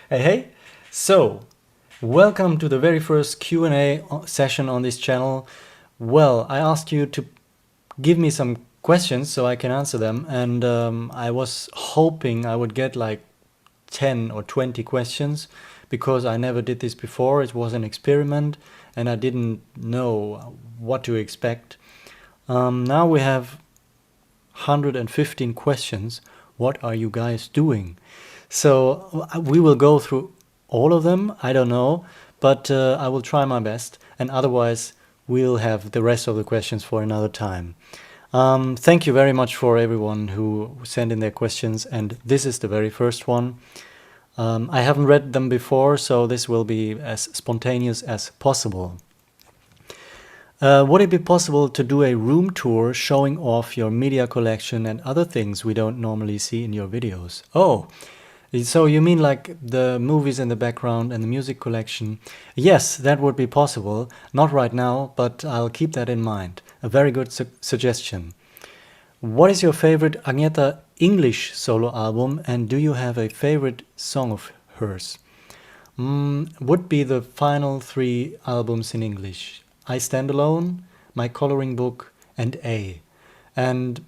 Hey, hey! So, welcome to the very first Q&A session on this channel. Well, I asked you to give me some questions so I can answer them, and I was hoping I would get like 10 or 20 questions because I never did this before. It was an experiment and I didn't know what to expect. Now we have 115 questions. What are you guys doing? So we will go through all of them. I don't know, but I will try my best. And otherwise, we'll have the rest of the questions for another time. Thank you very much for everyone who sent in their questions. And this is the very first one. I haven't read them before, so this will be as spontaneous as possible. Would it be possible to do a room tour showing off your media collection and other things we don't normally see in your videos? Oh, so you mean like the movies in the background and the music collection? Yes, that would be possible. Not right now, but I'll keep that in mind. A very good suggestion. What is your favorite Agneta English solo album, and do you have a favorite song of hers? Would be the final 3 albums in English. I Stand Alone, My Coloring Book, and A. And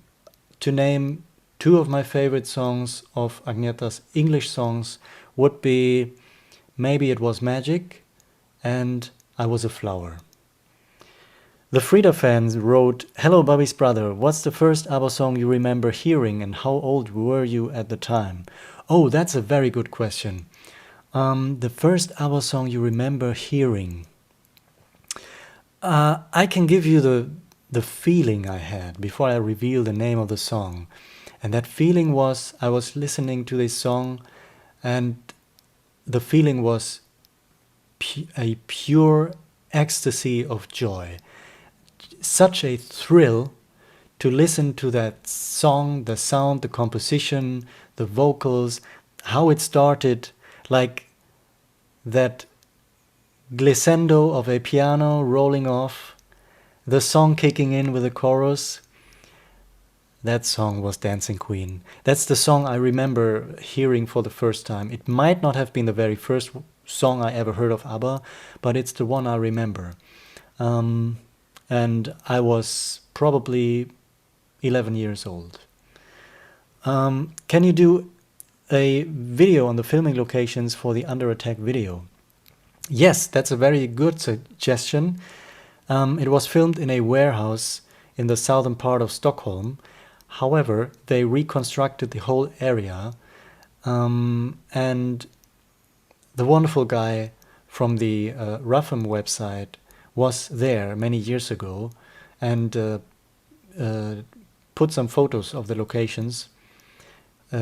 to name 2 of my favorite songs of Agneta's English songs would be Maybe It Was Magic and I Was a Flower. The Frida fans wrote, Hello Bobby's brother, what's the first ABBA song you remember hearing and how old were you at the time? Oh, that's a very good question. The first ABBA song you remember hearing. I can give you the feeling I had before I reveal the name of the song. And that feeling was, I was listening to this song and the feeling was a pure ecstasy of joy. Such a thrill to listen to that song, the sound, the composition, the vocals, how it started, like that glissando of a piano rolling off, the song kicking in with the chorus. That song was Dancing Queen. That's the song I remember hearing for the first time. It might not have been the very first song I ever heard of ABBA, but it's the one I remember. And I was probably 11 years old. Can you do a video on the filming locations for the Under Attack video? Yes, that's a very good suggestion. It was filmed in a warehouse in the southern part of Stockholm. However, they reconstructed the whole area, and the wonderful guy from the Ruffum website was there many years ago and put some photos of the locations,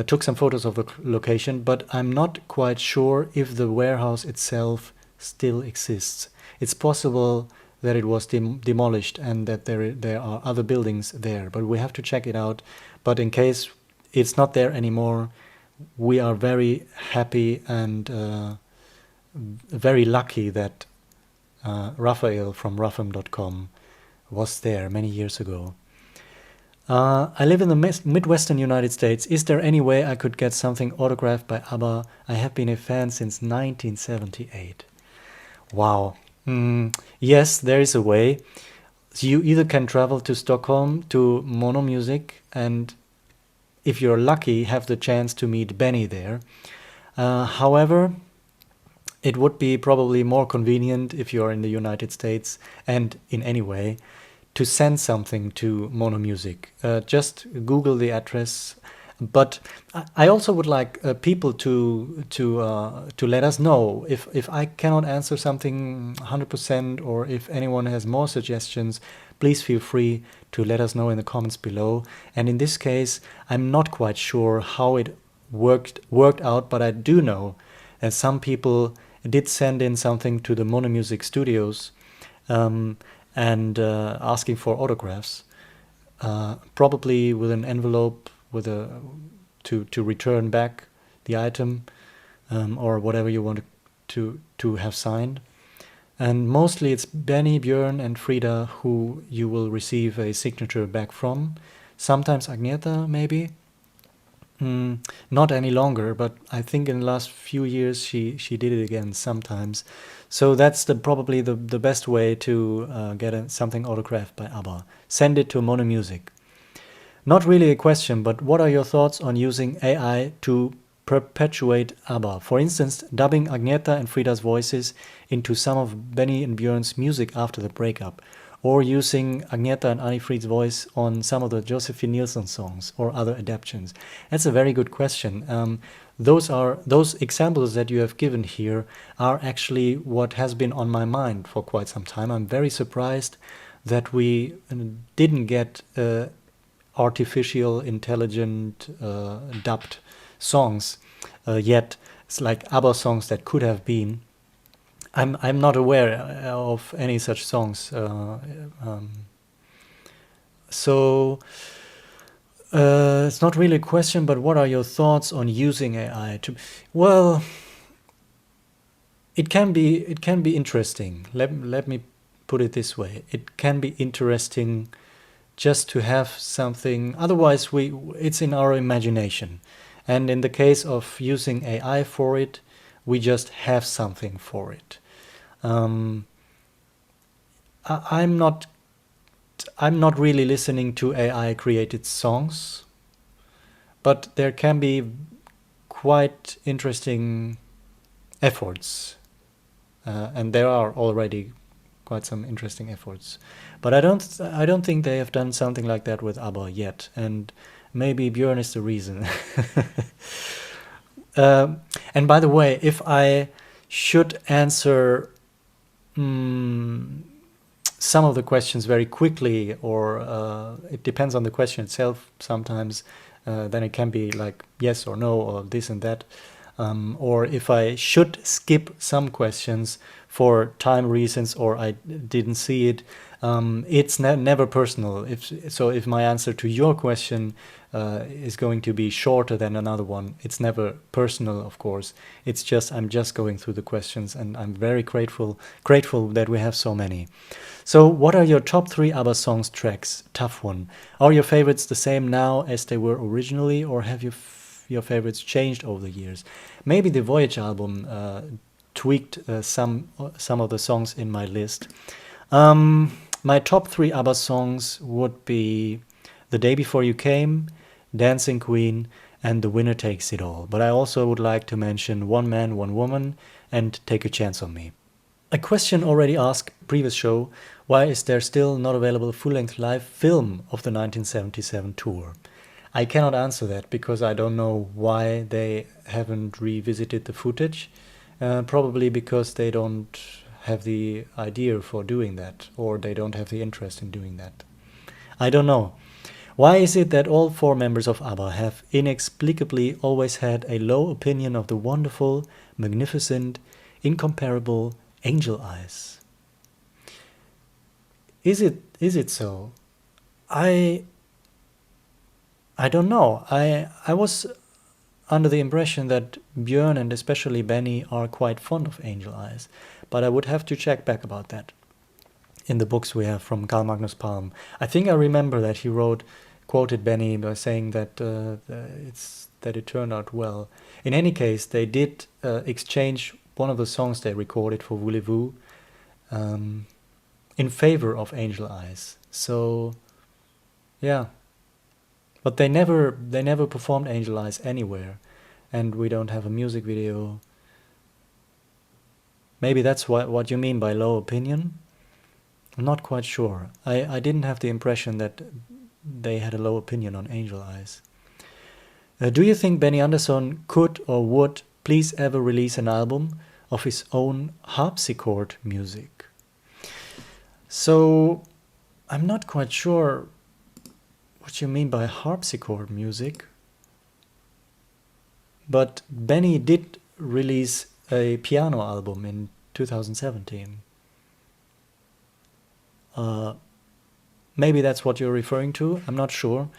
took some photos of the location, but I'm not quite sure if the warehouse itself still exists. It's possible that it was demolished and that there are other buildings there, but we have to check it out. But in case it's not there anymore, we are very happy and very lucky that Raphael from Ruffum.com was there many years ago. I live in the Midwestern United States. Is there any way I could get something autographed by ABBA? I have been a fan since 1978. Wow. Yes, there is a way. You either can travel to Stockholm to Mono Music and if you're lucky have the chance to meet Benny there. However, it would be probably more convenient if you're in the United States and in any way to send something to Mono Music. Just Google the address. But I also would like people to let us know if I cannot answer something 100% or if anyone has more suggestions. Please feel free to let us know in the comments below. And in this case, I'm not quite sure how it worked out, but I do know that some people did send in something to the Mono Music Studios and asking for autographs, probably with an envelope with to return back the item or whatever you want to have signed. And mostly it's Benny, Björn and Frida who you will receive a signature back from. Sometimes Agneta maybe. Not any longer, but I think in the last few years she did it again sometimes. So that's probably the best way to get something autographed by ABBA. Send it to Mono Music. Not really a question, but what are your thoughts on using AI to perpetuate ABBA? For instance, dubbing Agneta and Frida's voices into some of Benny and Björn's music after the breakup, or using Agneta and Annie Fried's voice on some of the Josephine Nielsen songs or other adaptations. That's a very good question. Those examples that you have given here are actually what has been on my mind for quite some time. I'm very surprised that we didn't get artificial, intelligent, dubbed songs yet. It's like ABBA songs that could have been. I'm not aware of any such songs. So it's not really a question, but what are your thoughts on using AI to? Well, it can be interesting. Let me put it this way. It can be interesting just to have something. Otherwise, it's in our imagination. And in the case of using AI for it, we just have something for it. I'm not really listening to AI created songs, but there can be quite interesting efforts, and there are already quite some interesting efforts. But I don't think they have done something like that with ABBA yet, and maybe Björn is the reason. And by the way, if I should answer some of the questions very quickly, or it depends on the question itself sometimes, then it can be like yes or no or this and that. Or if I should skip some questions for time reasons or I didn't see it, it's never personal. If my answer to your question is going to be shorter than another one, it's never personal, of course. It's just I'm just going through the questions, and I'm very grateful that we have so many. So what are your top 3 ABBA songs tracks? Tough one. Are your favorites the same now as they were originally, or have your favorites changed over the years? Maybe the Voyage album tweaked some of the songs in my list. My top 3 ABBA songs would be The Day Before You Came, Dancing Queen, and The Winner Takes It All. But I also would like to mention One Man, One Woman and Take a Chance on Me. A question already asked previous show, why is there still not available a full-length live film of the 1977 tour? I cannot answer that because I don't know why they haven't revisited the footage. Probably because they don't have the idea for doing that, or they don't have the interest in doing that. I don't know. Why is it that all 4 members of ABBA have inexplicably always had a low opinion of the wonderful, magnificent, incomparable Angel Eyes? Is it so? I don't know. I was under the impression that Björn and especially Benny are quite fond of Angel Eyes, but I would have to check back about that in the books we have from Carl Magnus Palm. I think I remember that he quoted Benny by saying that it turned out well. In any case, they did exchange one of the songs they recorded for Voulez-Vous in favor of Angel Eyes. So, yeah. But they never performed Angel Eyes anywhere, and we don't have a music video. Maybe that's what you mean by low opinion? I'm not quite sure. I didn't have the impression that they had a low opinion on Angel Eyes. Do you think Benny Andersson could or would please ever release an album of his own harpsichord music? So, I'm not quite sure what you mean by harpsichord music, but Benny did release a piano album in 2017. Maybe that's what you're referring to, I'm not sure.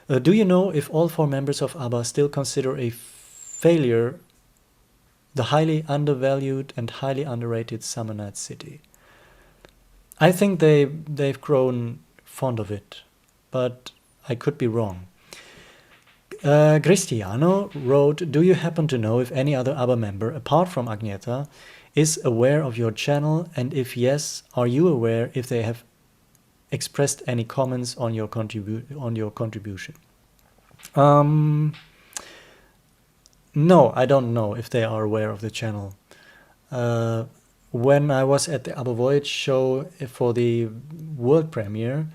Do you know if all 4 members of ABBA still consider a failure the highly undervalued and highly underrated Summer Night City? I think they've grown fond of it, but I could be wrong. Cristiano wrote, do you happen to know if any other ABBA member, apart from Agneta, is aware of your channel? And if yes, are you aware if they have expressed any comments on your contribution? No, I don't know if they are aware of the channel. When I was at the ABBA Voyage show for the world premiere,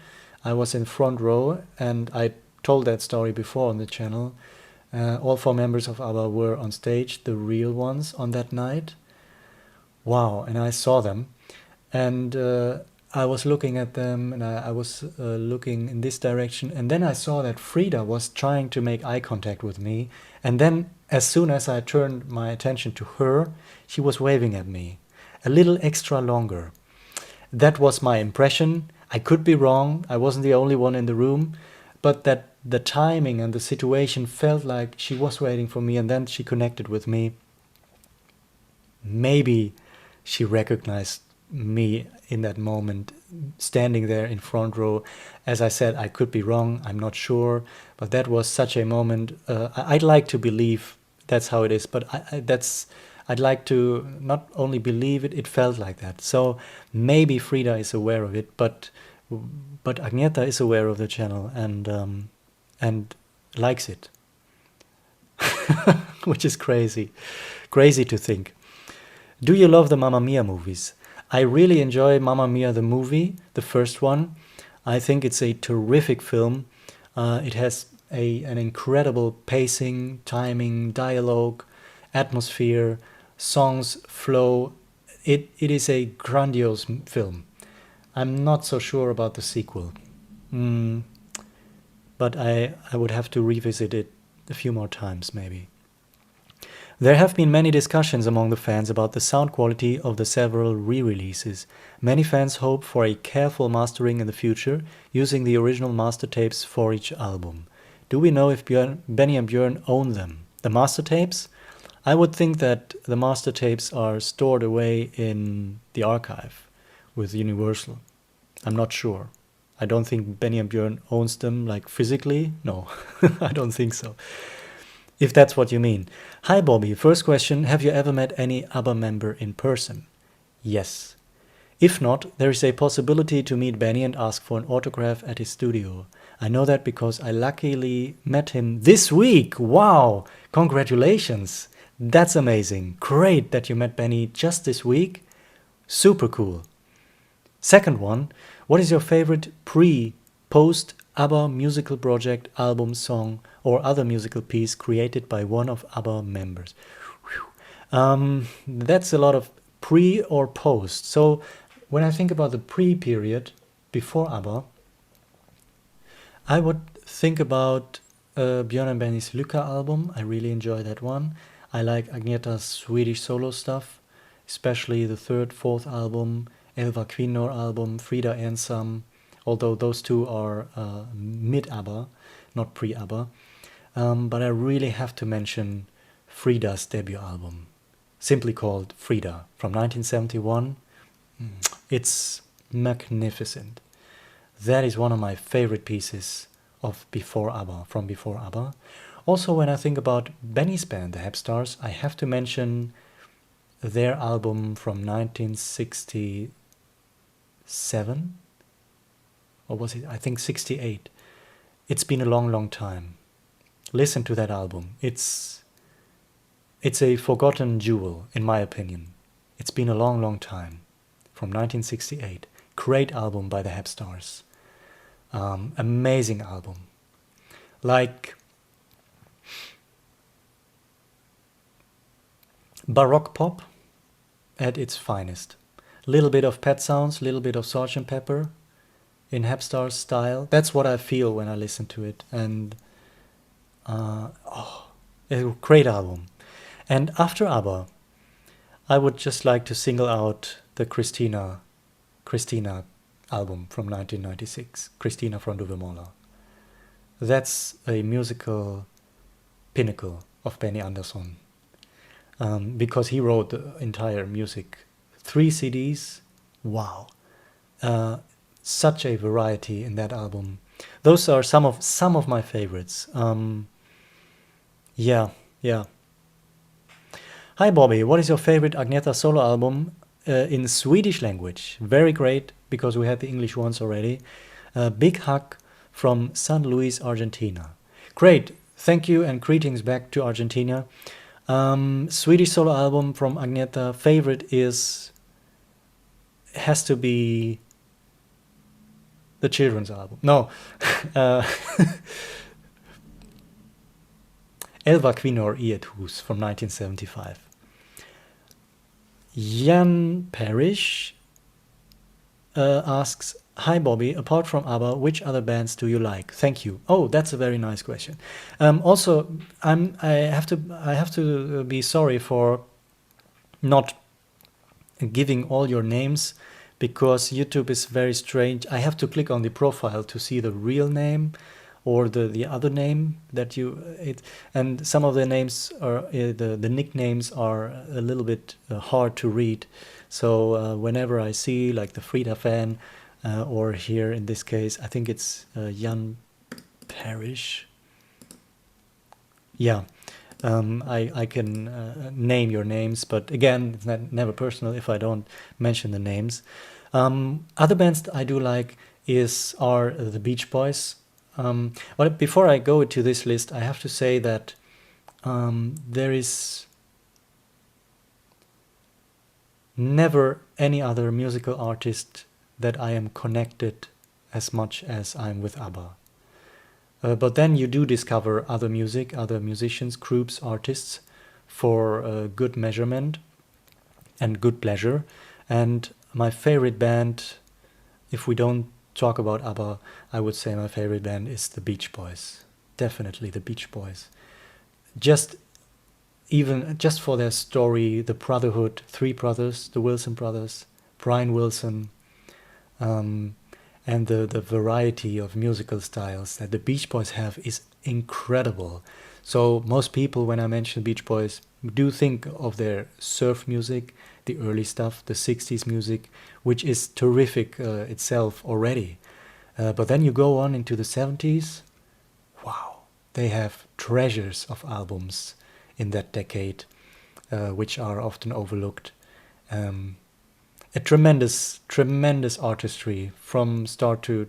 I was in front row, and I told that story before on the channel. All four members of ABBA were on stage, the real ones, on that night. Wow, and I saw them, and I was looking at them, and I was looking in this direction, and then I saw that Frida was trying to make eye contact with me, and then as soon as I turned my attention to her, she was waving at me, a little extra longer. That was my impression. I could be wrong, I wasn't the only one in the room, but that the timing and the situation felt like she was waiting for me, and then she connected with me. Maybe she recognized me in that moment, standing there in front row. As I said, I could be wrong, I'm not sure, but that was such a moment. I'd like to believe that's how it is, but I'd like to not only believe it, it felt like that. So maybe Frida is aware of it, but Agneta is aware of the channel, and likes it, which is crazy to think. Do you love the Mamma Mia movies? I really enjoy Mamma Mia the movie, the first one. I think it's a terrific film. It has an incredible pacing, timing, dialogue, atmosphere, songs, flow. It is a grandiose film. I'm not so sure about the sequel. But I would have to revisit it a few more times, maybe. There have been many discussions among the fans about the sound quality of the several re-releases. Many fans hope for a careful mastering in the future, using the original master tapes for each album. Do we know if Benny and Björn own them? The master tapes? I would think that the master tapes are stored away in the archive with Universal. I'm not sure. I don't think Benny and Björn owns them, like physically. No, I don't think so. If that's what you mean. Hi Bobby, first question, have you ever met any ABBA member in person? Yes. If not, there is a possibility to meet Benny and ask for an autograph at his studio. I know that because I luckily met him this week. Wow, congratulations. That's amazing. Great that you met Benny just this week. Super cool. Second one, what is your favorite post ABBA musical project, album, song, or other musical piece created by one of ABBA members? That's a lot of pre or post. So when I think about the pre-period, before ABBA, I would think about Björn and Benny's Lycka album. I really enjoy that one. I like Agneta's Swedish solo stuff, especially the third, fourth album, Elva Kvinnor album, Frida Ensam, although those two are mid-ABBA, not pre-ABBA. But I really have to mention Frida's debut album, simply called Frida, from 1971. It's magnificent. That is one of my favorite pieces of before ABBA, from before ABBA. Also, when I think about Benny's band, the Hepstars, I have to mention their album from 1967, or was it, I think 68. It's been a long, long time. Listen to that album. It's a forgotten jewel, in my opinion. It's been a long, long time. From 1968. Great album by the Hepstars. Amazing album. Like Baroque pop at its finest. Little bit of Pet Sounds, little bit of Sgt. Pepper in Hepstars style. That's what I feel when I listen to it. And a great album. And after ABBA, I would just like to single out the Christina album from 1996, Christina från Duvemåla. That's a musical pinnacle of Benny Andersson, because he wrote the entire music. 3 CDs, wow. Such a variety in that album. Those are some of my favorites. Yeah, yeah. Hi Bobby, what is your favorite Agnetha solo album in Swedish language? Very great, because we had the English ones already. Big hug from San Luis, Argentina. Great, thank you and greetings back to Argentina. Swedish solo album from Agnetha. Favorite has to be the children's album. No, uh, Elva Kvinnor i ett hus from 1975. Jan Parrish asks, "Hi Bobby, apart from ABBA, which other bands do you like? Thank you." Oh, that's a very nice question. Also, I have to be sorry for not giving all your names, because YouTube is very strange. I have to click on the profile to see the real name or the other name that and some of the names are the nicknames are a little bit hard to read. So whenever I see like the Frida fan, or here in this case I think it's Jan Parrish. Yeah, I can name your names, but again, it's never personal if I don't mention the names. Other bands that I do like are the Beach Boys. But before I go to this list, I have to say that there is never any other musical artist that I am connected as much as I'm with ABBA. But then you do discover other music, other musicians, groups, artists for good measurement and good pleasure. And my favorite band, if we don't talk about ABBA, I would say my favorite band is the Beach Boys. Definitely the Beach Boys. Just for their story, the brotherhood, three brothers, the Wilson brothers, Brian Wilson, and the variety of musical styles that the Beach Boys have is incredible. So most people, when I mention Beach Boys, do think of their surf music, the early stuff, the 60s music, which is terrific itself already. But then you go on into the 70s, wow, they have treasures of albums in that decade, which are often overlooked. A tremendous artistry from start to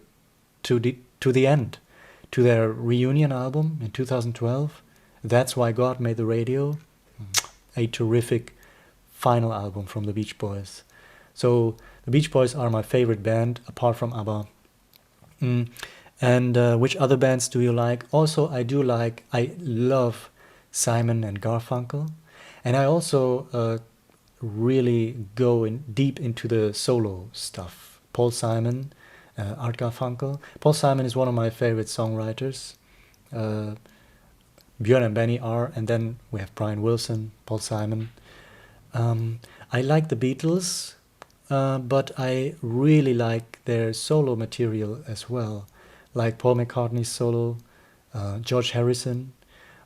the end. To their reunion album in 2012, That's Why God Made the Radio, a terrific final album from the Beach Boys. So the Beach Boys are my favorite band apart from ABBA. And which other bands do you like? Also, I love Simon and Garfunkel, and I also really go deep into the solo stuff. Paul Simon, Art Garfunkel. Paul Simon is one of my favorite songwriters. Björn and Benny are, and then we have Brian Wilson, Paul Simon. I like the Beatles, but I really like their solo material as well, like Paul McCartney's solo, George Harrison,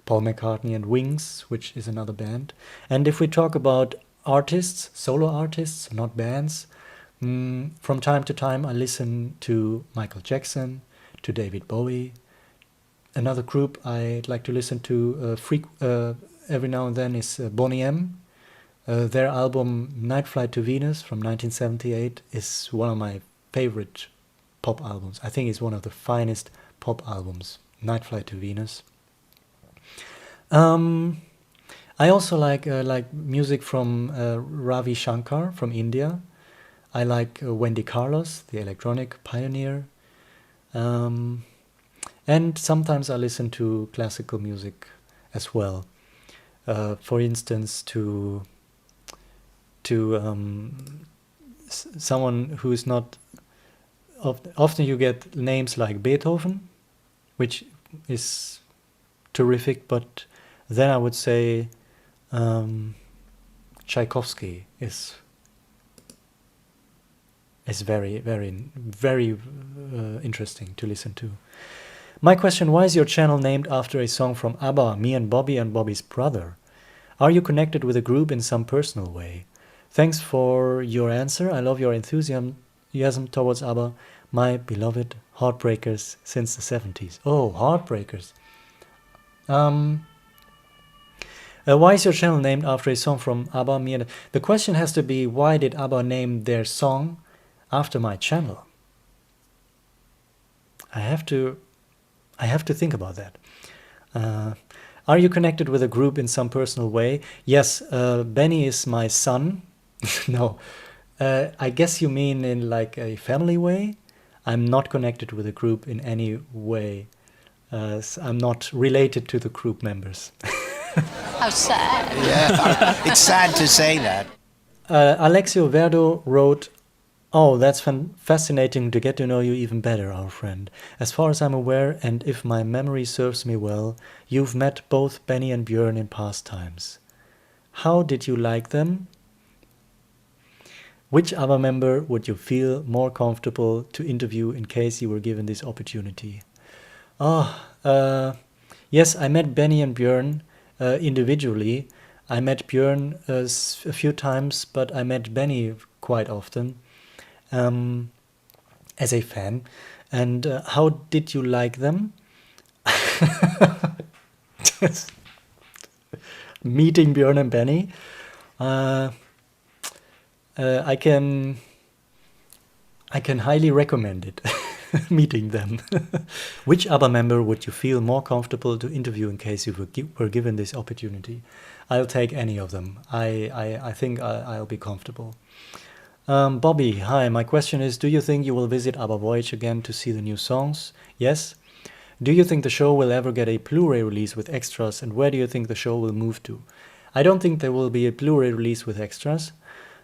Paul McCartney and Wings, which is another band. And if we talk about artists, solo artists, not bands, from time to time I listen to Michael Jackson, to David Bowie. Another group I'd like to listen to every now and then is Boney M. Their album Night Flight to Venus from 1978 is one of my favorite pop albums. I think it's one of the finest pop albums, Night Flight to Venus. I also like music from Ravi Shankar from India. I like Wendy Carlos, the electronic pioneer. And sometimes I listen to classical music as well. For instance, to someone who is not... Often you get names like Beethoven, which is terrific, but then I would say Tchaikovsky is very, very, very interesting to listen to. My question: why is your channel named after a song from ABBA, Me and Bobby's brother? Are you connected with the group in some personal way? Thanks for your answer. I love your enthusiasm towards ABBA, my beloved Heartbreakers since the 70s. Oh, Heartbreakers. Why is your channel named after a song from ABBA? The question has to be, why did ABBA name their song after my channel? I have to think about that. Are you connected with a group in some personal way? Yes, Benny is my son. No, I guess you mean in like a family way. I'm not connected with a group in any way. I'm not related to the group members. How sad. Yeah, it's sad to say that. Alexio Verdo wrote, "Oh, that's fascinating to get to know you even better, our friend. As far as I'm aware, and if my memory serves me well, you've met both Benny and Björn in past times. How did you like them? Which other member would you feel more comfortable to interview in case you were given this opportunity?" Yes, I met Benny and Björn individually. I met Björn a few times, but I met Benny quite often as a fan. And how did you like them? Meeting Björn and Benny. I can highly recommend it. Meeting them. Which ABBA member would you feel more comfortable to interview in case you were given this opportunity? I'll take any of them. I think I'll be comfortable. Bobby, hi. My question is, do you think you will visit ABBA Voyage again to see the new songs? Yes. Do you think the show will ever get a Blu-ray release with extras, and where do you think the show will move to? I don't think there will be a Blu-ray release with extras.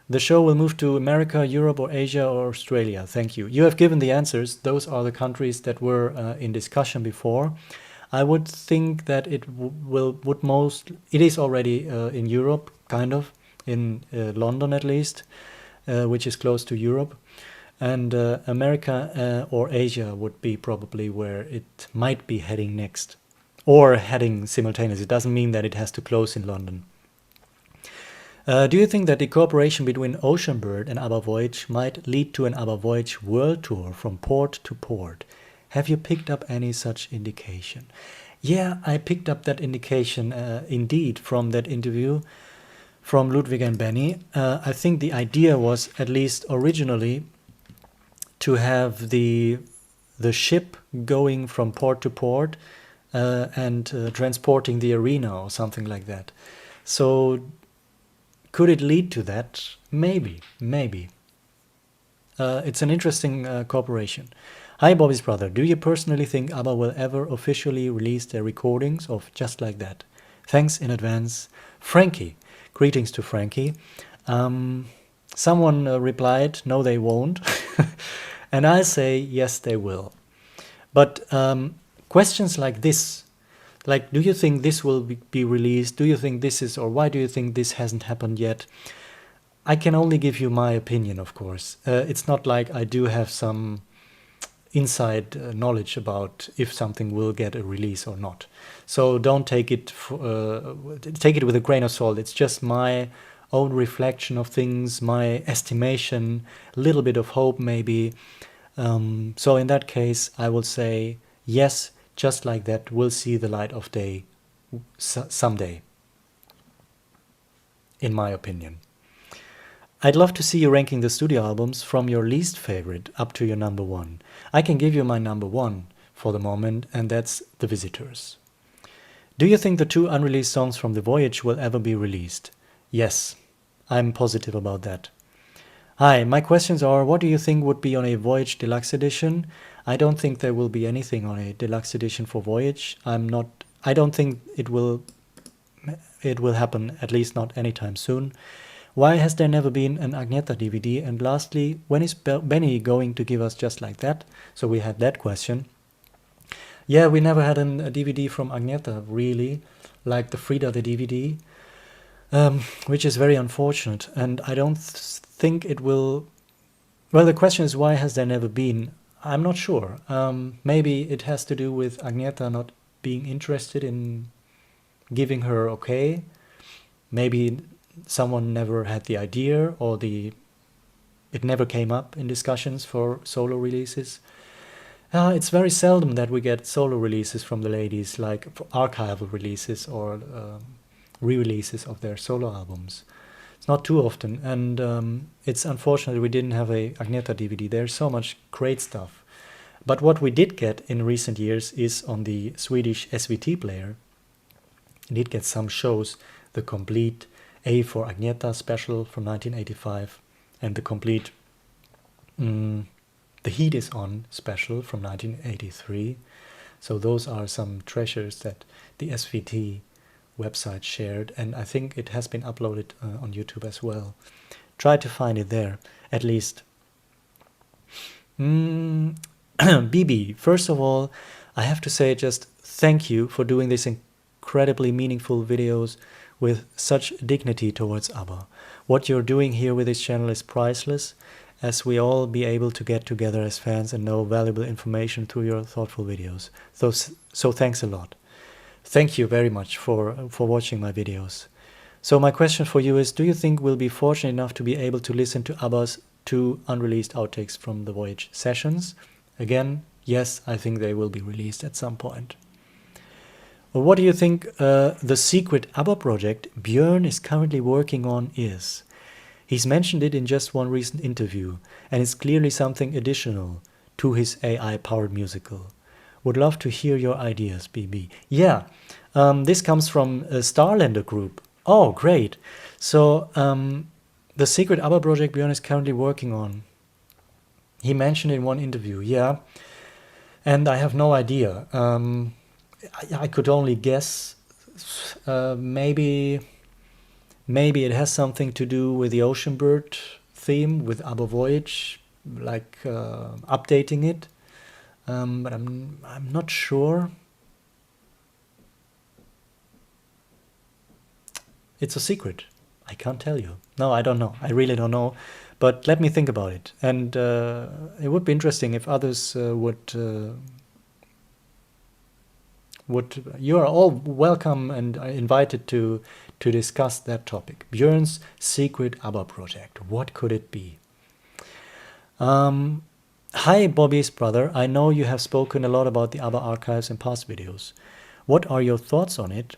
The show will move to America, Europe, or Asia, or Australia. Thank you. You have given the answers. Those are the countries that were in discussion before. I would think that it it is already in Europe, kind of, in London at least, which is close to Europe. And America or Asia would be probably where it might be heading next. Or heading simultaneously. It doesn't mean that it has to close in London. Do you think that the cooperation between Oceanbird and ABBA Voyage might lead to an ABBA Voyage world tour from port to port? Have you picked up any such indication? Yeah, I picked up that indication indeed from that interview from Ludwig and Benny. I think the idea was, at least originally, to have the ship going from port to port and transporting the arena or something like that. So could it lead to that? Maybe. It's an interesting cooperation. Hi, Bobby's brother. Do you personally think ABBA will ever officially release their recordings of Just Like That? Thanks in advance, Frankie. Greetings to Frankie. Someone replied, no, they won't. And I say, yes, they will. But questions like this, like, do you think this will be released? Do you think this is, or why do you think this hasn't happened yet? I can only give you my opinion, of course. It's not like I do have some inside knowledge about if something will get a release or not. So don't take it with a grain of salt. It's just my own reflection of things, my estimation, a little bit of hope maybe. So in that case, I will say yes. Just Like That will see the light of day someday, in my opinion. I'd love to see you ranking the studio albums from your least favorite up to your number one. I can give you my number one for the moment, and that's The Visitors. Do you think the 2 unreleased songs from The Voyage will ever be released? Yes, I'm positive about that. Hi, my questions are, what do you think would be on a Voyage Deluxe Edition? I don't think there will be anything on a Deluxe Edition for Voyage. I don't think it will happen, at least not anytime soon. Why has there never been an Agnetha DVD? And lastly, when is Benny going to give us Just Like That? So we had that question. Yeah, we never had a DVD from Agnetha, really, like the Frida the DVD, which is very unfortunate. And I don't think it will... Well, the question is, why has there never been? I'm not sure. Maybe it has to do with Agnetha not being interested in giving her okay. Maybe someone never had the idea, or it never came up in discussions for solo releases. It's very seldom that we get solo releases from the ladies, like archival releases or re-releases of their solo albums. It's not too often, and it's unfortunate we didn't have a Agneta DVD. There's so much great stuff. But what we did get in recent years is on the Swedish SVT player. We did get some shows, the complete A for Agneta special from 1985 and the complete The Heat Is On special from 1983. So those are some treasures that the SVT website shared, and I think it has been uploaded on YouTube as well. Try to find it there, at least. BB, first of all, I have to say just thank you for doing these incredibly meaningful videos with such dignity towards ABBA. What you're doing here with this channel is priceless, as we all be able to get together as fans and know valuable information through your thoughtful videos. So thanks a lot. Thank you very much for watching my videos. So my question for you is, do you think we'll be fortunate enough to be able to listen to ABBA's 2 unreleased outtakes from the Voyage sessions? Again, yes, I think they will be released at some point. Well, what do you think the secret ABBA project Björn is currently working on is? He's mentioned it in just one recent interview, and it's clearly something additional to his AI-powered musical. Would love to hear your ideas, BB. Yeah, this comes from a Starlander group. Oh, great. So, the secret ABBA project Björn is currently working on. He mentioned in one interview, yeah. And I have no idea. I could only guess. Maybe it has something to do with the Ocean Bird theme, with ABBA Voyage, like updating it. But I'm not sure. It's a secret. I can't tell you. No, I don't know. I really don't know. But let me think about it. And it would be interesting if others would. You are all welcome and invited to discuss that topic. Björn's secret ABBA project. What could it be? Hi, Bobby's brother. I know you have spoken a lot about the ABBA archives in past videos. What are your thoughts on it?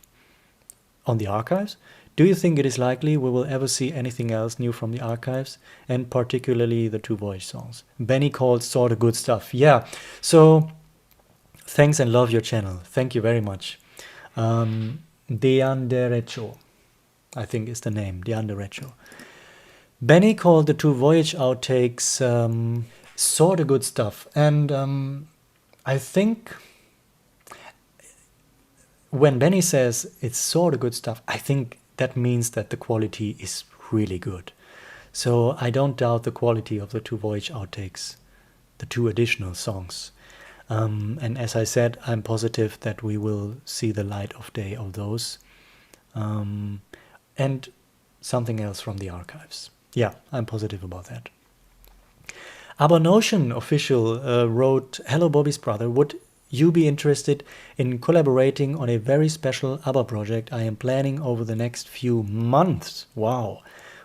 On the archives? Do you think it is likely we will ever see anything else new from the archives, and particularly the 2 Voyage songs? Benny called sort of good stuff. Yeah, so thanks and love your channel. Thank you very much. Deanderecho, I think is the name, Deanderecho. Benny called the 2 Voyage outtakes sort of good stuff, and I think when Benny says it's sort of good stuff, I think that means that the quality is really good. So I don't doubt the quality of the 2 Voyage outtakes, the 2 additional songs. And as I said, I'm positive that we will see the light of day of those. And something else from the archives. Yeah, I'm positive about that. ABBA Notion official wrote, "Hello Bobby's brother, would you be interested in collaborating on a very special ABBA project I am planning over the next few months?" Wow.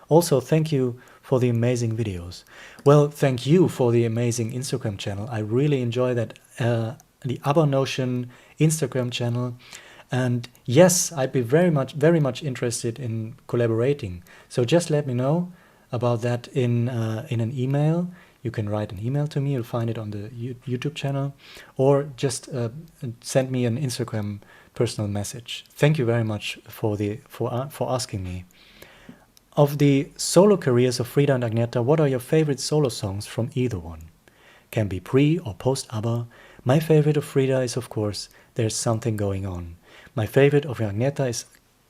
Also, thank you for the amazing videos. Well, thank you for the amazing Instagram channel. I really enjoy that, the ABBA Notion Instagram channel. And yes, I'd be very much interested in collaborating. So just let me know about that in an email. You can write an email to me. You'll find it on the YouTube channel, or just send me an Instagram personal message. Thank you very much for asking me. Of the solo careers of Frida and Agneta, what are your favorite solo songs from either one? Can be pre or post ABBA. My favorite of Frida is, of course, There's Something Going On. My favorite of Agneta is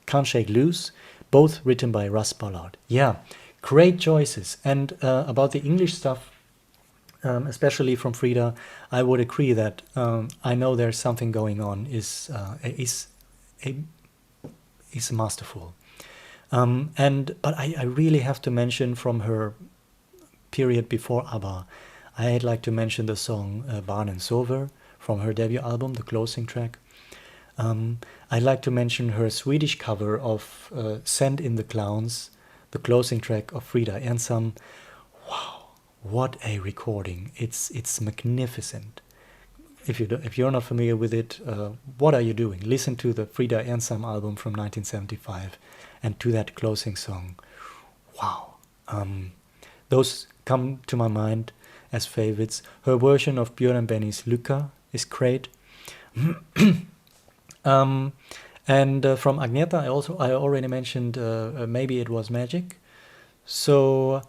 Can't Shake Loose, both written by Russ Ballard. Yeah, great choices. And about the English stuff, especially from Frida, I would agree that I Know There's Something Going On is masterful. But I really have to mention from her period before ABBA, I'd like to mention the song Barn and Sover from her debut album, the closing track. I'd like to mention her Swedish cover of Send in the Clowns, the closing track of Frida Ensam. Wow, what a recording. It's magnificent. if you're not familiar with it, what are you doing? Listen to the Frida Ernstam album from 1975, and to that closing song. Wow, those come to my mind as favorites. Her version of Björn and Benny's Lycka is great. And from Agneta, I already mentioned Maybe It Was Magic. So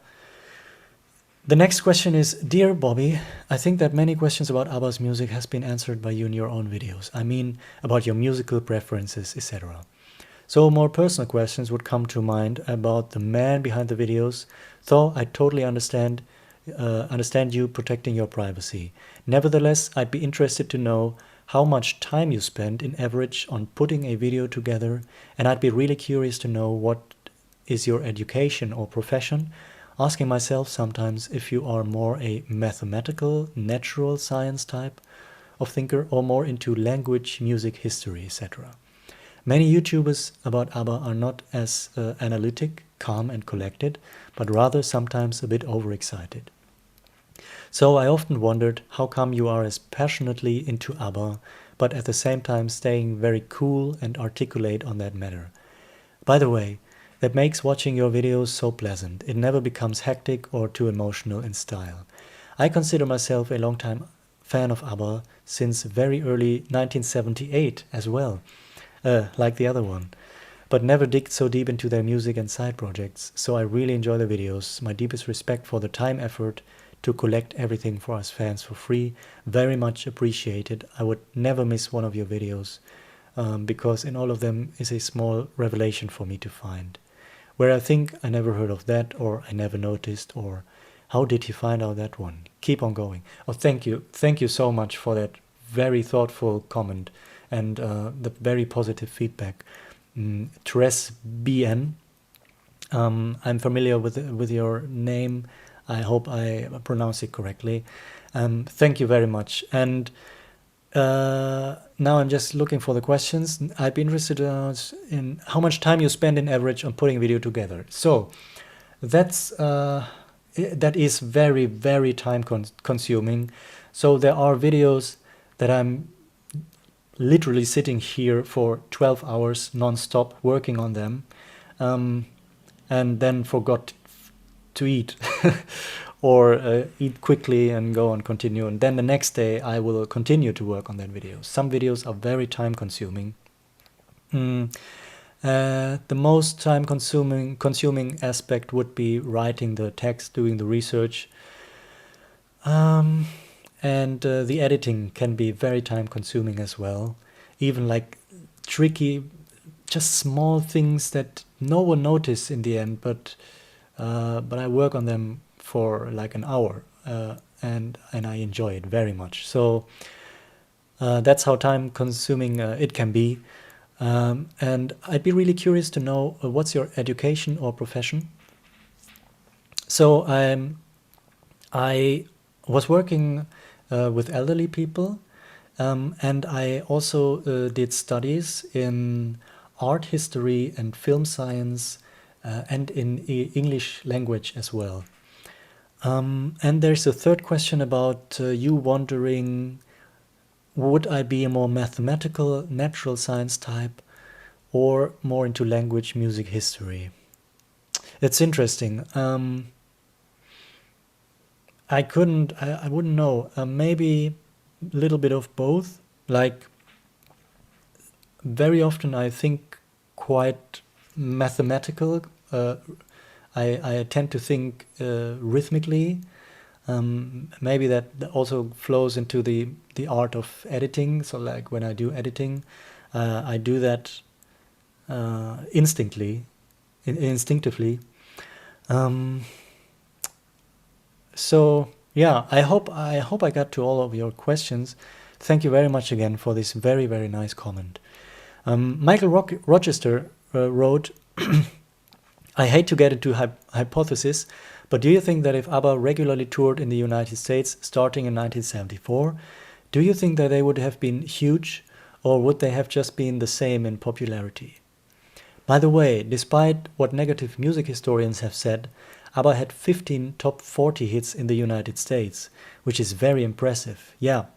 the next question is, Dear Bobby, I think that many questions about ABBA's music has been answered by you in your own videos. I mean, about your musical preferences, etc. So more personal questions would come to mind about the man behind the videos, though I totally understand you protecting your privacy. Nevertheless, I'd be interested to know how much time you spend in average on putting a video together, and I'd be really curious to know what is your education or profession, asking myself sometimes if you are more a mathematical, natural science type of thinker or more into language, music, history, etc. Many YouTubers about ABBA are not as analytic, calm and collected, but rather sometimes a bit overexcited. So I often wondered how come you are as passionately into ABBA, but at the same time staying very cool and articulate on that matter. By the way, that makes watching your videos so pleasant. It never becomes hectic or too emotional in style. I consider myself a long-time fan of ABBA since very early 1978 as well, like the other one, but never digged so deep into their music and side projects, so I really enjoy the videos. My deepest respect for the time effort to collect everything for us fans for free. Very much appreciated. I would never miss one of your videos, because in all of them is a small revelation for me to find, where I think I never heard of that, or I never noticed, or how did you find out that one? Keep on going. Oh, thank you so much for that very thoughtful comment and the very positive feedback. Therese BN, I'm familiar with your name. I hope I pronounce it correctly. Thank you very much. And now I'm just looking for the questions. I'd be interested in how much time you spend in average on putting a video together. So that is very, very time consuming. So there are videos that I'm literally sitting here for 12 hours non-stop working on them, and then forgot to eat or eat quickly and go on continue, and then the next day I will continue to work on that video. Some videos are very time consuming. The most time consuming aspect would be writing the text, doing the research, and the editing can be very time consuming as well, even like tricky, just small things that no one notices in the end, but I work on them for like an hour, and I enjoy it very much. So that's how time consuming it can be. And I'd be really curious to know what's your education or profession. So I was working with elderly people, and I also did studies in art history and film science, and in English language as well. And there's a third question about you wondering, would I be a more mathematical, natural science type, or more into language, music, history? It's interesting. I wouldn't know. Maybe a little bit of both. Like, very often I think quite mathematical. I tend to think rhythmically. Maybe that also flows into the art of editing. So like when I do editing, I do that instinctively. So yeah, I hope I got to all of your questions. Thank you very much again for this very, very nice comment. Michael Rochester wrote, I hate to get into hypothesis, but do you think that if ABBA regularly toured in the United States starting in 1974, do you think that they would have been huge, or would they have just been the same in popularity? By the way, despite what negative music historians have said, ABBA had 15 top 40 hits in the United States, which is very impressive. Yeah.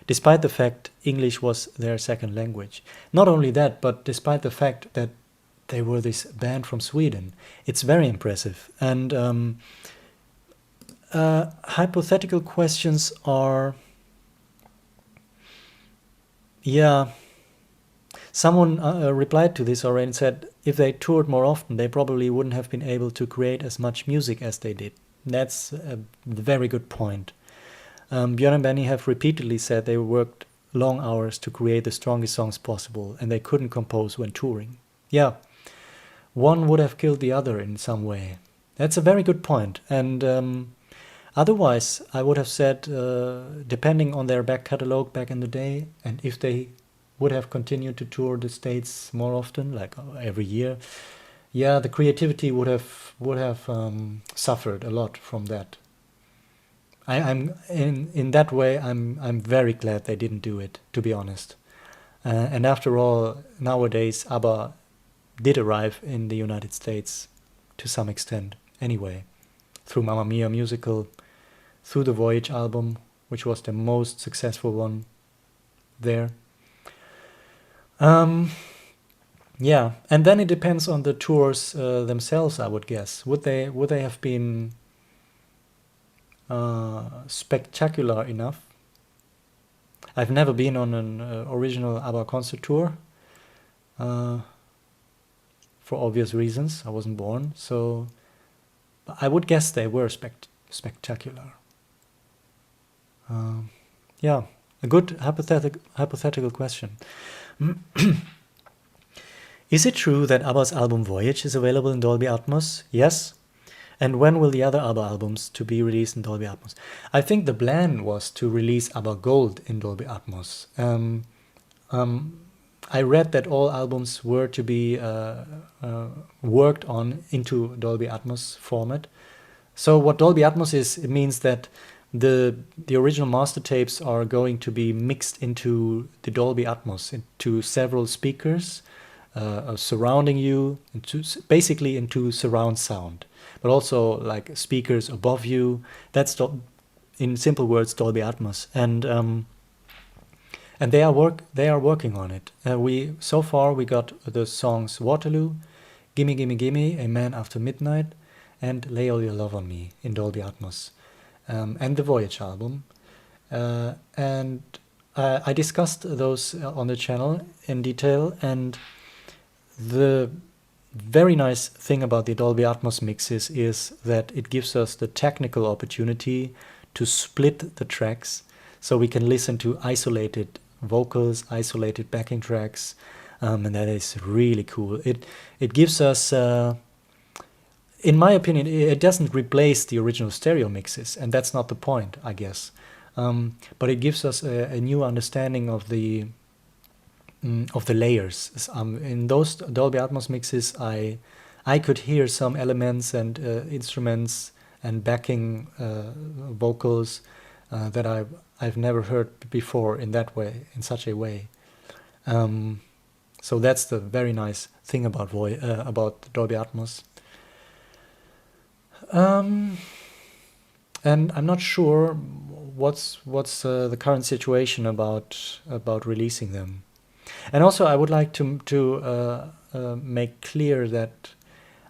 despite the fact English was their second language. Not only that, but despite the fact that they were this band from Sweden. It's very impressive. And hypothetical questions are, yeah, someone replied to this already and said if they toured more often, they probably wouldn't have been able to create as much music as they did. That's a very good point. Björn and Benny have repeatedly said they worked long hours to create the strongest songs possible, and they couldn't compose when touring. Yeah, one would have killed the other in some way. That's a very good point. And otherwise, I would have said, depending on their back catalogue back in the day, and if they would have continued to tour the States more often, like every year, yeah, the creativity would have suffered a lot from that. I'm in that way. I'm very glad they didn't do it, to be honest. And after all, nowadays ABBA did arrive in the United States to some extent, anyway, through Mamma Mia musical, through the Voyage album, which was the most successful one there. Yeah, and then it depends on the tours themselves, I would guess. Would they have been spectacular enough? I've never been on an original ABBA concert tour, for obvious reasons. I wasn't born, so I would guess they were spectacular. Yeah, a good hypothetical question. Is it true that ABBA's album Voyage is available in Dolby Atmos? Yes. And when will the other ABBA albums to be released in Dolby Atmos? I think the plan was to release ABBA Gold in Dolby Atmos. I read that all albums were to be worked on into Dolby Atmos format. So what Dolby Atmos is, it means that the original master tapes are going to be mixed into the Dolby Atmos, into several speakers surrounding you, basically into surround sound, but also like speakers above you. That's in simple words Dolby Atmos, and they are working on it. So far we got the songs Waterloo, Gimme Gimme Gimme, A Man After Midnight, and Lay All Your Love on Me in Dolby Atmos, and the Voyage album, and I discussed those on the channel in detail. And the very nice thing about the Dolby Atmos mixes is that it gives us the technical opportunity to split the tracks, so we can listen to isolated vocals, isolated backing tracks, and that is really cool. It gives us, in my opinion, it doesn't replace the original stereo mixes, and that's not the point, I guess. But it gives us a new understanding of the layers. In those Dolby Atmos mixes, I could hear some elements and instruments and backing vocals that I've never heard before in that way, in such a way. So that's the very nice thing about Dolby Atmos. And I'm not sure what's the current situation about releasing them. And also, I would like to make clear that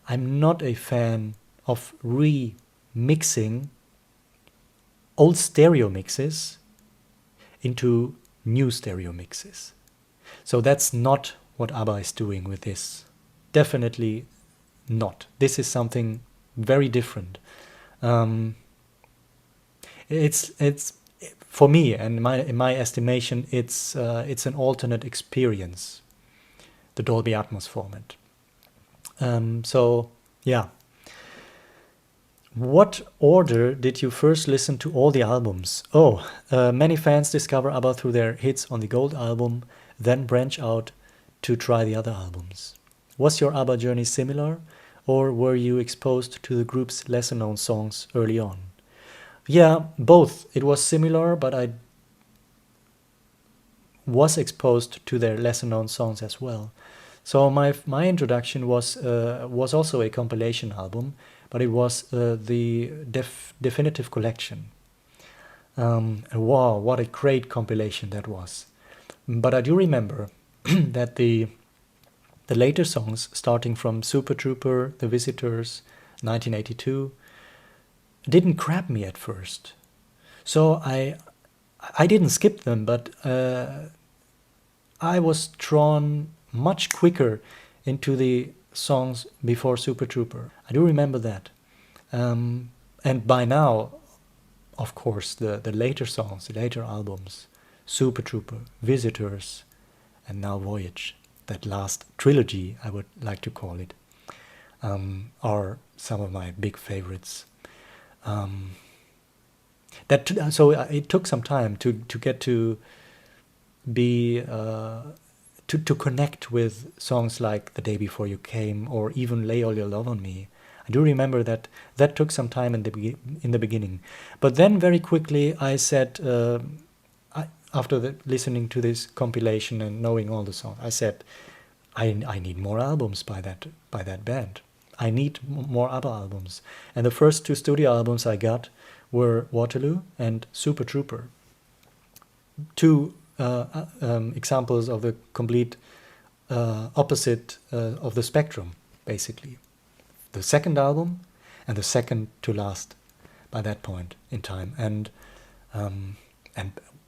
I'm not a fan of remixing old stereo mixes into new stereo mixes. So that's not what ABBA is doing with this. Definitely not. This is something very different. It's for me, and in my estimation, it's an alternate experience, the Dolby Atmos format. So yeah. What order did you first listen to all the albums? Many fans discover ABBA through their hits on the Gold album, then branch out to try the other albums. Was your ABBA journey similar, or were you exposed to the group's lesser-known songs early on? Yeah, both. It was similar, but I was exposed to their lesser-known songs as well. So my introduction was also a compilation album, but it was the definitive collection. And wow, what a great compilation that was. But I do remember that the later songs, starting from Super Trooper, The Visitors, 1982, didn't grab me at first. So I didn't skip them, but I was drawn much quicker into the songs before Super Trooper. I do remember that. And by now, of course, the later songs, the later albums, Super Trooper, Visitors, and now Voyage, that last trilogy, I would like to call it, are some of my big favorites. So it took some time to get to be to connect with songs like The Day Before You Came or even Lay All Your Love on Me. I do remember that took some time in the beginning, but then very quickly I said, after listening to this compilation and knowing all the songs, I said, I need more albums by that band. I need more ABBA albums. And the first two studio albums I got were Waterloo and Super Trooper. Two examples of the complete opposite of the spectrum, basically. The second album and the second to last by that point in time. And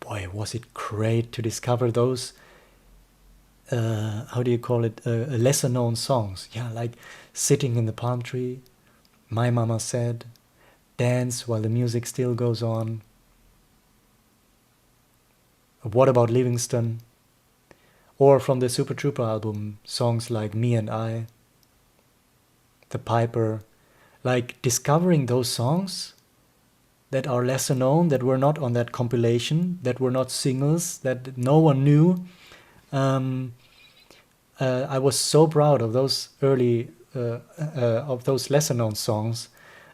boy, was it great to discover those, how do you call it, lesser known songs. Yeah, like Sitting in the Palm Tree, My Mama Said, Dance While the Music Still Goes On, What About Livingston, or from the Super Trooper album, songs like Me and I, The Piper, like discovering those songs that are lesser known, that were not on that compilation, that were not singles, that no one knew. I was so proud of those early, of those lesser known songs,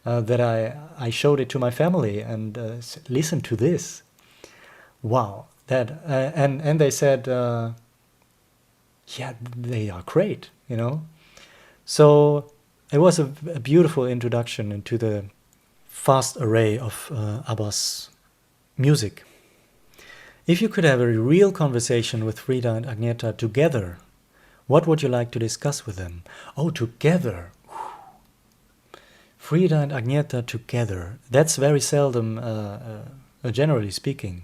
that I showed it to my family and said, listen to this. Wow, that and they said, yeah, they are great, you know. So it was a beautiful introduction into the vast array of ABBA's music. If you could have a real conversation with Frida and Agneta together, what would you like to discuss with them? Oh, together. Frida and Agneta together. That's very seldom, generally speaking.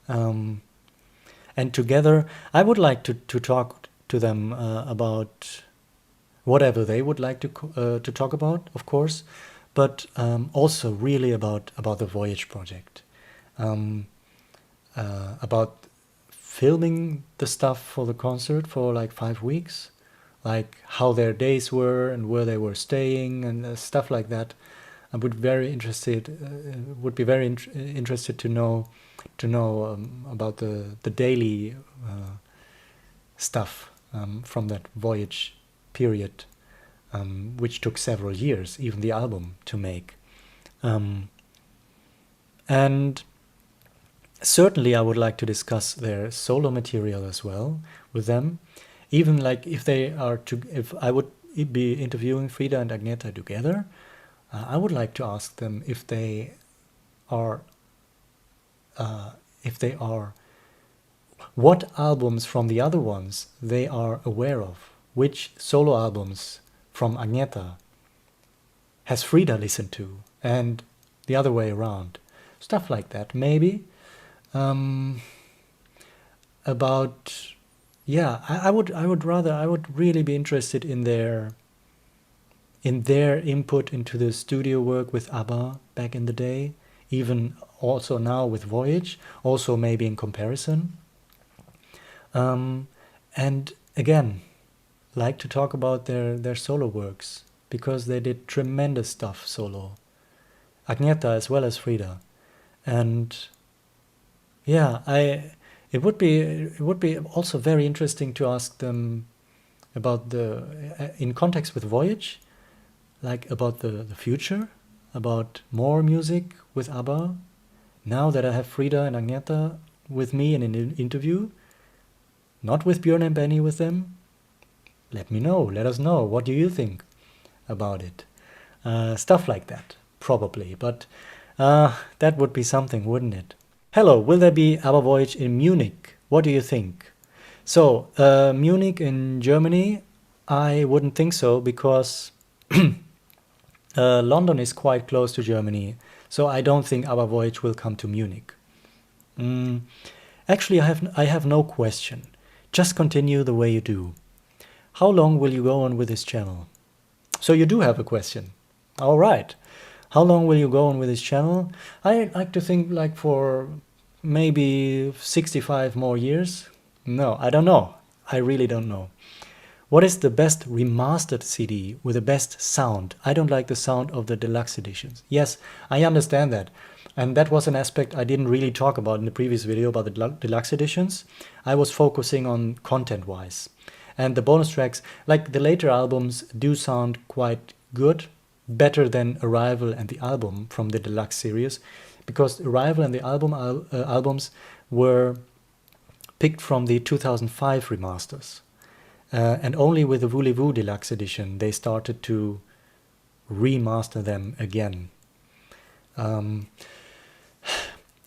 And together, I would like to talk to them about whatever they would like to talk about, of course, but also really about the Voyage project, about filming the stuff for the concert for like 5 weeks, like how their days were and where they were staying and stuff like that. I would be very interested to know about the daily stuff from that Voyage period, which took several years, even the album, to make. And certainly I would like to discuss their solo material as well with them. Even like if I would be interviewing Frida and Agneta together, I would like to ask them if they are what albums from the other ones they are aware of, which solo albums from Agneta has Frida listened to, and the other way around. Stuff like that, maybe. About, yeah, I would really be interested in their input into the studio work with ABBA back in the day, even also now with Voyage, also maybe in comparison. And again, like to talk about their solo works, because they did tremendous stuff solo. Agneta as well as Frida. And yeah, it would be also very interesting to ask them about in context with Voyage, like about the future, about more music with ABBA. Now that I have Frida and Agneta with me in an interview, not with Björn and Benny with them, let us know, what do you think about it? Stuff like that, probably. But That would be something, wouldn't it? Hello, will there be ABBA Voyage in Munich? What do you think? So, Munich in Germany, I wouldn't think so because London is quite close to Germany. So I don't think ABBA Voyage will come to Munich. Actually, I have no question. Just continue the way you do. How long will you go on with this channel? So you do have a question. All right. How long will you go on with this channel? I like to think like for maybe 65 more years. No, I don't know. I really don't know. What is the best remastered CD with the best sound? I don't like the sound of the deluxe editions. Yes, I understand that. And that was an aspect I didn't really talk about in the previous video about the deluxe editions. I was focusing on content-wise. And the bonus tracks, like the later albums, do sound quite good, better than Arrival and the album from the deluxe series, because Arrival and the albums were picked from the 2005 remasters. And only with the Voulez-Vous Deluxe Edition they started to remaster them again.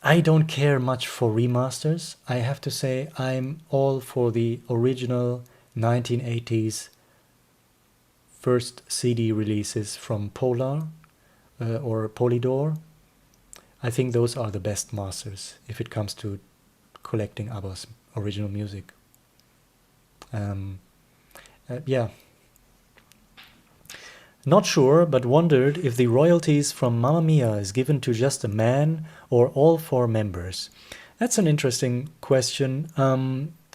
I don't care much for remasters. I have to say I'm all for the original 1980s first CD releases from Polar or Polydor. I think those are the best masters if it comes to collecting ABBA's original music. Yeah. Not sure, but wondered if the royalties from Mamma Mia is given to just a man or all four members. That's an interesting question.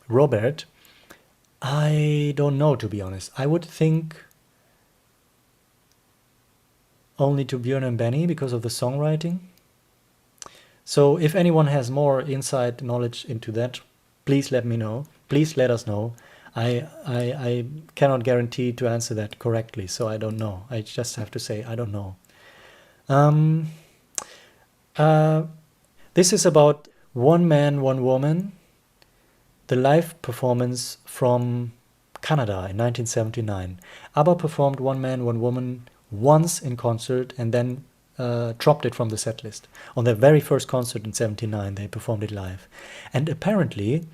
Robert, I don't know, to be honest. I would think only to Björn and Benny because of the songwriting. So if anyone has more insight knowledge into that, please let me know. Please let us know. I cannot guarantee to answer that correctly, so I don't know. I just have to say I don't know. This is about One Man, One Woman, the live performance from Canada in 1979. ABBA performed One Man, One Woman once in concert and then dropped it from the set list. On their very first concert in 79, they performed it live. And apparently,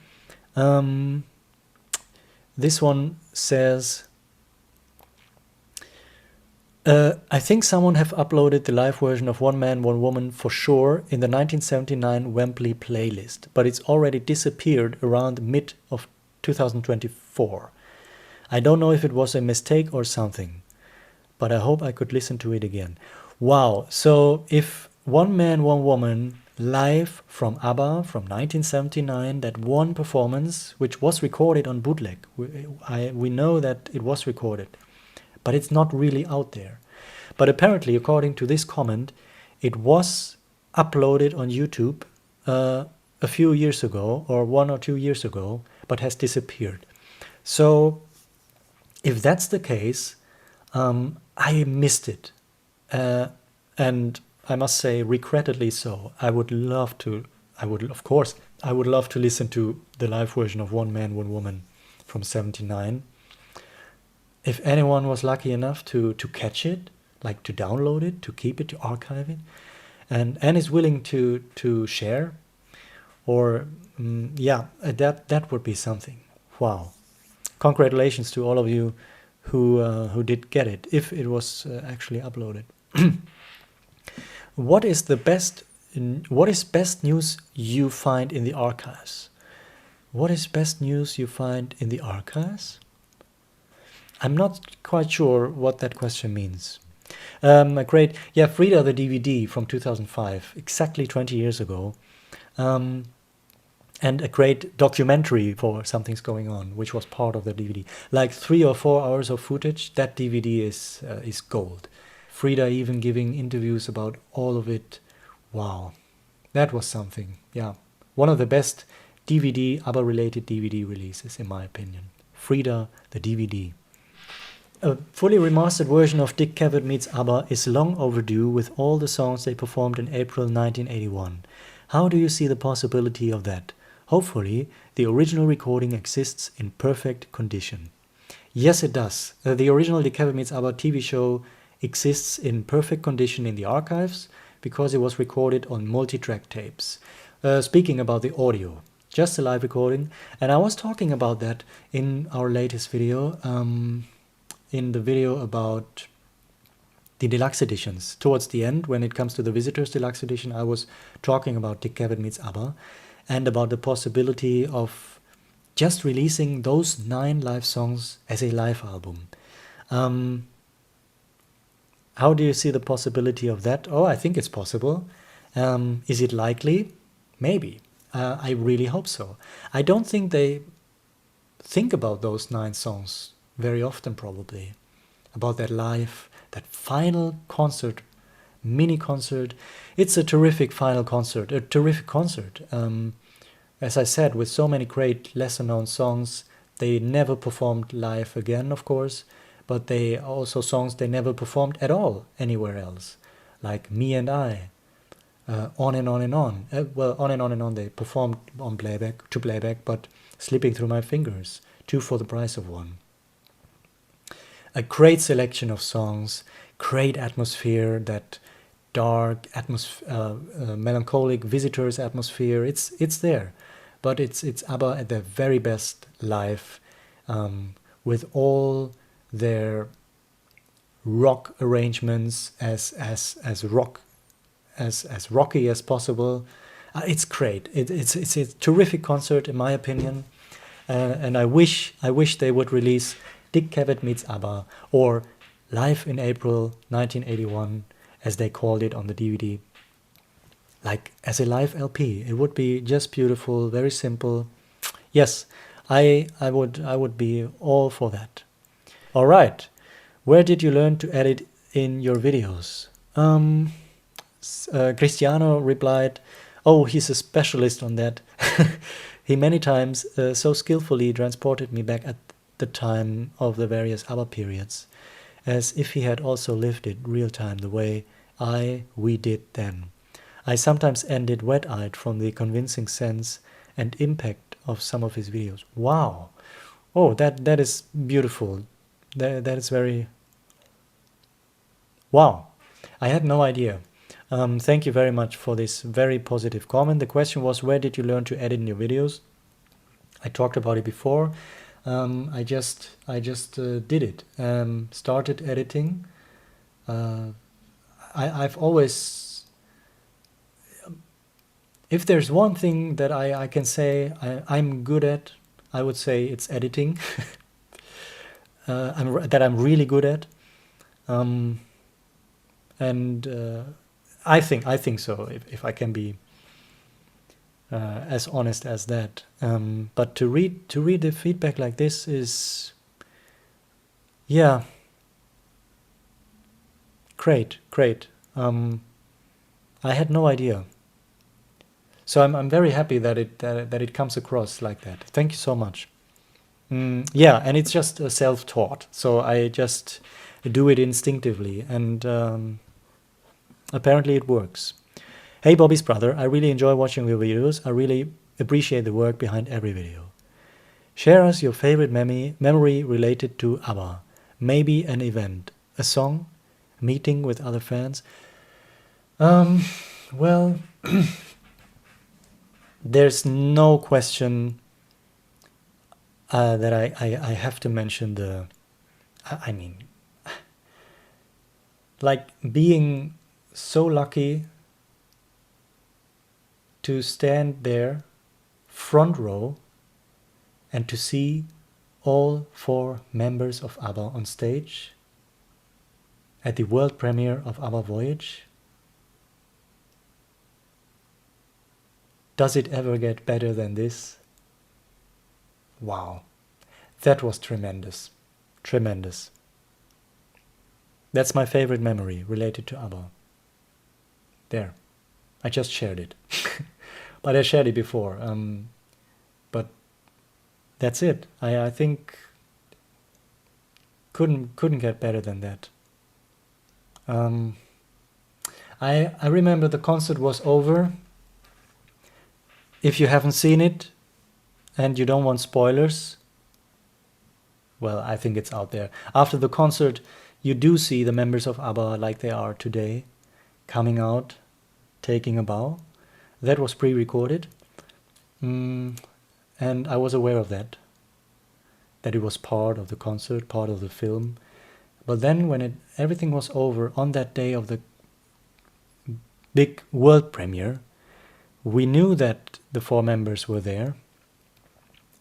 this one says, I think someone have uploaded the live version of One Man, One Woman for sure in the 1979 Wembley playlist, but it's already disappeared around mid of 2024. I don't know if it was a mistake or something, but I hope I could listen to it again. Wow, so if One Man, One Woman live from ABBA from 1979, that one performance, which was recorded on bootleg. We know that it was recorded, but it's not really out there. But apparently, according to this comment, it was uploaded on YouTube a few years ago, or 1 or 2 years ago, but has disappeared. So if that's the case, I missed it. And I must say, regrettably so. I would love to listen to the live version of One Man, One Woman from 79. If anyone was lucky enough to catch it, like to download it, to keep it, to archive it, and is willing to share, or yeah, that would be something. Wow. Congratulations to all of you who did get it, if it was actually uploaded. What is best news you find in the archives? What is best news you find in the archives? I'm not quite sure what that question means. Great. Yeah, Frida, the DVD from 2005, exactly 20 years ago. And a great documentary for Something's Going On, which was part of the DVD. Like 3 or 4 hours of footage, that DVD is gold. Frida even giving interviews about all of it. Wow, that was something. Yeah, one of the best ABBA-related DVD releases, in my opinion. Frida, the DVD. A fully remastered version of Dick Cavett Meets ABBA is long overdue with all the songs they performed in April 1981. How do you see the possibility of that? Hopefully, the original recording exists in perfect condition. Yes, it does. The original Dick Cavett Meets ABBA TV show exists in perfect condition in the archives. because it was recorded on multi-track tapes. Speaking about the audio, just a live recording, and I was talking about that in our latest video, in the video about the deluxe editions. Towards the end, when it comes to the Visitors Deluxe Edition, I was talking about Dick Cavett meets ABBA and about the possibility of just releasing those 9 live songs as a live album. How do you see the possibility of that? Oh, I think it's possible. Is it likely? Maybe. I really hope so. I don't think they think about those 9 songs very often, probably. About that live, that final concert, mini concert. It's a terrific final concert, a terrific concert. As I said, with so many great lesser known songs, they never performed live again, of course, but they also songs they never performed at all anywhere else, like Me and I, On and On and On. Well, On and On and On they performed on playback, to playback, but Slipping Through My Fingers, 2 for the price of 1. A great selection of songs, great atmosphere, that dark, melancholic Visitors atmosphere. It's there, but it's ABBA at their very best live, with all their rock arrangements as rocky as possible. It's great. It's a terrific concert in my opinion, and I wish they would release Dick Cavett meets ABBA, or Live in April 1981, as they called it on the DVD, like as a live LP. It would be just beautiful, very simple. Yes, I would be all for that. All right, where did you learn to edit in your videos? Cristiano replied, oh, he's a specialist on that. He many times so skillfully transported me back at the time of the various ABBA periods, as if he had also lived it real time the way we did then. I sometimes ended wet-eyed from the convincing sense and impact of some of his videos. Wow! Oh, that is beautiful. That is very... Wow! I had no idea. Thank you very much for this very positive comment. The question was, where did you learn to edit in your videos? I talked about it before. I just did it. Started editing. I've always, if there's one thing that I can say I'm good at, I would say it's editing. I'm really good at, and I think so. If I can be as honest as that. But to read the feedback like this is, yeah, great. I had no idea. So I'm very happy that it comes across like that. Thank you so much. Yeah, and it's just self-taught. So I just do it instinctively, and apparently it works. Hey Bobby's brother, I really enjoy watching your videos. I really appreciate the work behind every video. Share us your favorite memory related to ABBA. Maybe an event, a song, a meeting with other fans. Well, there's no question that I have to mention the... I mean, like being so lucky to stand there, front row, and to see all 4 members of ABBA on stage at the world premiere of ABBA Voyage. Does it ever get better than this? Wow, that was tremendous. Tremendous. That's my favorite memory related to ABBA. There. I just shared it. But I shared it before. But that's it. I think couldn't get better than that. I remember the concert was over. If you haven't seen it and you don't want spoilers, well, I think it's out there. After the concert, you do see the members of ABBA like they are today coming out taking a bow. That was pre-recorded. And I was aware of that it was part of the concert, part of the film. But then when everything was over on that day of the big world premiere, we knew that the 4 members were there.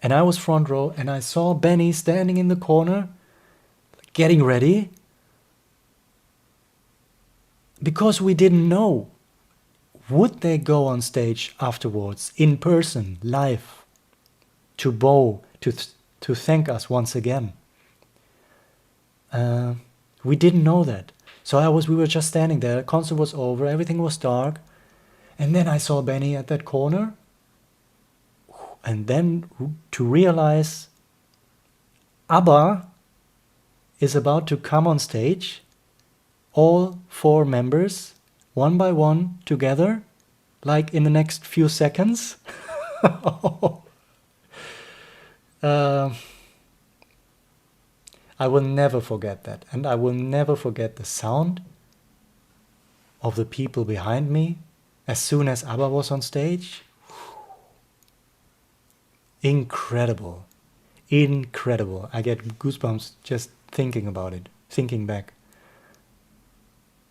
And I was front row, and I saw Benny standing in the corner, getting ready. Because we didn't know, would they go on stage afterwards, in person, live, to bow, to thank us once again? We didn't know that. So we were just standing there, the concert was over, everything was dark. And then I saw Benny at that corner. And then to realize ABBA is about to come on stage, all 4 members, one by one, together, like in the next few seconds. I will never forget that. And I will never forget the sound of the people behind me as soon as ABBA was on stage. Incredible. Incredible. I get goosebumps just thinking about it, thinking back.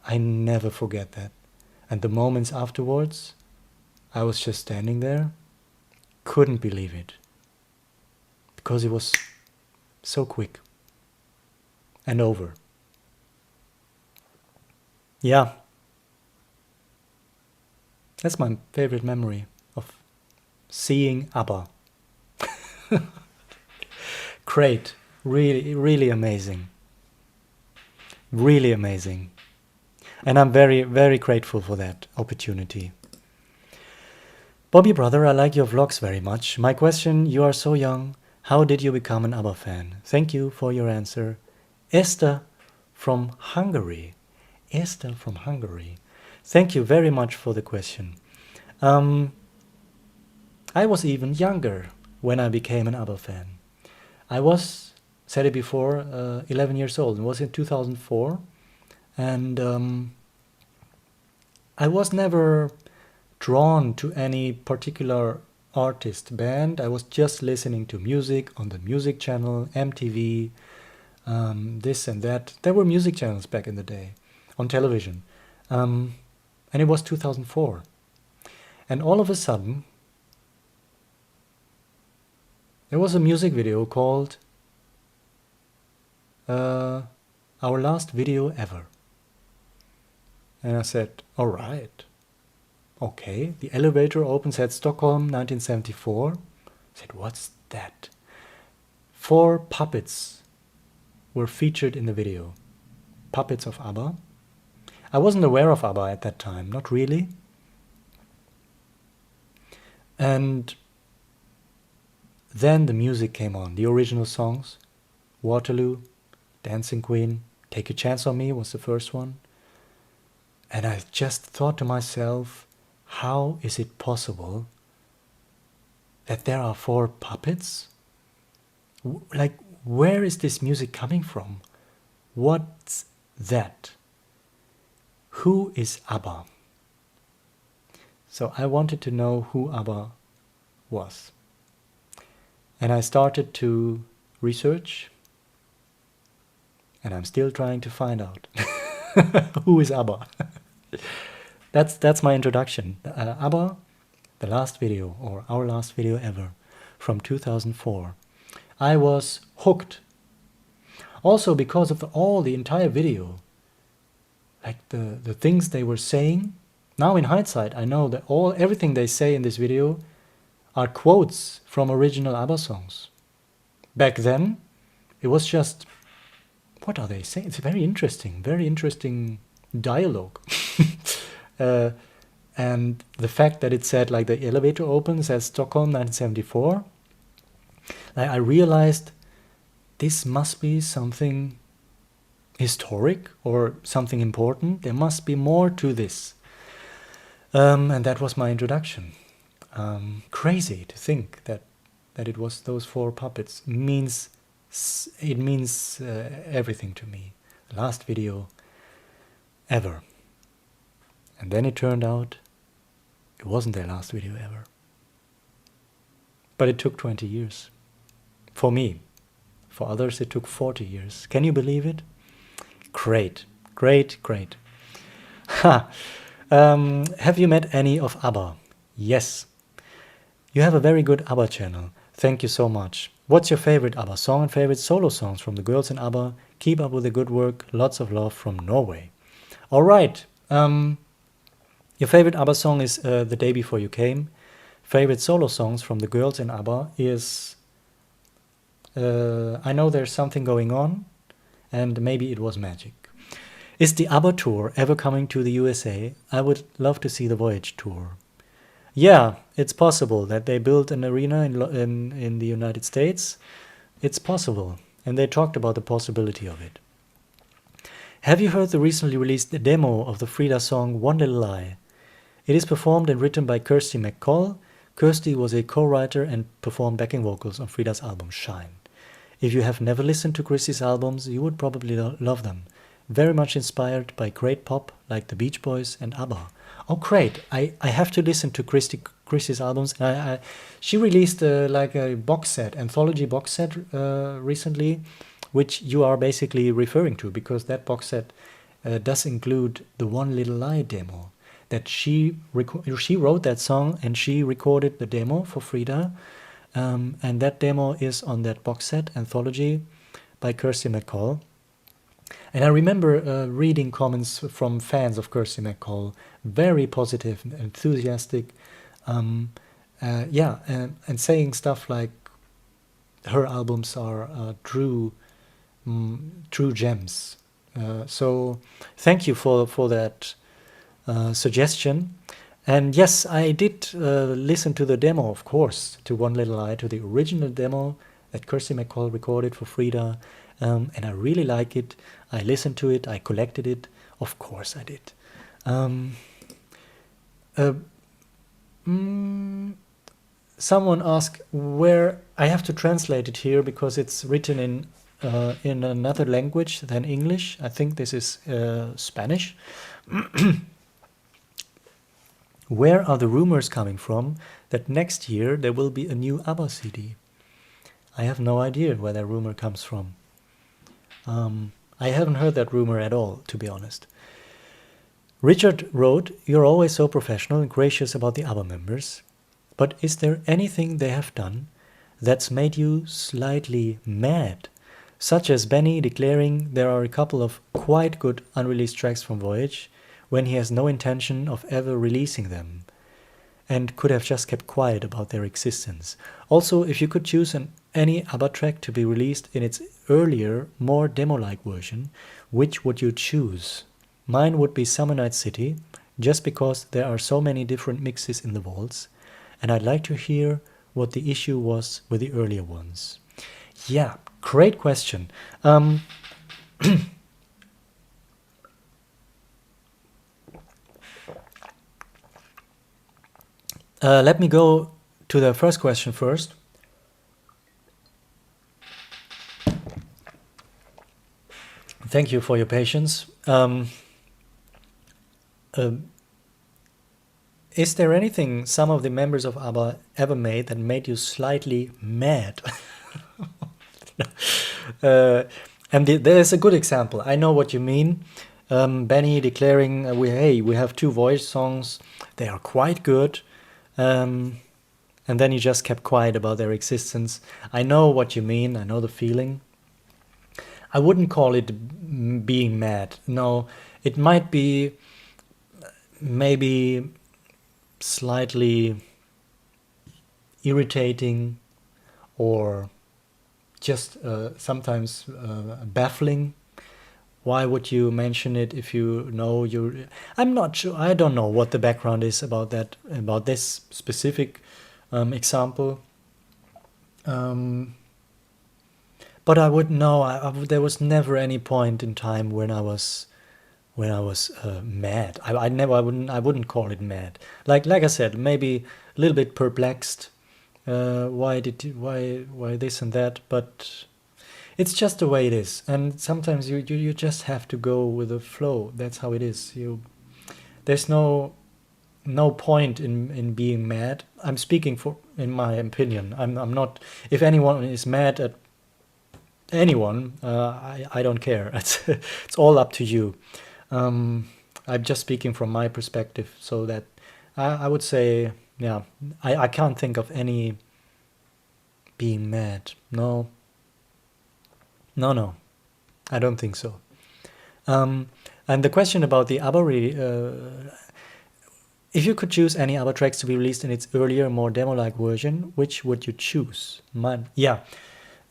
I never forget that. And the moments afterwards, I was just standing there, couldn't believe it. Because it was so quick. And over. Yeah. That's my favorite memory of seeing ABBA. Great. Really, really amazing. Really amazing. And I'm very, very grateful for that opportunity. Bobby brother, I like your vlogs very much. My question, you are so young. How did you become an ABBA fan? Thank you for your answer. Esther from Hungary. Esther from Hungary. Thank you very much for the question. I was even younger when I became an ABBA fan. I was, said it before, 11 years old. It was in 2004. And I was never drawn to any particular artist, band. I was just listening to music on the music channel, MTV, this and that. There were music channels back in the day on television. And it was 2004. And all of a sudden, there was a music video called Our Last Video Ever. And I said, all right, okay. The elevator opens at Stockholm, 1974. I said, what's that? 4 puppets were featured in the video. Puppets of ABBA. I wasn't aware of ABBA at that time, not really. And then the music came on, the original songs. Waterloo, Dancing Queen, Take a Chance on Me was the first one. And I just thought to myself, how is it possible that there are 4 puppets? Like, where is this music coming from? What's that? Who is ABBA? So I wanted to know who ABBA was. And I started to research, and I'm still trying to find out who is ABBA. That's my introduction. ABBA, the last video, or Our Last Video Ever, from 2004. I was hooked. Also because of the entire video, like the things they were saying. Now in hindsight, I know that everything they say in this video are quotes from original ABBA songs. Back then, it was just, what are they saying? It's very interesting dialogue. And the fact that it said, like, the elevator opens at Stockholm 1974, I realized this must be something historic or something important. There must be more to this. And that was my introduction. Crazy to think that it was those 4 puppets. It means everything to me. Last video ever. And then it turned out It wasn't their last video ever. But it took 20 years. For me. For others, it took 40 years. Can you believe it? Great, great, great. Ha! Have you met any of ABBA? Yes. You have a very good ABBA channel. Thank you so much. What's your favorite ABBA song and favorite solo songs from the girls in ABBA? Keep up with the good work. Lots of love from Norway. All right. Your favorite ABBA song is The Day Before You Came. Favorite solo songs from the girls in ABBA is I Know There's Something Going On, and Maybe It Was Magic. Is the ABBA tour ever coming to the USA? I would love to see the Voyage tour. Yeah, it's possible that they built an arena in the United States. It's possible, and they talked about the possibility of it. Have you heard the recently released demo of the Frida song One Little Lie? It is performed and written by Kirsty McCall. Kirsty was a co-writer and performed backing vocals on Frida's album Shine. If you have never listened to Kirsty's albums, you would probably love them. Very much inspired by great pop like the Beach Boys and ABBA. Oh, great! I have to listen to Christie's albums. She released like a box set, anthology box set recently, which you are basically referring to, because that box set does include the One Little Lie demo. That she wrote that song and she recorded the demo for Frida, and that demo is on that box set anthology by Kirsty McCall. And I remember reading comments from fans of Kirsty McCall, very positive, enthusiastic, and saying stuff like her albums are true gems. So thank you for that suggestion. And yes, I did listen to the demo, of course, to One Little Lie, to the original demo that Kirsty McCall recorded for Frida, and I really like it. I listened to it, I collected it, of course I did. Someone asked where I have to translate it here because it's written in another language than English. I think this is Spanish. Where are the rumors coming from that next year there will be a new ABBA CD? I have no idea where that rumor comes from. I haven't heard that rumor at all, to be honest. Richard wrote, "You're always so professional and gracious about the ABBA members, but is there anything they have done that's made you slightly mad? Such as Benny declaring there are a couple of quite good unreleased tracks from Voyage, when he has no intention of ever releasing them, and could have just kept quiet about their existence. Also, if you could choose any ABBA track to be released in its earlier, more demo-like version, which would you choose? Mine would be Summer Night City, just because there are so many different mixes in the vaults, and I'd like to hear what the issue was with the earlier ones." Yeah, great question. Let me go to the first question first. Thank you for your patience. Is there anything some of the members of ABBA ever made that made you slightly mad? And there's a good example. I know what you mean. Benny declaring, we have two Voyage songs. They are quite good. And then he just kept quiet about their existence. I know what you mean. I know the feeling. I wouldn't call it being mad. No, it might be maybe slightly irritating or just sometimes baffling. Why would you mention it if you know you're... I'm not sure. I don't know what the background is about that, about this specific example. But I would know. There was never any point in time when I was mad. I wouldn't call it mad. Like I said, maybe a little bit perplexed. Why this and that? But it's just the way it is. And sometimes you just have to go with the flow. That's how it is. There's no no point in being mad. I'm speaking for in my opinion. I'm not. If anyone is mad at anyone, I don't care. It's all up to you. I'm just speaking from my perspective, so that I would say, yeah, I can't think of any being mad. No, no, I don't think so. And the question about the ABBA, if you could choose any ABBA tracks to be released in its earlier, more demo-like version, which would you choose? Yeah,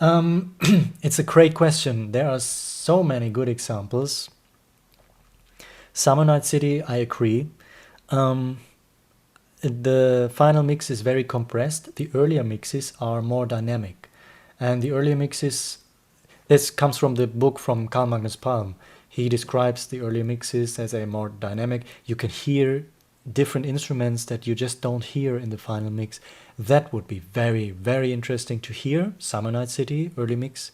it's a great question. There are so many good examples. Summer Night City, I agree. The final mix is very compressed. The earlier mixes are more dynamic. And the earlier mixes, this comes from the book from Carl Magnus Palm. He describes the earlier mixes as a more dynamic. You can hear different instruments that you just don't hear in the final mix. That would be very, very interesting to hear. Summer Night City, early mix.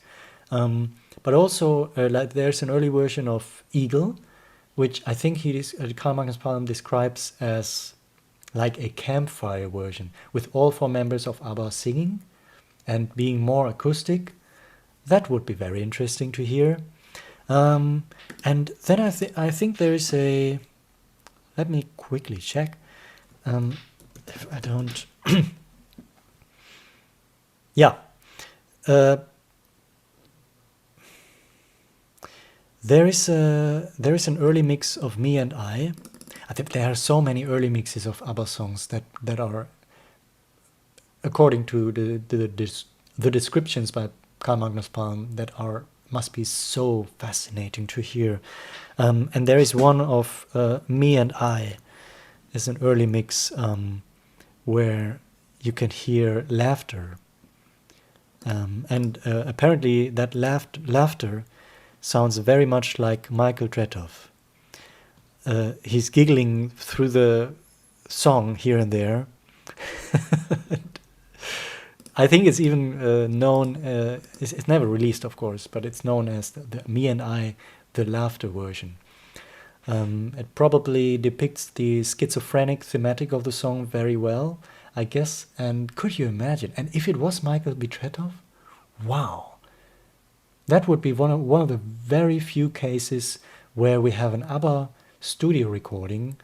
But also, like there's an early version of Eagle, which I think Carl Magnus Palm describes as like a campfire version, with all 4 members of ABBA singing and being more acoustic. That would be very interesting to hear. And then I think there is a... Let me quickly check. If I don't... Yeah. There is an early mix of Me and I think there are so many early mixes of ABBA songs that are, according to the descriptions by Carl Magnus Palm, that must be so fascinating to hear. And there is one of Me and I, is an early mix where you can hear laughter. And apparently that laughter sounds very much like Michael Tretow. He's giggling through the song here and there. I think it's even known, it's never released, of course, but it's known as the Me and I, the laughter version. It probably depicts the schizophrenic thematic of the song very well, I guess. And could you imagine? And if it was Michael B. Tretow, wow, that would be one of the very few cases where we have an ABBA studio recording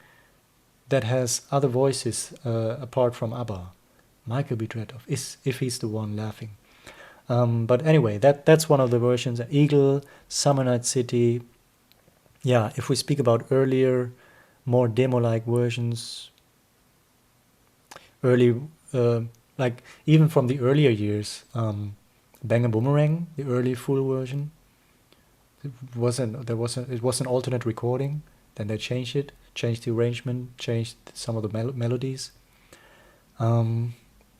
that has other voices apart from ABBA. Michael B. Tretow, if he's the one laughing. But anyway, that's one of the versions. Eagle, Summer Night City. Yeah, if we speak about earlier, more demo-like versions, early, like even from the earlier years, Bang a Boomerang, the early full version. It was an alternate recording. Then they changed it, changed the arrangement, changed some of the melodies.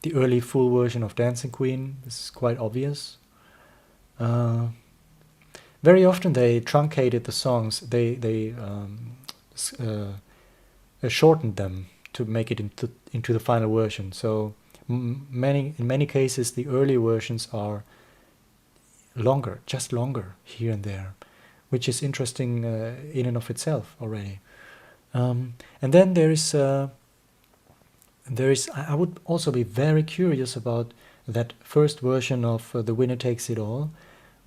The early full version of Dancing Queen is quite obvious. Very often they truncated the songs. They shortened them to make it into the final version. So in many cases the early versions are longer, just longer here and there, which is interesting in and of itself already. And then there is I would also be very curious about that first version of The Winner Takes It All,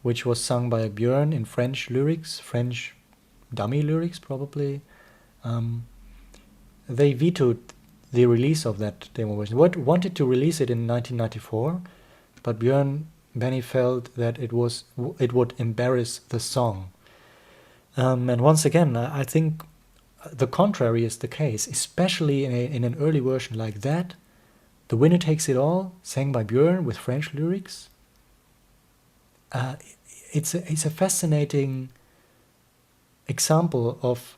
which was sung by Björn in French lyrics, French dummy lyrics probably. They vetoed the release of that demo version. Wanted to release it in 1994, but Benny felt that it would embarrass the song. And once again, I think the contrary is the case, especially in an early version like that. The Winner Takes It All, sang by Björn with French lyrics. It's a fascinating example of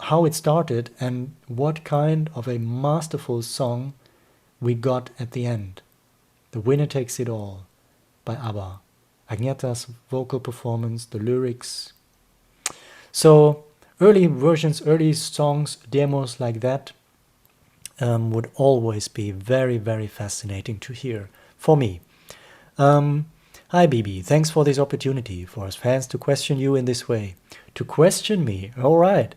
how it started and what kind of a masterful song we got at the end. The Winner Takes It All by ABBA. Agnieszka's vocal performance, the lyrics. So early versions, early songs, demos like that would always be very, very fascinating to hear for me. Hi BB, thanks for this opportunity for us fans to question you in this way. To question me, all right.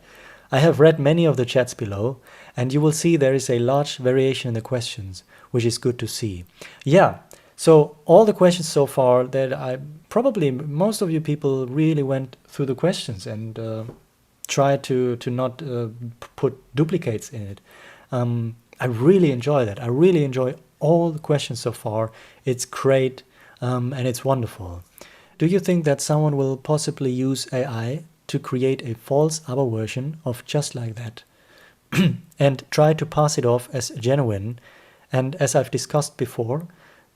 I have read many of the chats below, and you will see there is a large variation in the questions, which is good to see. Yeah, so all the questions so far that probably most of you people really went through the questions and tried to not put duplicates in it. I really enjoy that. I really enjoy all the questions so far. It's great, and it's wonderful. Do you think that someone will possibly use AI to create a false ABBA version of Just Like That and try to pass it off as genuine? And as I've discussed before,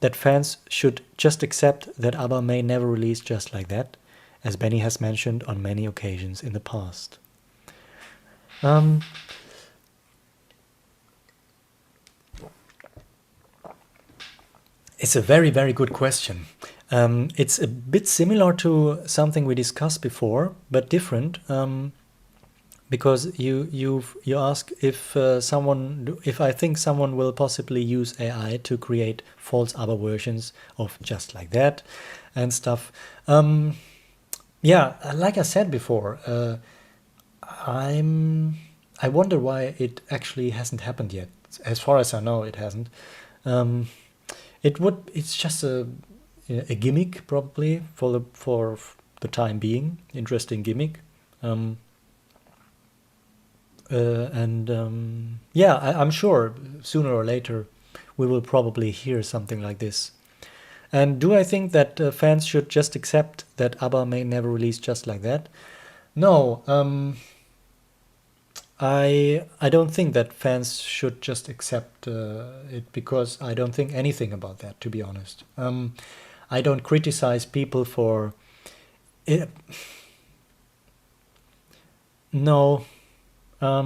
that fans should just accept that ABBA may never release Just Like That, as Benny has mentioned on many occasions in the past. It's a very, very good question. It's a bit similar to something we discussed before, but different, because you ask if I think someone will possibly use AI to create false ABBA versions of Just Like That and stuff. Yeah, like I said before, I wonder why it actually hasn't happened yet. As far as I know, it hasn't. It's just a gimmick probably for the time being. Interesting gimmick. Yeah, I'm sure sooner or later we will probably hear something like this. And do I think that fans should just accept that ABBA may never release Just Like That? No, I don't think that fans should just accept it, because I don't think anything about that, to be honest. I don't criticize people for it. No. I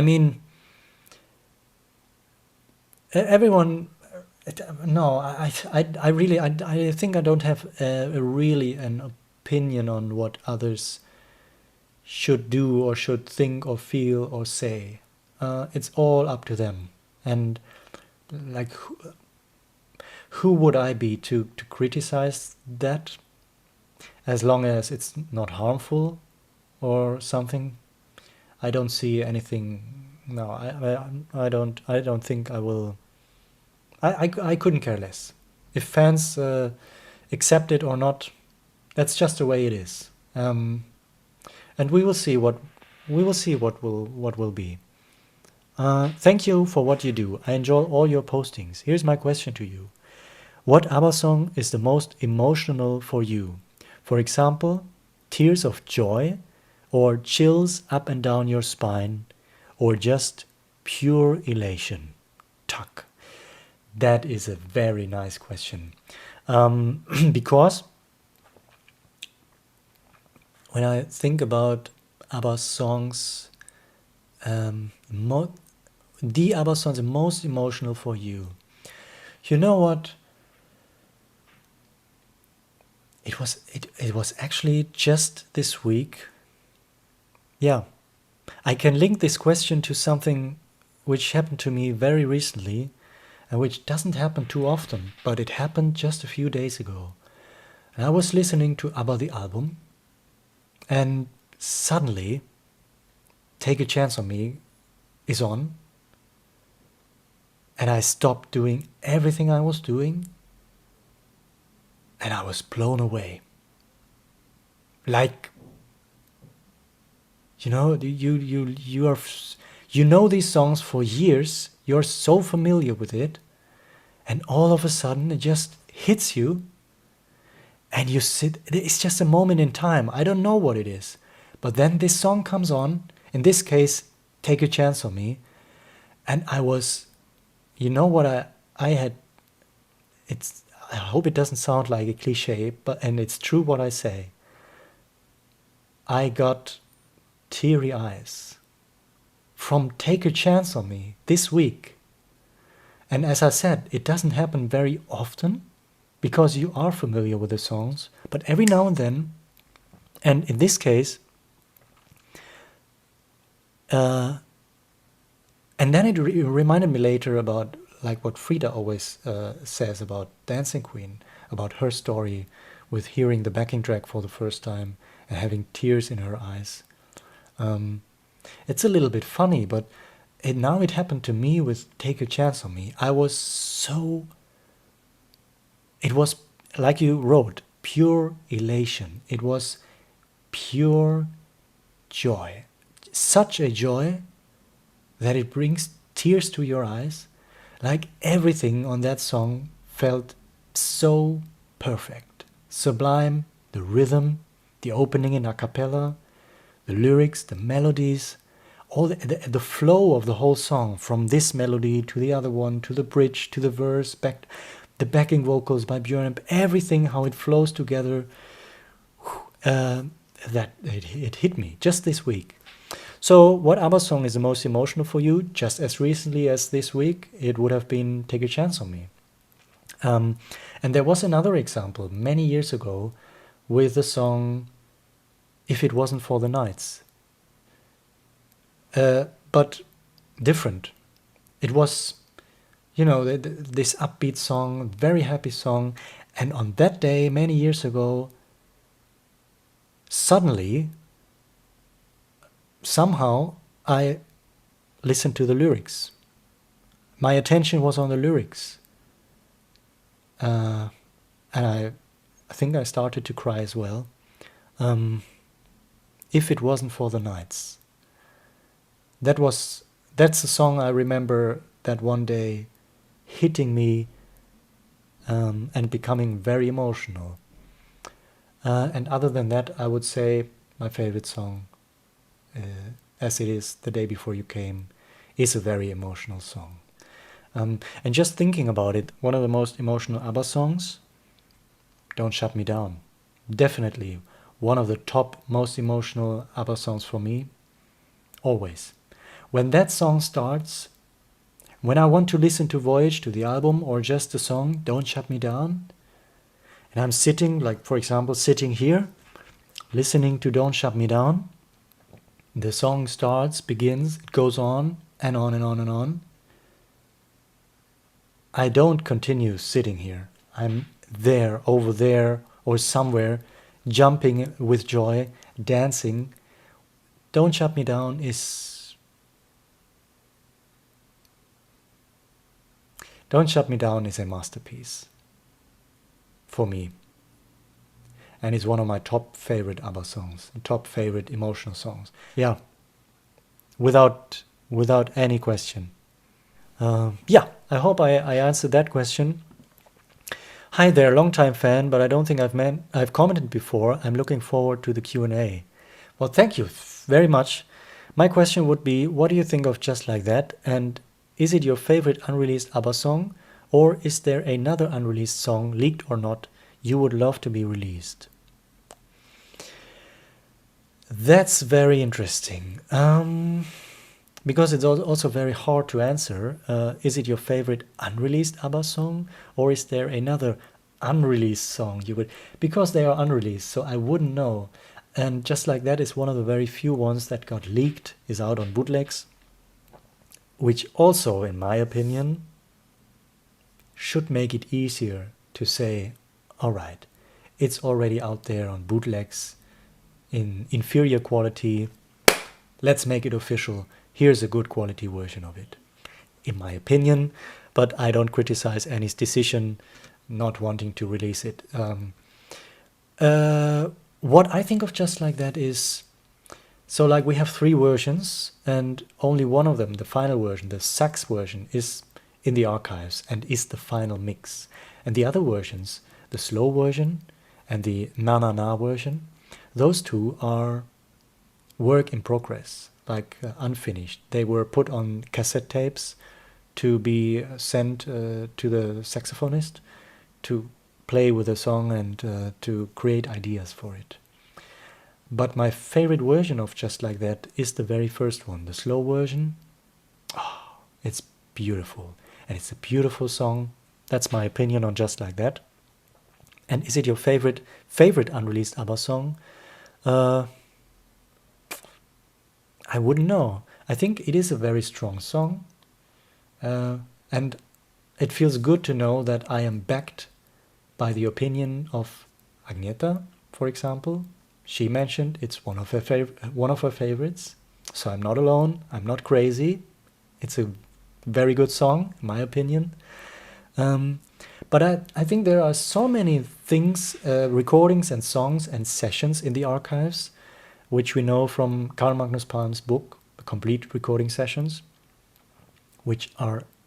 mean, everyone. No, I really, I think I don't have really an opinion on what others should do or should think or feel or say. It's all up to them. And like, who would I be to criticize that, as long as it's not harmful or something? I don't see anything. No, I don't think I will. I couldn't care less if fans accept it or not. That's just the way it is. And we will see what will be. Thank you for what you do. I enjoy all your postings. Here's my question to you. What ABBA song is the most emotional for you? For example, tears of joy, or chills up and down your spine, or just pure elation? Tuck. That is a very nice question. Because when I think about ABBA songs, the ABBA songs most emotional for you, you know what? It was actually just this week. Yeah, I can link this question to something which happened to me very recently, and which doesn't happen too often, but it happened just a few days ago. And I was listening to ABBA the album, and suddenly Take a Chance on Me is on, and I stopped doing everything I was doing, and I was blown away. Like, you know, you know these songs for years, you're so familiar with it, and all of a sudden it just hits you, and you sit. It's just a moment in time. I don't know what it is, but then this song comes on. In this case, Take a Chance on Me, and I was, you know what I had. I hope it doesn't sound like a cliche, and it's true what I say. I got teary eyes from Take a Chance on Me this week. And as I said, it doesn't happen very often, because you are familiar with the songs, but every now and then, and in this case, and then it reminded me later about like what Frida always says about Dancing Queen, about her story with hearing the backing track for the first time and having tears in her eyes. It's a little bit funny, but now it happened to me with Take a Chance on Me. It was, like you wrote, pure elation. It was pure joy. Such a joy that it brings tears to your eyes. Like everything on that song felt so perfect. Sublime, the rhythm, the opening in a cappella, the lyrics, the melodies, all the flow of the whole song, from this melody to the other one, to the bridge, to the verse, back the backing vocals by Björn, everything, how it flows together, that it hit me just this week. So what ABBA song is the most emotional for you? Just as recently as this week, it would have been Take a Chance on Me. And there was another example many years ago with the song If It Wasn't for the Nights. But different. It was, this upbeat song, very happy song. And on that day, many years ago, suddenly, somehow, I listened to the lyrics. My attention was on the lyrics. And I think I started to cry as well. If It Wasn't for the Nights. That's a song I remember that one day hitting me and becoming very emotional. And other than that, I would say my favorite song, As It Is, The Day Before You Came, is a very emotional song. And just thinking about it, one of the most emotional ABBA songs, Don't Shut Me Down. Definitely one of the top most emotional ABBA songs for me, always. When that song starts, when I want to listen to Voyage, to the album, or just the song, Don't Shut Me Down, and I'm sitting, like for example, sitting here, listening to Don't Shut Me Down, the song starts, begins, it goes on and on and on and on. I don't continue sitting here. I'm there, over there, or somewhere, jumping with joy, dancing. Don't Shut Me Down is... Don't Shut Me Down is a masterpiece for me. And it's one of my top favorite ABBA songs, top favorite emotional songs. Yeah, without any question. Yeah, I hope I answered that question. Hi there, long-time fan, but I don't think I've commented before. I'm looking forward to the Q&A. Well, thank you very much. My question would be, what do you think of Just Like That? And is it your favorite unreleased ABBA song? Or is there another unreleased song, leaked or not, you would love to be released? That's very interesting. Because it's also very hard to answer. Is it your favorite unreleased ABBA song? Or is there another unreleased song you would... Because they are unreleased, so I wouldn't know. And Just Like That is one of the very few ones that got leaked, is out on bootlegs, which also, in my opinion, should make it easier to say, all right, it's already out there on bootlegs in inferior quality, let's make it official, here's a good quality version of it, in my opinion, but I don't criticize Annie's decision not wanting to release it. What I think of Just Like That is, so like we have 3 versions, and only one of them, the final version, the sax version, is in the archives and is the final mix. And the other versions, the slow version and the na-na-na version, those 2 are work in progress, like unfinished. They were put on cassette tapes to be sent to the saxophonist to play with the song and to create ideas for it. But my favorite version of Just Like That is the very first one, the slow version. Oh, it's beautiful. And it's a beautiful song. That's my opinion on Just Like That. And is it your favorite unreleased ABBA song? I wouldn't know. I think it is a very strong song. And it feels good to know that I am backed by the opinion of Agneta, for example. She mentioned it's one of her favorites. So I'm not alone. I'm not crazy. It's a very good song, in my opinion. But I think there are so many things, recordings and songs and sessions in the archives, which we know from Carl Magnus Palm's book, The Complete Recording Sessions, which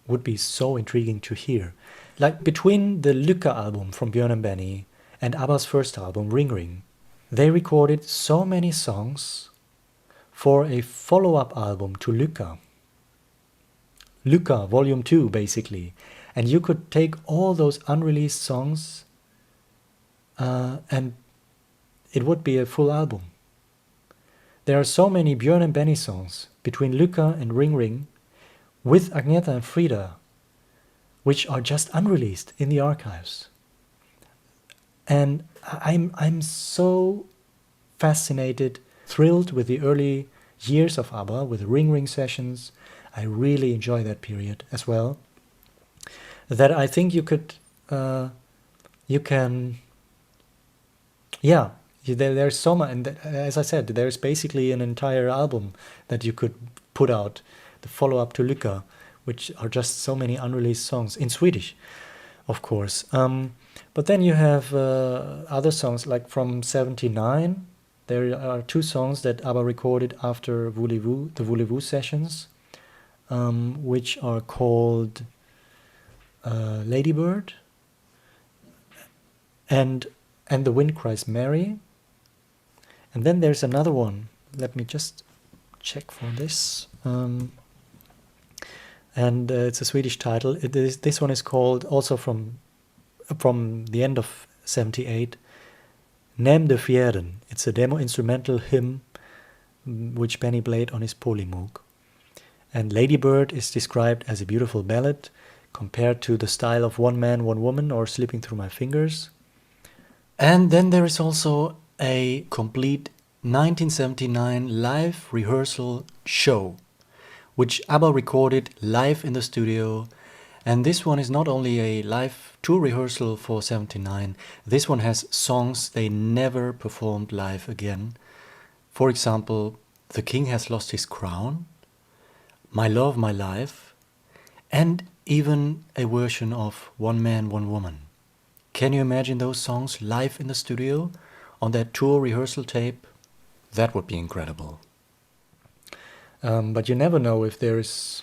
would be so intriguing to hear. Like between the Lykke album from Björn and Benny and ABBA's first album, Ring Ring, they recorded so many songs for a follow-up album to Lykke. Lykke Volume 2, basically. And you could take all those unreleased songs and it would be a full album. There are so many Björn and Benny songs between Lykke and Ring Ring with Agneta and Frida, which are just unreleased in the archives. And I'm so fascinated, thrilled with the early years of ABBA, with the Ring Ring sessions. I really enjoy that period as well. That I think there's so much, and as I said, there's basically an entire album that you could put out, the follow-up to Lykke, which are just so many unreleased songs in Swedish, of course. But then you have other songs, like from '79. There are 2 songs that ABBA recorded after the Voulez-Vous sessions, which are called Lady Bird and The Wind Cries Mary. And then there's another one. Let me just check for this. And it's a Swedish title. This one is called, also from the end of '78, Näm de Fjärden. It's a demo instrumental hymn which Benny played on his Polymoog. And Lady Bird is described as a beautiful ballad compared to the style of One Man, One Woman or Slipping Through My Fingers. And then there is also a complete 1979 live rehearsal show, which ABBA recorded live in the studio. And this one is not only a live tour rehearsal for '79, this one has songs they never performed live again. For example, The King Has Lost His Crown, My Love, My Life, and even a version of One Man, One Woman. Can you imagine those songs live in the studio on that tour rehearsal tape? That would be incredible. But you never know if there is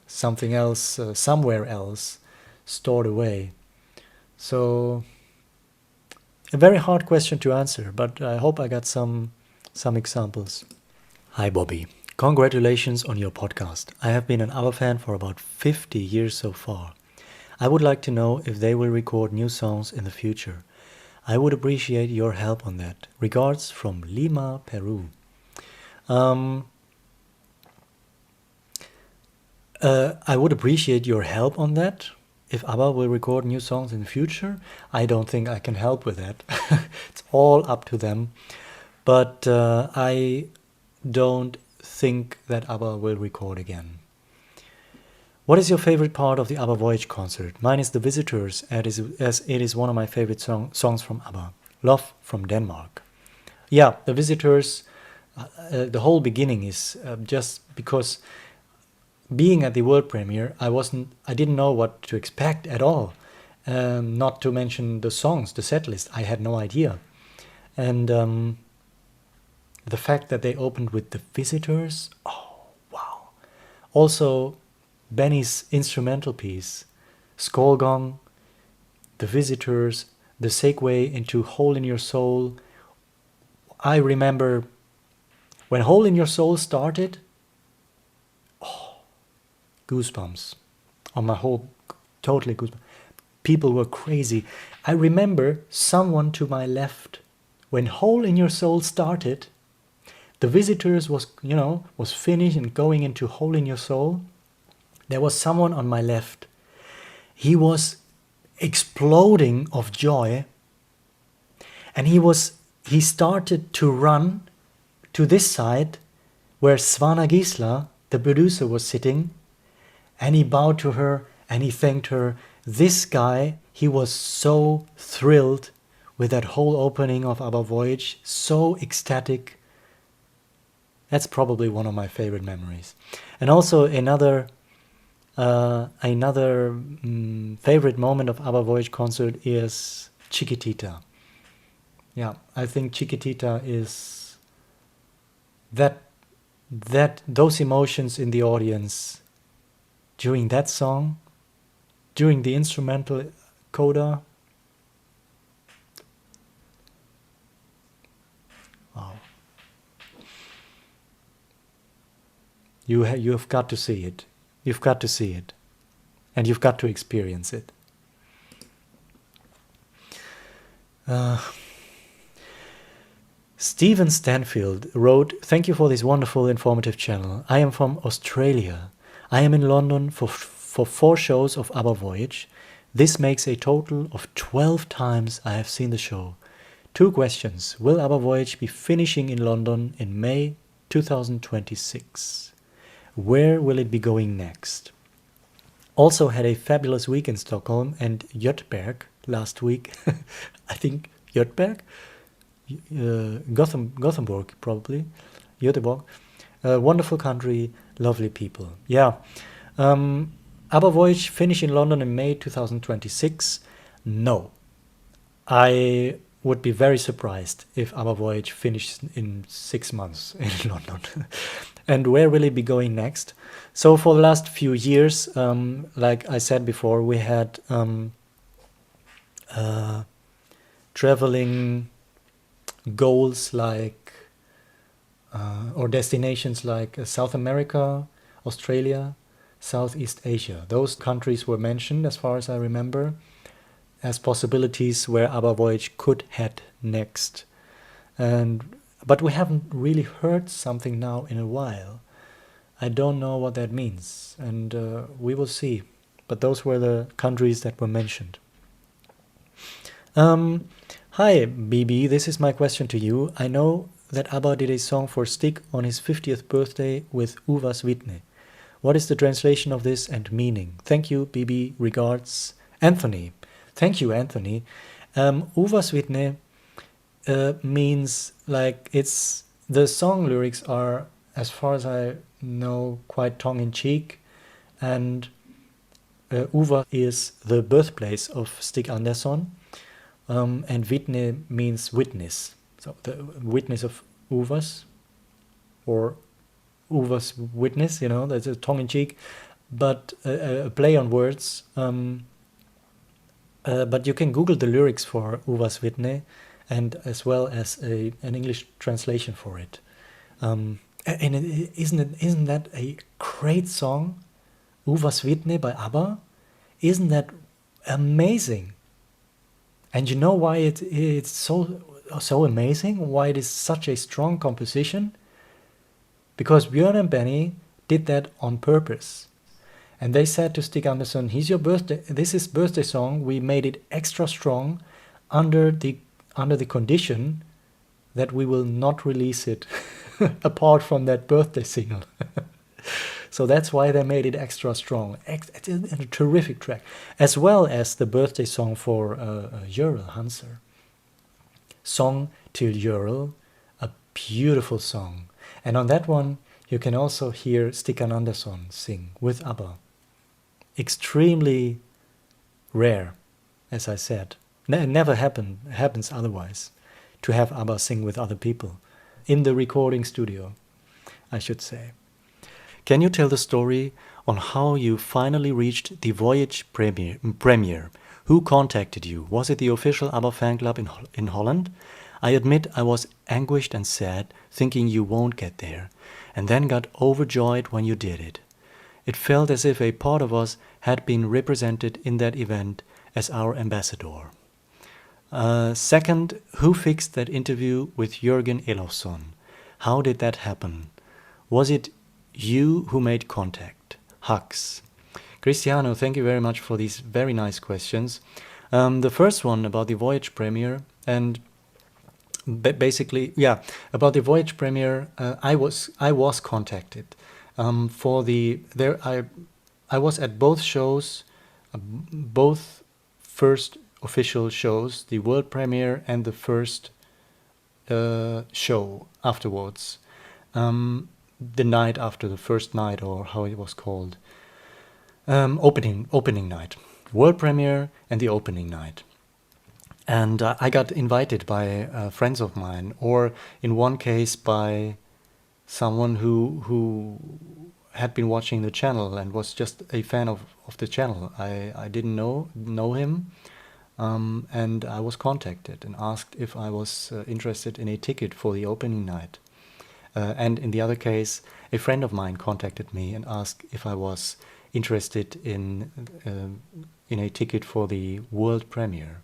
something else, somewhere else, stored away. So, a very hard question to answer, but I hope I got some examples. Hi Bobby, congratulations on your podcast. I have been an ABBA fan for about 50 years so far. I would like to know if they will record new songs in the future. I would appreciate your help on that. Regards from Lima, Peru. I would appreciate your help on that. If ABBA will record new songs in the future, I don't think I can help with that. It's all up to them. But I don't think that ABBA will record again. What is your favorite part of the ABBA Voyage concert? Mine is The Visitors, as it is one of my favorite songs from ABBA. Love from Denmark. Yeah, The Visitors, the whole beginning is just because being at the world premiere, I didn't know what to expect at all. Not to mention the songs, the set list, I had no idea. And the fact that they opened with The Visitors, oh, wow. Also, Benny's instrumental piece, Skålgång, The Visitors, the segue into Hole in Your Soul. I remember when Hole in Your Soul started, goosebumps on my whole, totally goosebumps. People were crazy. I remember someone to my left, when Hole in Your Soul started, The Visitors was finished and going into Hole in Your Soul. There was someone on my left. He was exploding of joy, and he started to run to this side where Svana Gisla, the producer, was sitting, and he bowed to her and he thanked her. This guy, he was so thrilled with that whole opening of ABBA Voyage, so ecstatic. That's probably one of my favorite memories. And also another favorite moment of ABBA Voyage concert is Chiquitita. Yeah, I think Chiquitita is those emotions in the audience during that song, during the instrumental coda. Wow. You've got to see it. You've got to see it. And you've got to experience it. Stephen Stanfield wrote, "Thank you for this wonderful, informative channel. I am from Australia. I am in London for 4 shows of ABBA Voyage. This makes a total of 12 times I have seen the show. 2 questions. Will ABBA Voyage be finishing in London in May 2026? Where will it be going next? Also had a fabulous week in Stockholm and Göteborg last week." I think Göteborg? Gothenburg, probably. Göteborg. Wonderful country, lovely people. Yeah. ABBA Voyage finish in London in May 2026? No. I would be very surprised if ABBA Voyage finishes in 6 months in London. And where will it be going next? So for the last few years, like I said before, we had traveling goals like or destinations like South America, Australia, Southeast Asia. Those countries were mentioned, as far as I remember, as possibilities where ABBA Voyage could head next. But we haven't really heard something now in a while. I don't know what that means, and we will see. But those were the countries that were mentioned. Hi, BB, this is my question to you. I know that ABBA did a song for Stig on his 50th birthday with Uvas Vitne. What is the translation of this and meaning? Thank you, BB. Regards, Anthony. Thank you, Anthony. Uvas Vitne means, like, it's the song lyrics are, as far as I know, quite tongue-in-cheek, and Uva is the birthplace of Stig Andersson, and Vitne means witness. So the witness of Uvas, or Uva's witness, you know, that's a tongue-in-cheek, but a play on words. But you can Google the lyrics for Uvas Vitne, and as well as an English translation for it. And isn't that a great song, Uvas Vitne by ABBA? Isn't that amazing? And you know why it's so amazing? Why it is such a strong composition? Because Björn and Benny did that on purpose. And they said to Stig Andersson, "Here's your birthday. This is birthday song. We made it extra strong under the condition that we will not release it apart from that birthday single." So that's why they made it extra strong. It's a terrific track, as well as the birthday song for Jörl Hanser. Song till Jörl, a beautiful song. And on that one, you can also hear Stikkan Andersson sing with ABBA. Extremely rare, as I said. Never happens otherwise, to have ABBA sing with other people in the recording studio, I should say. Can you tell the story on how you finally reached the Voyage premiere? Who contacted you? Was it the official ABBA fan club in Holland? I admit I was anguished and sad, thinking you won't get there, and then got overjoyed when you did it. It felt as if a part of us had been represented in that event as our ambassador. Second, who fixed that interview with Jürgen Elofsson? How did that happen? Was it you who made contact? Hugs. Cristiano, thank you very much for these very nice questions. The first one about the Voyage premiere, and basically, yeah, about the Voyage premiere, I was contacted for I was at both shows, both first official shows, the world premiere and the first show afterwards, the night after the first night, or how it was called, opening night, world premiere and the opening night. And I got invited by friends of mine, or in one case by someone who had been watching the channel and was just a fan of the channel. I didn't know him, and I was contacted and asked if I was interested in a ticket for the opening night. And in the other case, a friend of mine contacted me and asked if I was interested in a ticket for the world premiere.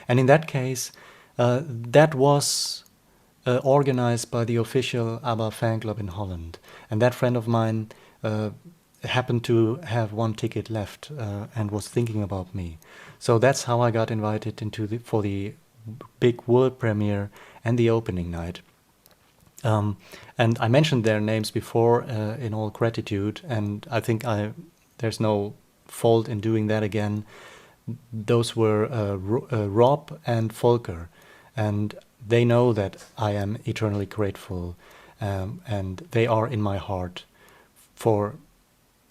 And in that case, that was organized by the official ABBA fan club in Holland. And that friend of mine happened to have one ticket left and was thinking about me. So that's how I got invited for the big world premiere and the opening night. And I mentioned their names before in all gratitude, and I think there's no fault in doing that again. Those were Rob and Volker, and they know that I am eternally grateful, and they are in my heart for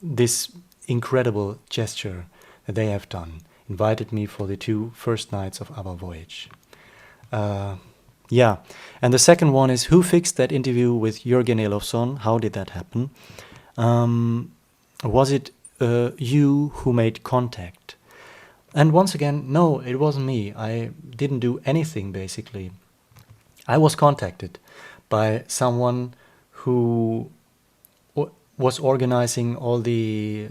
this incredible gesture that they have done. Invited me for the 2 first nights of ABBA Voyage. Yeah, and the second one is, who fixed that interview with Jürgen Elofsson? How did that happen? Was it you who made contact? And once again, no, it wasn't me. I didn't do anything, basically. I was contacted by someone who was organizing all the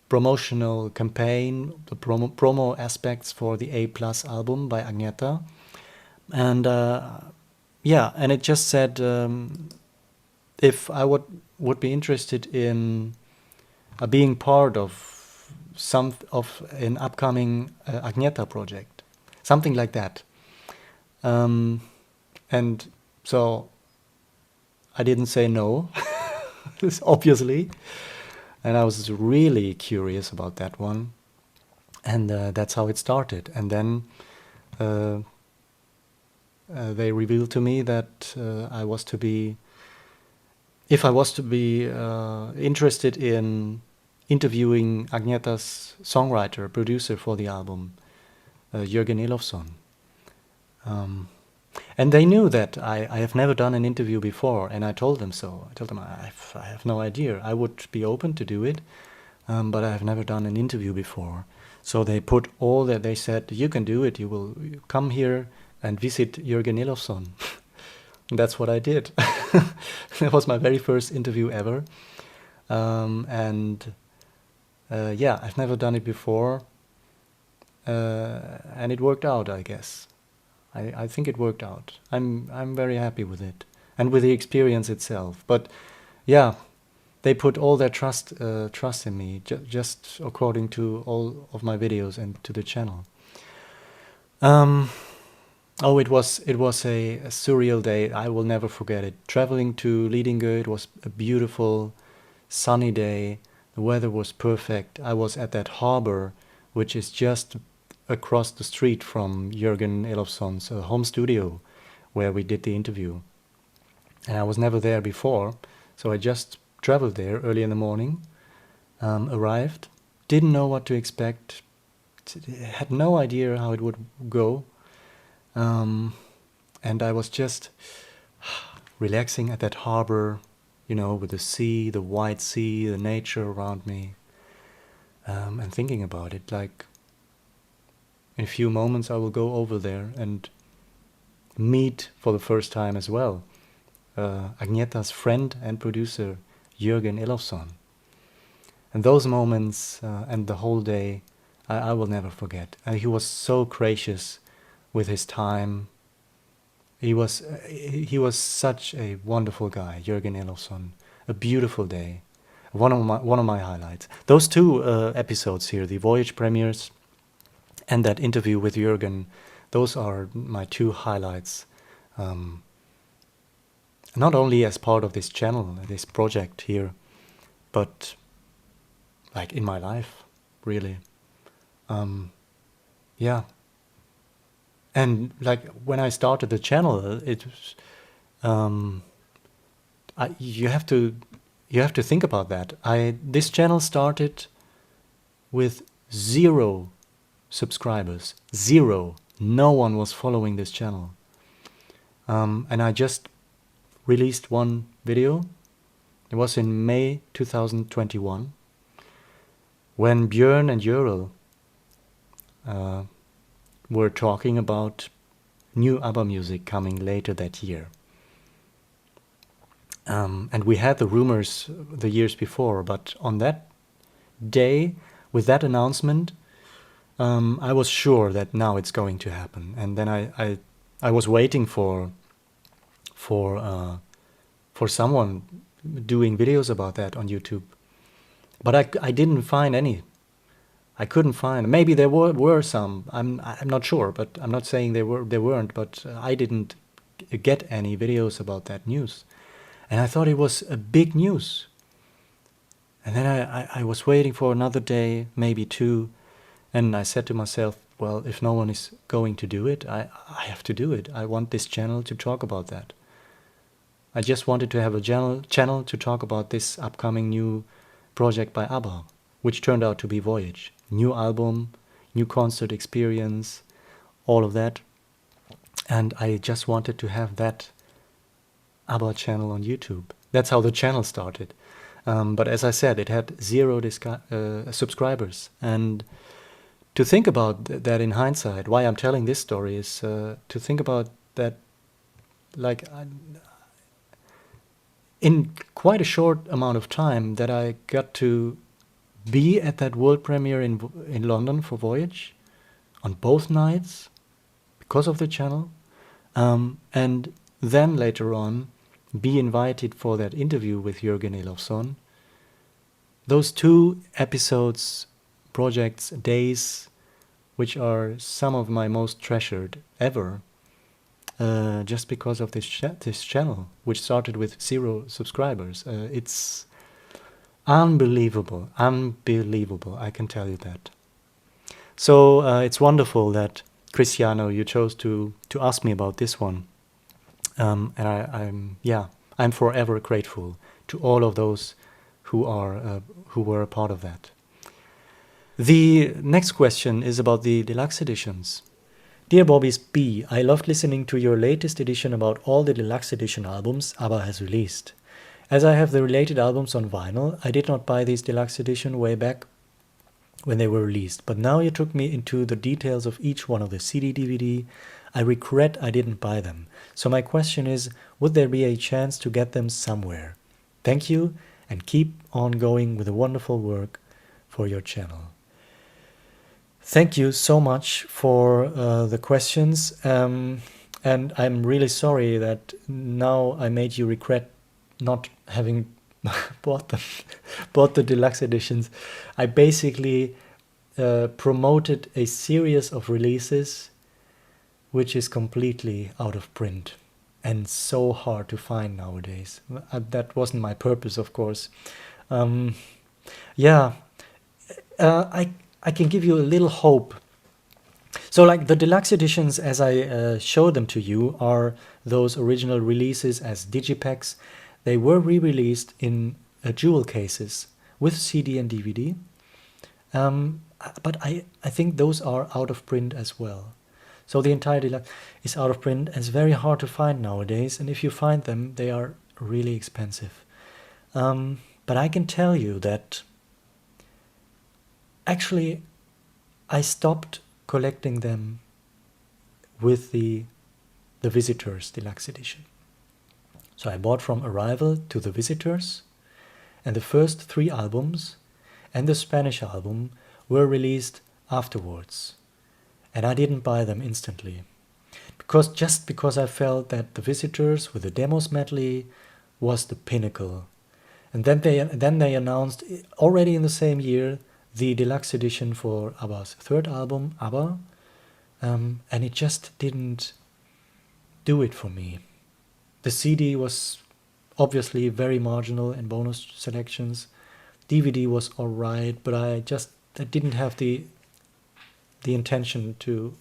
promotional campaign, the promo aspects for the A+ album by Agneta. And yeah, and it just said if I would be interested in being part of an upcoming Agneta project, something like that. And so I didn't say no, obviously, and I was really curious about that one, and that's how it started. And then they revealed to me that if I was to be interested in interviewing Agneta's songwriter, producer for the album, Jürgen Elofsson. And they knew that I have never done an interview before, and I told them so. I told them I have no idea. I would be open to do it, but I have never done an interview before. So they put all that. They said, you can do it. You will come here and visit Jürgen Elofsson. And that's what I did. That was my very first interview ever. And yeah, I've never done it before. And it worked out, I guess. I think it worked out. I'm very happy with it and with the experience itself. But yeah, they put all their trust in me, just according to all of my videos and to the channel. Oh, it was a surreal day. I will never forget it. Traveling to Lidingö, it was a beautiful, sunny day. The weather was perfect. I was at that harbor, which is just across the street from Jürgen Elofsson's home studio, where we did the interview. And I was never there before, so I just traveled there early in the morning, arrived, didn't know what to expect, had no idea how it would go. And I was just relaxing at that harbor, with the sea, the white sea, the nature around me, and thinking about it. Like, in a few moments I will go over there and meet for the first time as well Agneta's friend and producer, Jürgen Elofsson. And those moments and the whole day, I will never forget. He was so gracious with his time. He was such a wonderful guy, Jürgen Elofsson. A beautiful day, one of my highlights. Those 2 episodes here, the Voyage premieres and that interview with Jürgen, those are my 2 highlights. Not only as part of this channel, this project here, but like in my life, really. Yeah. And like when I started the channel, it was, you have to think about that. This channel started with 0 subscribers, 0. No one was following this channel, and I just released one video. It was in May 2021 when Björn and Jörel were talking about new ABBA music coming later that year. And we had the rumors the years before, but on that day, with that announcement, I was sure that now it's going to happen. And then I was waiting for someone doing videos about that on YouTube, but I didn't find any. I couldn't find. Maybe there were some. I'm not sure, but I'm not saying there weren't. But I didn't get any videos about that news, and I thought it was a big news. And then I was waiting for another day, maybe 2, and I said to myself, well, if no one is going to do it, I have to do it. I want this channel to talk about that. I just wanted to have a channel to talk about this upcoming new project by ABBA, which turned out to be Voyage. New album, new concert experience, all of that. And I just wanted to have that ABBA channel on YouTube. That's how the channel started. But as I said, it had 0 subscribers. And to think about that in hindsight, why I'm telling this story is to think about that, like, in quite a short amount of time that I got to be at that world premiere in London for Voyage on both nights because of the channel, and then later on be invited for that interview with Jürgen Elofsson. Those 2 episodes, projects, days, which are some of my most treasured ever, just because of this channel, which started with 0 subscribers. It's unbelievable, I can tell you that. So it's wonderful that, Cristiano, you chose to ask me about this one. And I'm forever grateful to all of those who were a part of that. The next question is about the deluxe editions. Dear Bobby's B, I loved listening to your latest edition about all the deluxe edition albums ABBA has released. As I have the related albums on vinyl, I did not buy these deluxe edition way back when they were released, but now you took me into the details of each one of the CD, DVD. I regret I didn't buy them. So my question is, would there be a chance to get them somewhere? Thank you, and keep on going with the wonderful work for your channel. Thank you so much for the questions, and I'm really sorry that now I made you regret not having bought the deluxe editions. I basically promoted a series of releases which is completely out of print and so hard to find nowadays. That wasn't my purpose, of course. I can give you a little hope. So like the deluxe editions, as I showed them to you, are those original releases as digipacks. They were re-released in jewel cases with CD and DVD. But I think those are out of print as well. So the entire deluxe is out of print and it's very hard to find nowadays. And if you find them, they are really expensive. But I can tell you that actually I stopped collecting them with the Visitors Deluxe Edition. So I bought from Arrival to the Visitors, and the first 3 albums and the Spanish album were released afterwards. And I didn't buy them instantly. Because I felt that the Visitors with the Demos medley was the pinnacle. And then they announced already in the same year the deluxe edition for ABBA's 3rd album, ABBA, and it just didn't do it for me. The CD was obviously very marginal and bonus selections. DVD was alright, but I didn't have the the intention to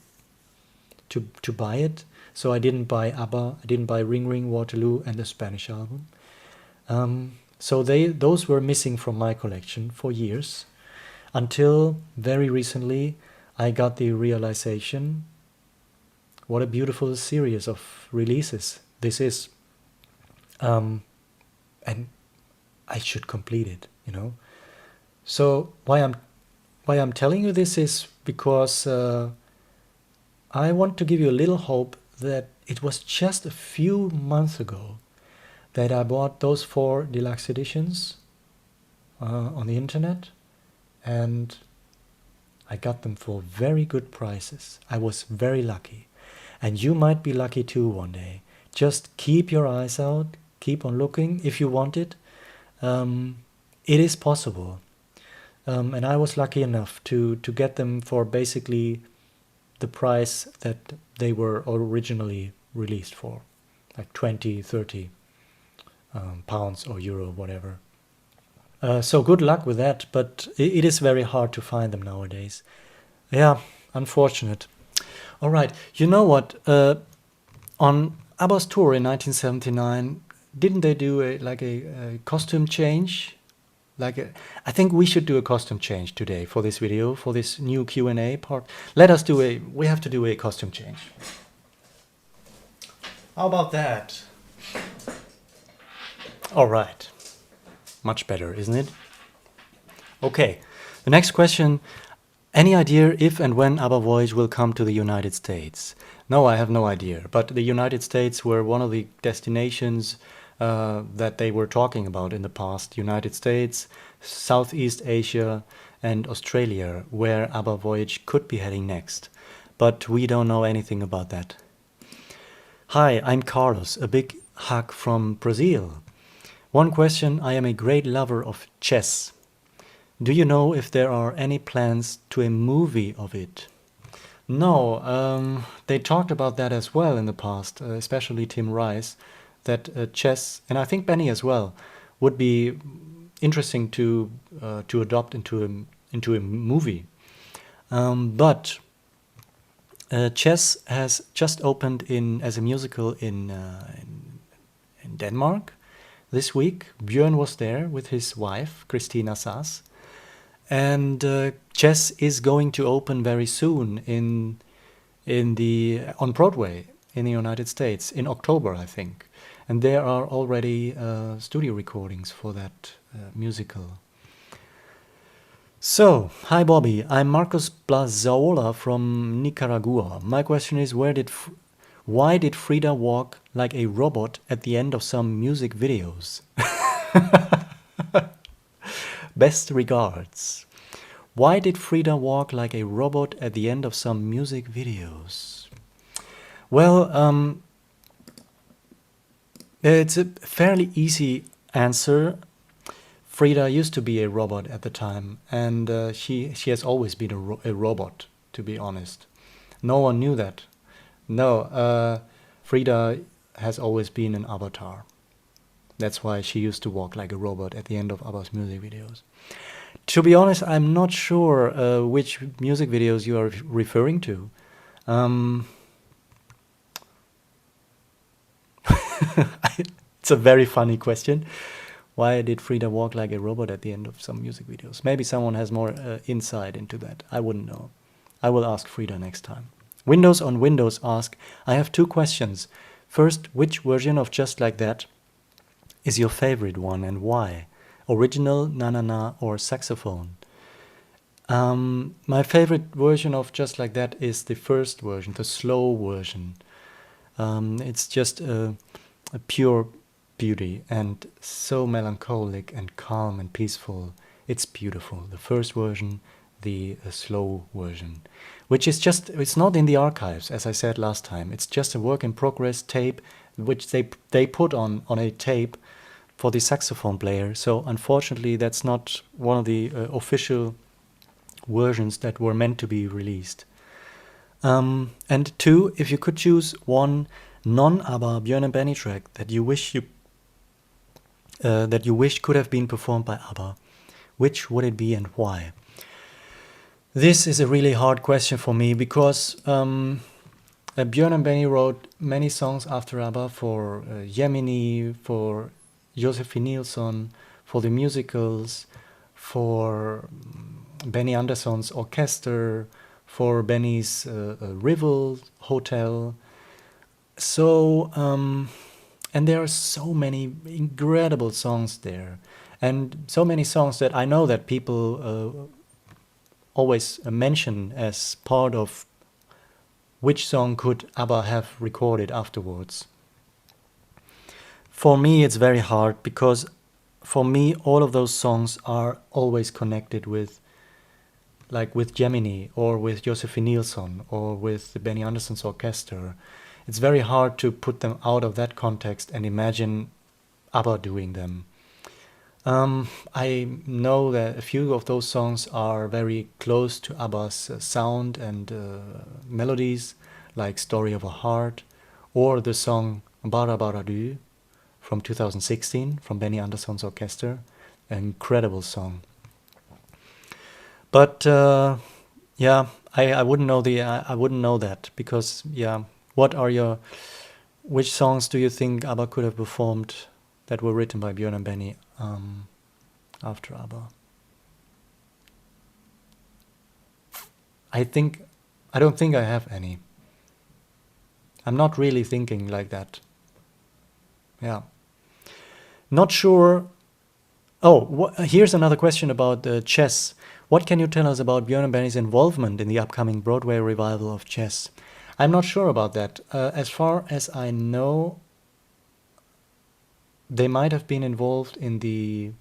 buy it. So I didn't buy ABBA, I didn't buy Ring Ring Waterloo and the Spanish album. So those were missing from my collection for years, until very recently I got the realization what a beautiful series of releases this is. And I should complete it, you know. So why I'm telling you this is because I want to give you a little hope that it was just a few months ago that I bought those 4 deluxe editions on the internet, and I got them for very good prices. I was very lucky, and you might be lucky too one day. Just keep your eyes out, keep on looking if you want it. It is possible. And I was lucky enough to get them for basically the price that they were originally released for, like 20, 30 pounds or euro, whatever. So good luck with that, but it is very hard to find them nowadays. Yeah, unfortunate. All right, you know what? On ABBA's tour in 1979, didn't they do a costume change? I think we should do a costume change today for this video, for this new Q&A part. We have to do a costume change. How about that? All right. Much better, isn't it? Okay. The next question. Any idea if and when ABBA Voyage will come to the United States? No, I have no idea. But the United States were one of the destinations that they were talking about in the past. United States, Southeast Asia, and Australia, where ABBA Voyage could be heading next. But we don't know anything about that. Hi, I'm Carlos. A big hug from Brazil. One question. I am a great lover of chess. Do you know if there are any plans to a movie of it? No, they talked about that as well in the past, especially Tim Rice, that chess, and I think Benny as well, would be interesting to adopt into a movie. But chess has just opened as a musical in Denmark this week. Björn was there with his wife, Christina Sass. And chess is going to open very soon on Broadway in the United States in October, I think. And there are already studio recordings for that musical. So, hi Bobby, I'm Marcos Blazola from Nicaragua. My question is, why did Frida walk like a robot at the end of some music videos? Best regards. Why did Frida walk like a robot at the end of some music videos? Well, it's a fairly easy answer. Frida used to be a robot at the time, and she has always been a robot, to be honest. No one knew that. No, Frida has always been an avatar. That's why she used to walk like a robot at the end of ABBA's music videos. To be honest, I'm not sure which music videos you are referring to. It's a very funny question. Why did Frida walk like a robot at the end of some music videos? Maybe someone has more insight into that. I wouldn't know. I will ask Frida next time. Windows on Windows ask, I have 2 questions. First, which version of Just Like That is your favorite one and why? Original, na-na-na, or saxophone? My favorite version of Just Like That is the first version, the slow version. It's just a pure beauty and so melancholic and calm and peaceful. It's beautiful. The first version, the slow version, which is just, it's not in the archives, as I said last time. It's just a work in progress tape, which they put on a tape for the saxophone player. So unfortunately, that's not one of the official versions that were meant to be released. And 2, if you could choose one non-ABBA Björn and Benny track that you wish could have been performed by ABBA, which would it be and why? This is a really hard question for me because Björn and Benny wrote many songs after ABBA for Gemini, for Josefin Nilsson, for the musicals, for Benny Andersson's orchestra, for Benny's Rival Hotel. So, and there are so many incredible songs there, and so many songs that I know that people always mention as part of which song could ABBA have recorded afterwards. For me, it's very hard because for me, all of those songs are always connected with, like with Gemini or with Josefin Nilsson or with Benny Andersson's orchestra. It's very hard to put them out of that context and imagine ABBA doing them. I know that a few of those songs are very close to ABBA's sound and melodies, like Story of a Heart, or the song Bara Bara Du from 2016 from Benny Andersson's orchestra, an incredible song. But yeah, I wouldn't know I wouldn't know that because yeah, which songs do you think ABBA could have performed that were written by Björn and Benny after ABBA? I don't think I have any. I'm not really thinking like that. Yeah. Not sure. Oh, here's another question about chess. What can you tell us about Björn and Benny's involvement in the upcoming Broadway revival of Chess? I'm not sure about that. As far as I know, they might have been involved in the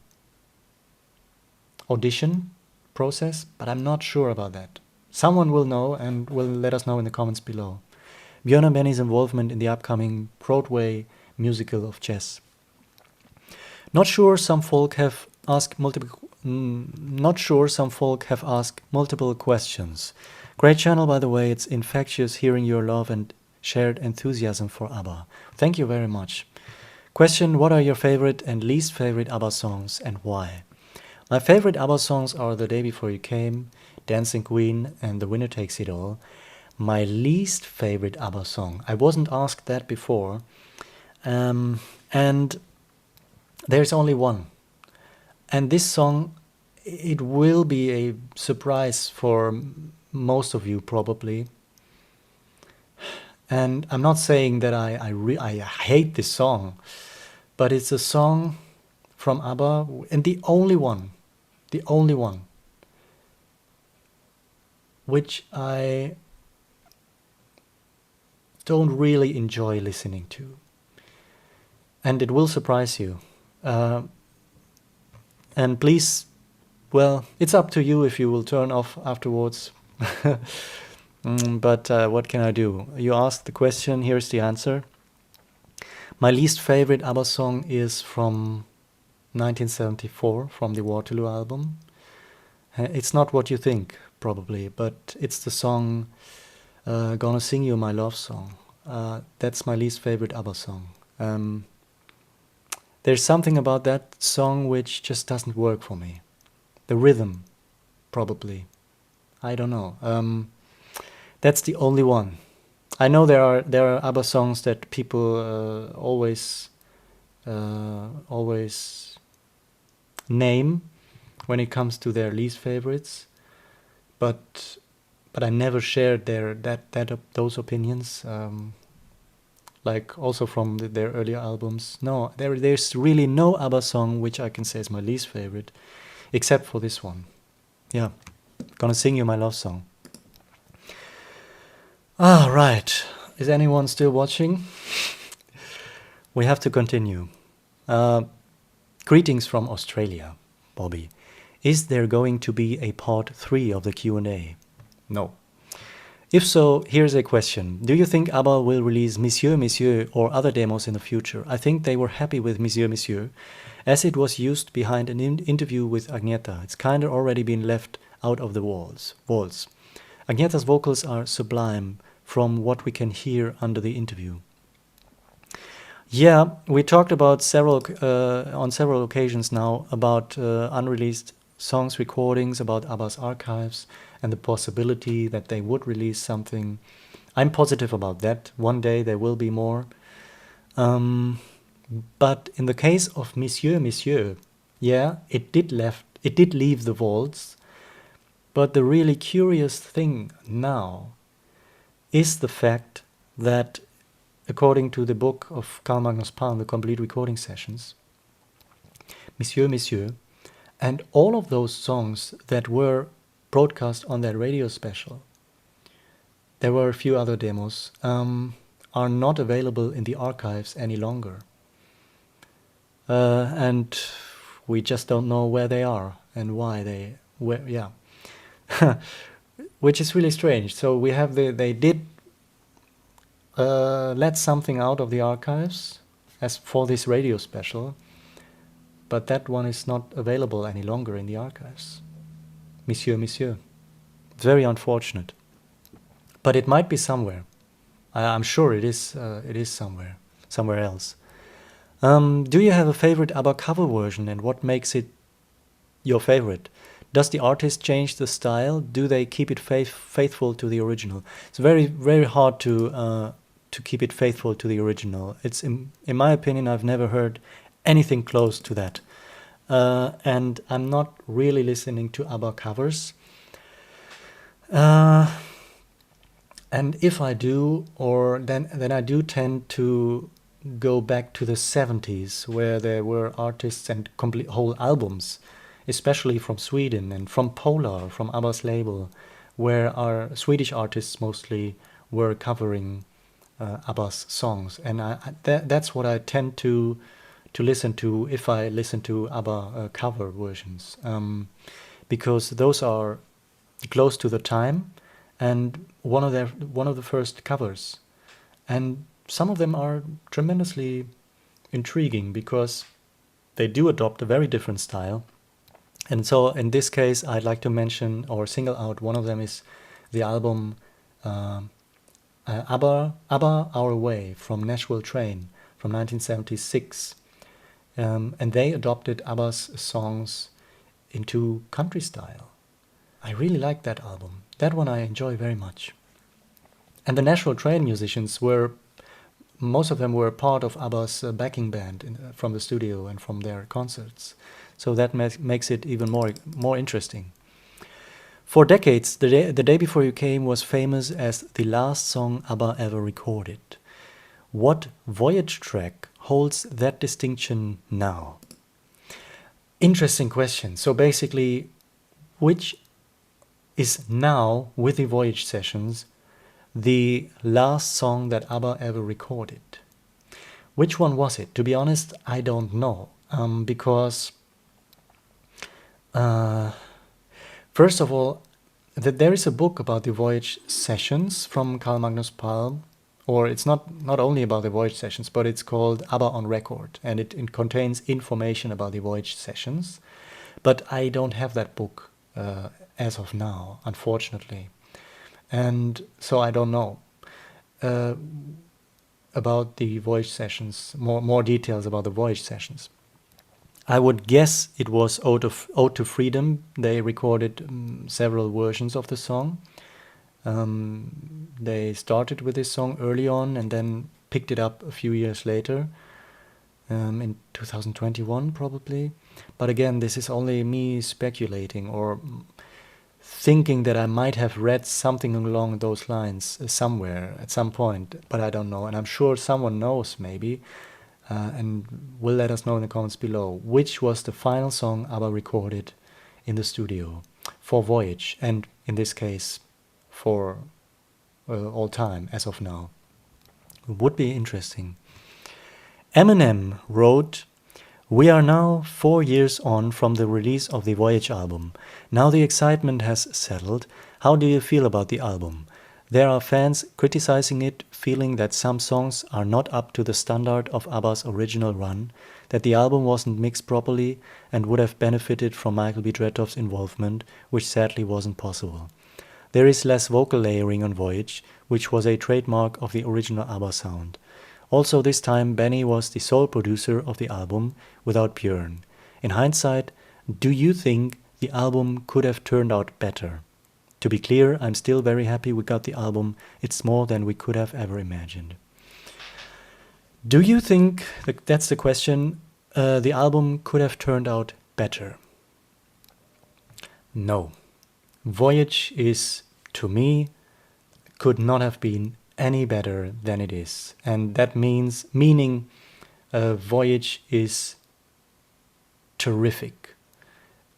audition process, but I'm not sure about that. Someone will know and will let us know in the comments below. Björn and Benny's involvement in the upcoming Broadway musical of Chess. Not sure some folk have asked multiple questions. Great channel, by the way. It's infectious hearing your love and shared enthusiasm for ABBA. Thank you very much. Question: what are your favorite and least favorite ABBA songs and why? My favorite ABBA songs are The Day Before You Came, Dancing Queen, and The Winner Takes It All. My least favorite ABBA song, I wasn't asked that before, and there's only one. And this song, it will be a surprise for most of you probably. And I'm not saying that I hate this song, but it's a song from ABBA, and the only one, which I don't really enjoy listening to. And it will surprise you. And please, well, it's up to you if you will turn off afterwards. But what can I do? You asked the question, here's the answer. My least favorite ABBA song is from 1974, from the Waterloo album. It's not what you think, probably, but it's the song Gonna Sing You My Love Song. That's my least favorite ABBA song. There's something about that song which just doesn't work for me. The rhythm, probably. I don't know. That's the only one. I know there are ABBA songs that people always name when it comes to their least favorites, but I never shared those opinions. Like also from their earlier albums. No, there's really no ABBA song which I can say is my least favorite, except for this one. Yeah, Gonna Sing You My Love Song. Ah, right. Is anyone still watching? We have to continue. Greetings from Australia, Bobby. Is there going to be a part 3 of the Q&A? No. If so, here's a question. Do you think ABBA will release Monsieur Monsieur or other demos in the future? I think they were happy with Monsieur Monsieur, as it was used behind an interview with Agnetha. It's kinda already been left out of the walls. Agnetha's vocals are sublime from what we can hear under the interview. Yeah, we talked about on several occasions now about unreleased songs recordings, about ABBA's archives, and the possibility that they would release something. I'm positive about that. One day there will be more. But in the case of Monsieur, yeah, it did leave the vaults. But the really curious thing now is the fact that, according to the book of Carl Magnus Palm, The Complete Recording Sessions, Monsieur, and all of those songs that were broadcast on that radio special, there were a few other demos, are not available in the archives any longer. And we just don't know where they are and why which is really strange. So we have they did let something out of the archives as for this radio special, but that one is not available any longer in the archives. Monsieur. It's very unfortunate. But it might be somewhere. I'm sure it is somewhere else. Do you have a favorite ABBA cover version, and what makes it your favorite? Does the artist change the style? Do they keep it faithful to the original? It's very, very hard to keep it faithful to the original. It's in my opinion, I've never heard anything close to that. And I'm not really listening to ABBA covers. And if I do, then I do tend to go back to the 70s, where there were artists and complete whole albums, especially from Sweden and from Polar, from ABBA's label, where our Swedish artists mostly were covering ABBA's songs. And that's what I tend to listen to if I listen to ABBA cover versions, because those are close to the time and one of the first covers, and some of them are tremendously intriguing because they do adopt a very different style. And so in this case, I'd like to mention or single out one of them is the album ABBA Our Way from Nashville Train from 1976. And they adopted ABBA's songs into country style. I really like that album. That one I enjoy very much. And the Nashville Train musicians most of them were part of ABBA's backing band from the studio and from their concerts. So that makes it even more interesting. For decades, The Day Before You Came was famous as the last song ABBA ever recorded. What Voyage track holds that distinction now? Interesting question. So basically, which is now, with the Voyage sessions, the last song that ABBA ever recorded? Which one was it? To be honest, I don't know. Because, first of all, there is a book about the Voyage sessions from Carl Magnus Palm, or it's not only about the Voyage sessions, but it's called ABBA on Record, and it contains information about the Voyage sessions. But I don't have that book as of now, unfortunately. And so I don't know about the Voyage sessions, more details about the Voyage sessions. I would guess it was Ode to Freedom. They recorded several versions of the song. They started with this song early on and then picked it up a few years later, in 2021 probably. But again, this is only me speculating or thinking that I might have read something along those lines somewhere at some point, but I don't know. And I'm sure someone knows maybe, and will let us know in the comments below, which was the final song ABBA recorded in the studio for Voyage, and in this case for all time as of now. It would be interesting. Eminem wrote, "We are now 4 years on from the release of the Voyage album. Now the excitement has settled. How do you feel about the album? There are fans criticizing it, feeling that some songs are not up to the standard of ABBA's original run, that the album wasn't mixed properly and would have benefited from Michael B. Dretoff's involvement, which sadly wasn't possible. There is less vocal layering on Voyage, which was a trademark of the original ABBA sound. Also this time Benny was the sole producer of the album without Björn. In hindsight, do you think the album could have turned out better? To be clear, I'm still very happy we got the album. It's more than we could have ever imagined. Do you think, that's the question, the album could have turned out better? No. Voyage is, to me, could not have been any better than it is. And that meaning Voyage is terrific,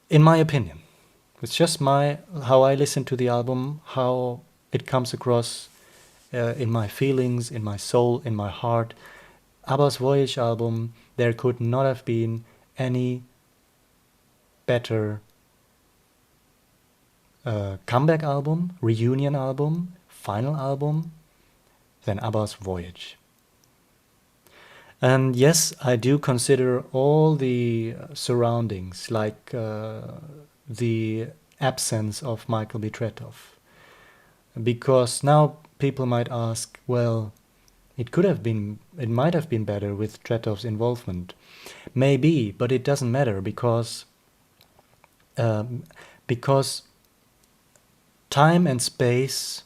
in my opinion. It's just how I listen to the album, how it comes across in my feelings, in my soul, in my heart. ABBA's Voyage album, there could not have been any better comeback album, reunion album, final album than ABBA's Voyage. And yes, I do consider all the surroundings, like the absence of Michael B. Tretow. Because now people might ask, well, it might have been better with Tretow's involvement. Maybe, but it doesn't matter because time and space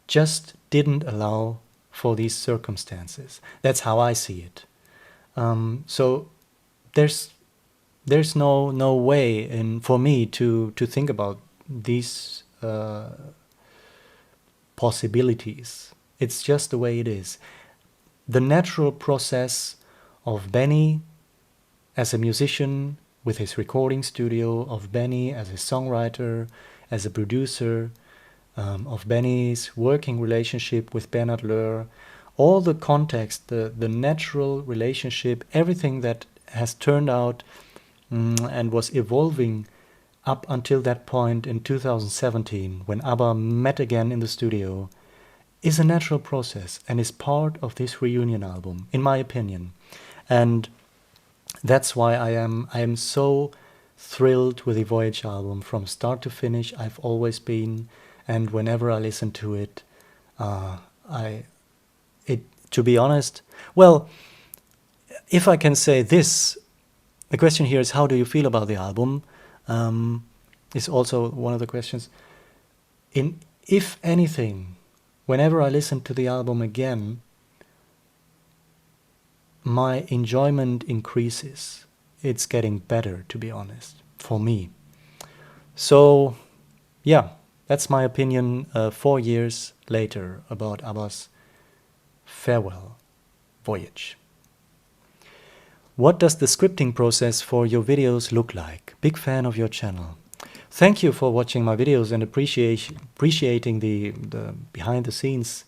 just didn't allow for these circumstances. That's how I see it. So there's no way for me to think about these possibilities. It's just the way it is. The natural process of Benny as a musician with his recording studio, of Benny as a songwriter, as a producer, of Benny's working relationship with Bernard Löhr, all the context, the natural relationship, everything that has turned out and was evolving up until that point in 2017, when ABBA met again in the studio, is a natural process and is part of this reunion album, in my opinion. And that's why I am so thrilled with the Voyage album from start to finish. I've always been, and whenever I listen to it, to be honest, well, if I can say this, the question here is, how do you feel about the album? Is also one of the questions. If anything, whenever I listen to the album again, my enjoyment increases. It's getting better, to be honest, for me. So, yeah, that's my opinion 4 years later about ABBA's farewell voyage. What does the scripting process for your videos look like? Big fan of your channel. Thank you for watching my videos and appreciating the behind the scenes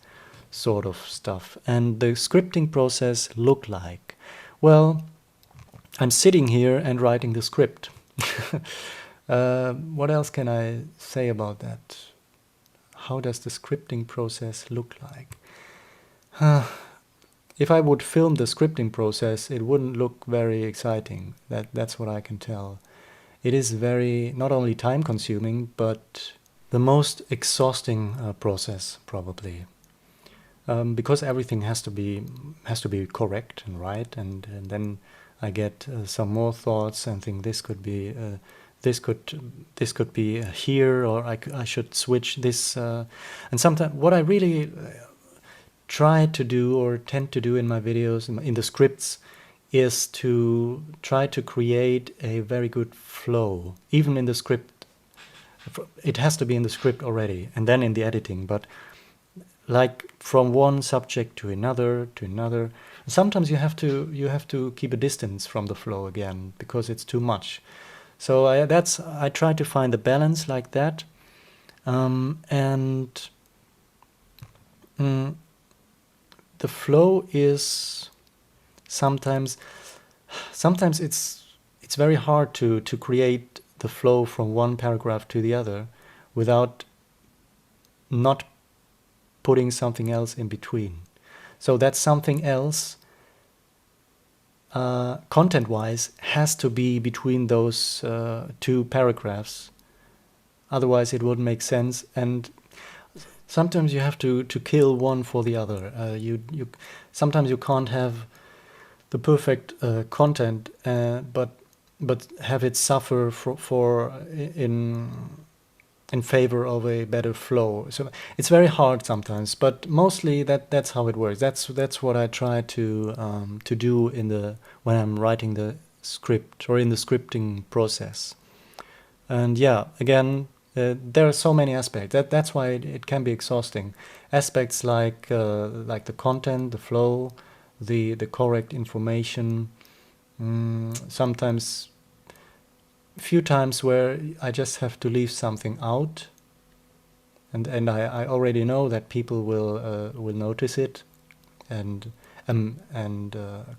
sort of stuff. And the scripting process look like? Well, I'm sitting here and writing the script. What else can I say about that? How does the scripting process look like? If I would film the scripting process, it wouldn't look very exciting. That's what I can tell. It is very, not only time consuming, but the most exhausting process, probably. Because everything has to be correct and right, and then I get some more thoughts and think this could be here, or I should switch this. And sometimes what I really try to do or tend to do in my videos, in the scripts, is to try to create a very good flow. Even in the script, it has to be in the script already, and then in the editing, but like from one subject to another. Sometimes you have to keep a distance from the flow again because it's too much. So I try to find the balance like that, and the flow is sometimes it's very hard to create the flow from one paragraph to the other without not putting something else in between. So that something else, content-wise, has to be between those two paragraphs. Otherwise it wouldn't make sense. And sometimes you have to kill one for the other. Sometimes you can't have the perfect content, but have it suffer in favor of a better flow. So it's very hard sometimes, but mostly that's how it works. That's what I try to do when I'm writing the script or in the scripting process. And yeah, again, there are so many aspects. That's why it can be exhausting. Aspects like the content, the flow, the correct information. Sometimes, few times where I just have to leave something out, and I already know that people will notice it and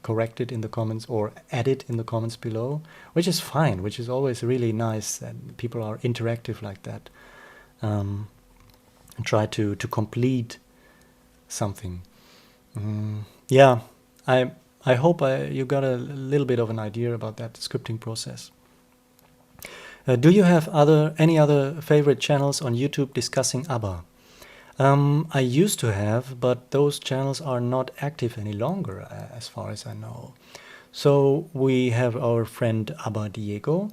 correct it in the comments or add it in the comments below, which is fine, which is always really nice, and people are interactive like that, and try to complete something. Yeah, I hope you got a little bit of an idea about that scripting process. Do you have any other favorite channels on YouTube discussing ABBA? I used to have, but those channels are not active any longer, as far as I know. So we have our friend ABBA Diego,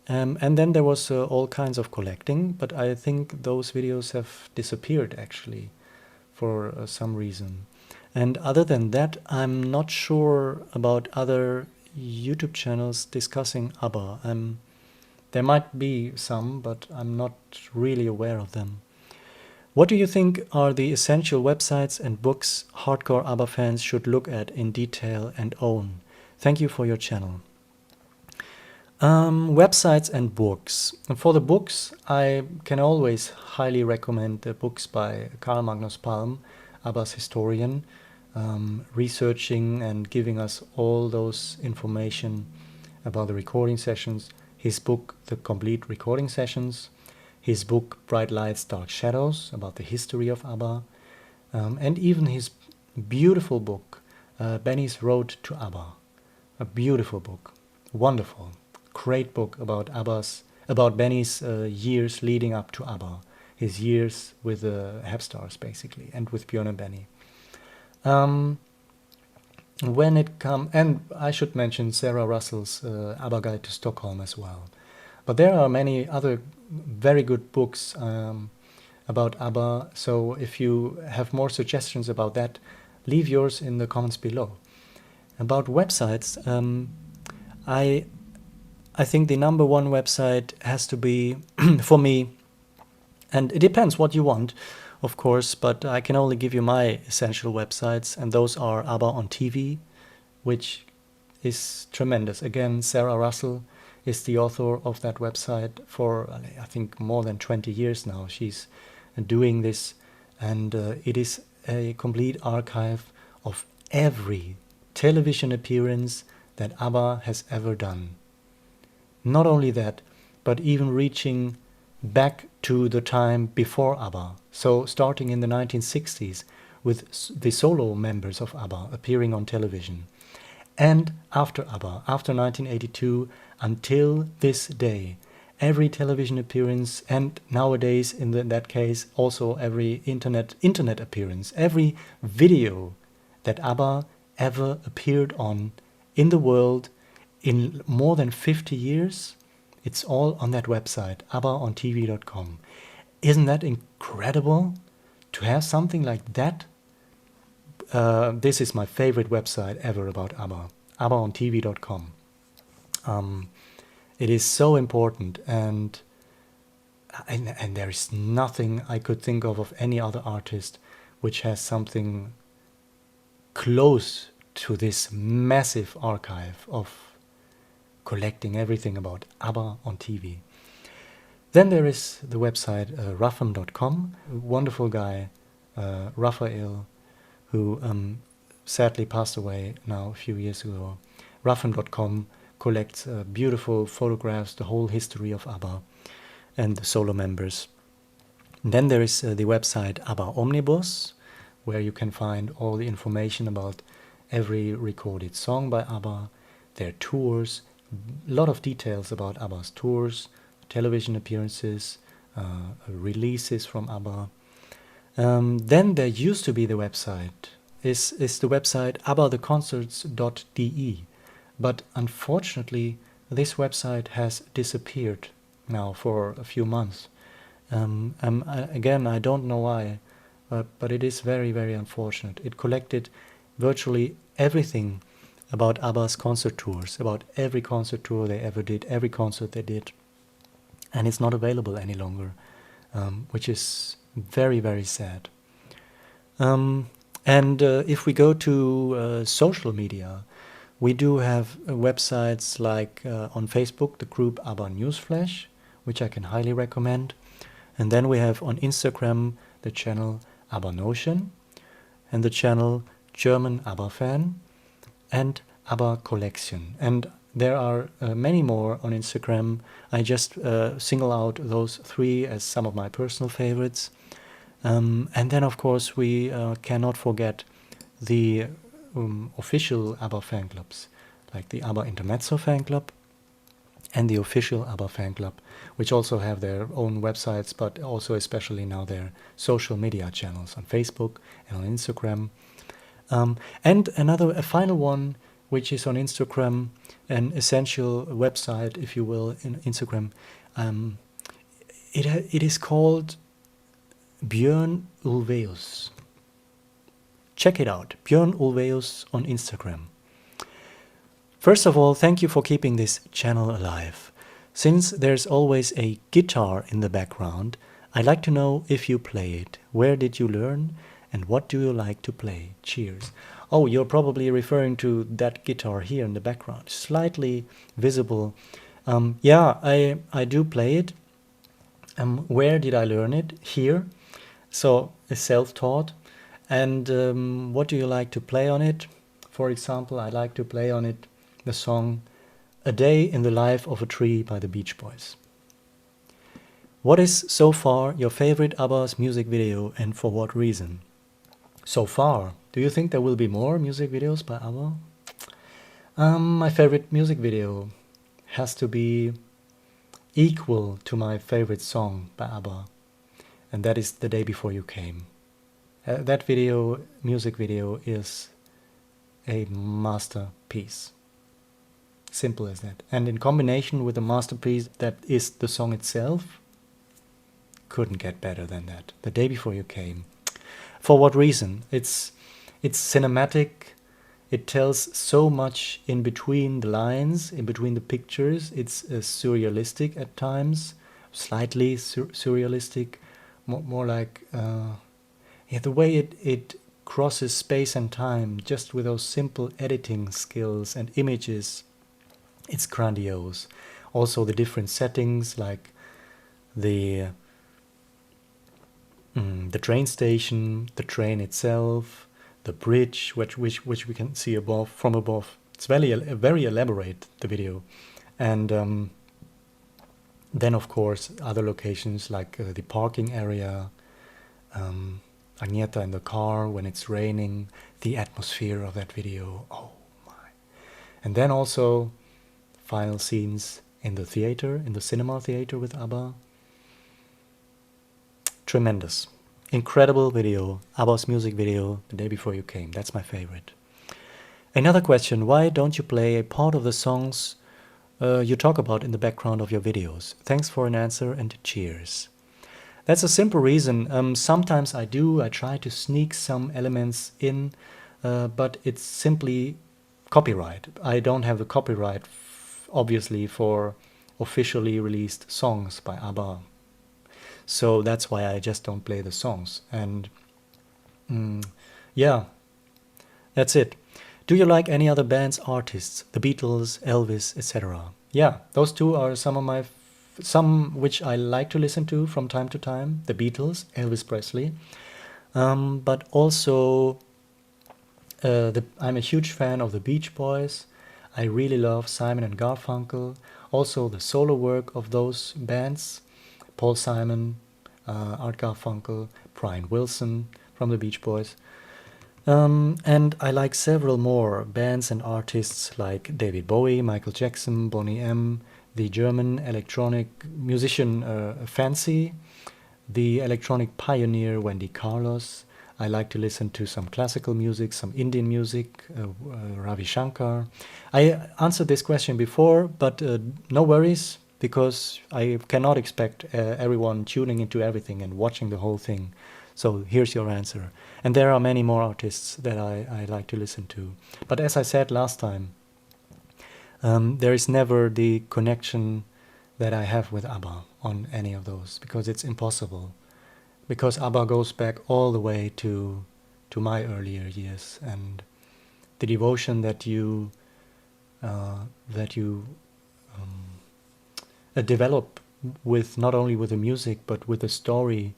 and then there was all kinds of collecting, but I think those videos have disappeared actually for some reason. And other than that, I'm not sure about other YouTube channels discussing ABBA. There might be some, but I'm not really aware of them. What do you think are the essential websites and books hardcore ABBA fans should look at in detail and own? Thank you for your channel. Websites and books. And for the books, I can always highly recommend the books by Carl Magnus Palm, ABBA's historian, researching and giving us all those information about the recording sessions. His book, The Complete Recording Sessions, his book, Bright Lights, Dark Shadows, about the history of ABBA, and even his beautiful book, Benny's Road to ABBA. A beautiful book, wonderful, great book about Benny's years leading up to ABBA, his years with the Hepstars basically, and with Björn and Benny. And I should mention Sarah Russell's ABBA Guide to Stockholm as well. But there are many other very good books about ABBA, so if you have more suggestions about that, leave yours in the comments below. About websites, I think the number one website has to be, for me, and it depends what you want, of course, but I can only give you my essential websites, and those are ABBA on TV, which is tremendous. Again, Sarah Russell is the author of that website for, I think, more than 20 years now. She's doing this, and it is a complete archive of every television appearance that ABBA has ever done. Not only that, but even reaching back to the time before ABBA, so starting in the 1960s with the solo members of ABBA appearing on television, and after ABBA, after 1982 until this day, every television appearance, and nowadays in that case also every internet appearance, every video that ABBA ever appeared on in the world in more than 50 years, it's all on that website, abbaontv.com. Isn't that incredible to have something like that? This is my favorite website ever about ABBA, abbaontv.com. It is so important, and there is nothing I could think of any other artist which has something close to this massive archive of collecting everything about ABBA on TV. Then there is the website ruffam.com, a wonderful guy, Raphael, who sadly passed away now a few years ago. Ruffam.com collects beautiful photographs, the whole history of ABBA and the solo members. And then there is the website ABBA Omnibus, where you can find all the information about every recorded song by ABBA, their tours, a lot of details about ABBA's tours, television appearances, releases from ABBA. Then there used to be the website, is the website abbatheconcerts.de, but unfortunately this website has disappeared now for a few months, Again, I don't know why, but it is very, very unfortunate. It collected virtually everything about ABBA's concert tours, about every concert tour they ever did, every concert they did, and it's not available any longer, which is very, very sad. And if we go to social media, we do have websites like on Facebook, the group ABBA Newsflash, which I can highly recommend. And then we have on Instagram the channel ABBA Notion and the channel German ABBA Fan and ABBA Collection. And there are many more on Instagram. I just single out those three as some of my personal favorites. And then, of course, we cannot forget the official ABBA fan clubs, like the ABBA Intermezzo fan club and the official ABBA fan club, which also have their own websites, but also especially now their social media channels on Facebook and on Instagram. And a final one, which is on Instagram, an essential website, if you will, in Instagram. It is called Björn Ulvaeus. Check it out, Björn Ulvaeus on Instagram. First of all, thank you for keeping this channel alive. Since there's always a guitar in the background, I'd like to know if you play it. Where did you learn? And what do you like to play? Cheers. Oh, you're probably referring to that guitar here in the background. Slightly visible. Yeah, I do play it. Where did I learn it? Here. So, it's self-taught. And what do you like to play on it? For example, I like to play on it the song A Day in the Life of a Tree by the Beach Boys. What is so far your favorite ABBA's music video and for what reason? So far, do you think there will be more music videos by ABBA? My favorite music video has to be equal to my favorite song by ABBA, and that is The Day Before You Came. That video, music video, is a masterpiece. Simple as that. And in combination with the masterpiece that is the song itself, couldn't get better than that. The Day Before You Came. For what reason? It's cinematic. It tells so much in between the lines, in between the pictures. It's surrealistic at times, slightly surrealistic, more like the way it crosses space and time, just with those simple editing skills and images. It's grandiose. Also the different settings, like the train station, the train itself, the bridge, which we can see from above. It's very elaborate, the video. And then, of course, other locations like the parking area, Agneta in the car when it's raining, the atmosphere of that video. Oh my. And then also final scenes in the theater, in the cinema theater with ABBA. Tremendous. Incredible video. ABBA's music video, The Day Before You Came. That's my favorite. Another question, why don't you play a part of the songs you talk about in the background of your videos? Thanks for an answer and cheers. That's a simple reason. Sometimes I do. I try to sneak some elements in, but it's simply copyright. I don't have the copyright, obviously, for officially released songs by ABBA. So that's why I just don't play the songs. And yeah, that's it. Do you like any other bands, artists, the Beatles, Elvis, etc.? Yeah, those two are some which I like to listen to from time to time. The Beatles, Elvis Presley. But also, I'm a huge fan of the Beach Boys. I really love Simon and Garfunkel. Also the solo work of those bands. Paul Simon, Art Garfunkel, Brian Wilson from the Beach Boys. And I like several more bands and artists like David Bowie, Michael Jackson, Boney M., the German electronic musician Fancy, the electronic pioneer Wendy Carlos. I like to listen to some classical music, some Indian music, Ravi Shankar. I answered this question before, but no worries. because I cannot expect everyone tuning into everything and watching the whole thing. So here's your answer. And there are many more artists that I like to listen to. But as I said last time, there is never the connection that I have with ABBA on any of those, because it's impossible. Because ABBA goes back all the way to my earlier years, and the devotion that you develop with, not only with the music but with the story,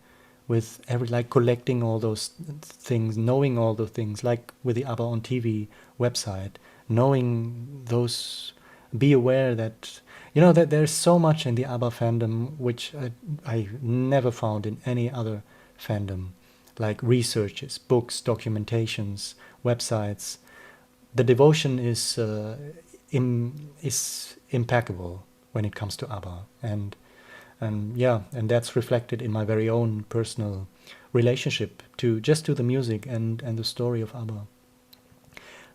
with like collecting all those things, knowing all the things, like with the ABBA on TV website, knowing those, be aware that that there's so much in the ABBA fandom which I never found in any other fandom, like researches, books, documentations, websites. The devotion is impeccable when it comes to ABBA, and that's reflected in my very own personal relationship to the music and the story of ABBA.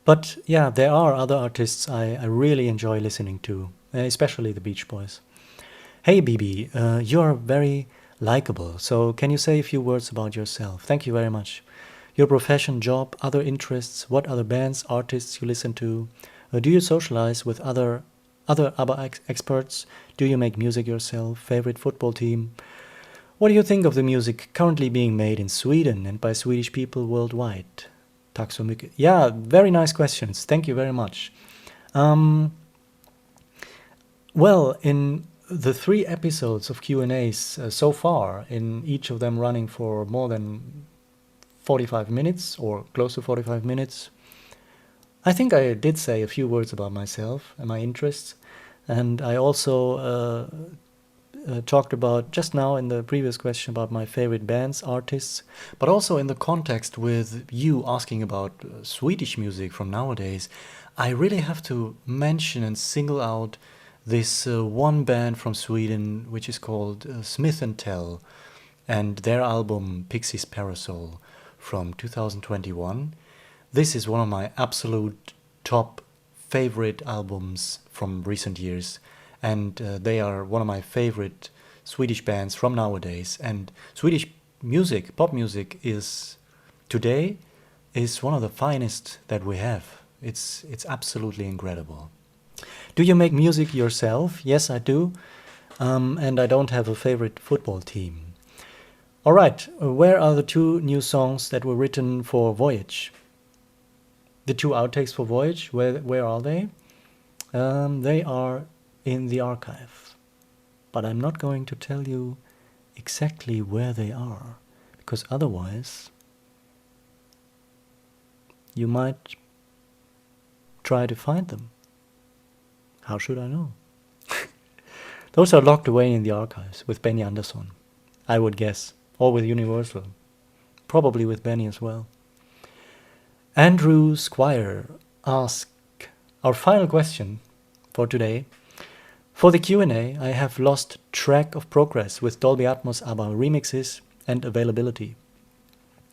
But yeah, there are other artists I really enjoy listening to, especially the Beach Boys. Hey BB, you're very likable, so can you say a few words about yourself? Thank you very much. Your profession, job, other interests, what other bands, artists you listen to? Do you socialize with other ABBA experts? Do you make music yourself? Favorite football team? What do you think of the music currently being made in Sweden and by Swedish people worldwide? Tack så mycket. Yeah, very nice questions. Thank you very much. Well, in the 3 episodes of Q&As so far, in each of them running for more than 45 minutes or close to 45 minutes, I think I did say a few words about myself and my interests, and I also talked about just now in the previous question about my favorite bands, artists, but also in the context with you asking about Swedish music from nowadays. I really have to mention and single out this one band from Sweden which is called Smith & Tell, and their album Pixie's Parasol from 2021. This is one of my absolute top favorite albums from recent years, and they are one of my favorite Swedish bands from nowadays. And Swedish music, pop music, is today is one of the finest that we have. It's absolutely incredible. Do you make music yourself? Yes, I do. And I don't have a favorite football team. All right, where are the 2 new songs that were written for Voyage? The 2 outtakes for Voyage, where are they? They are in the archive. But I'm not going to tell you exactly where they are, because otherwise you might try to find them. How should I know? Those are locked away in the archives with Benny Andersson, I would guess, or with Universal. Probably with Benny as well. Andrew Squire asked our final question for today. For the Q&A, I have lost track of progress with Dolby Atmos ABBA remixes and availability.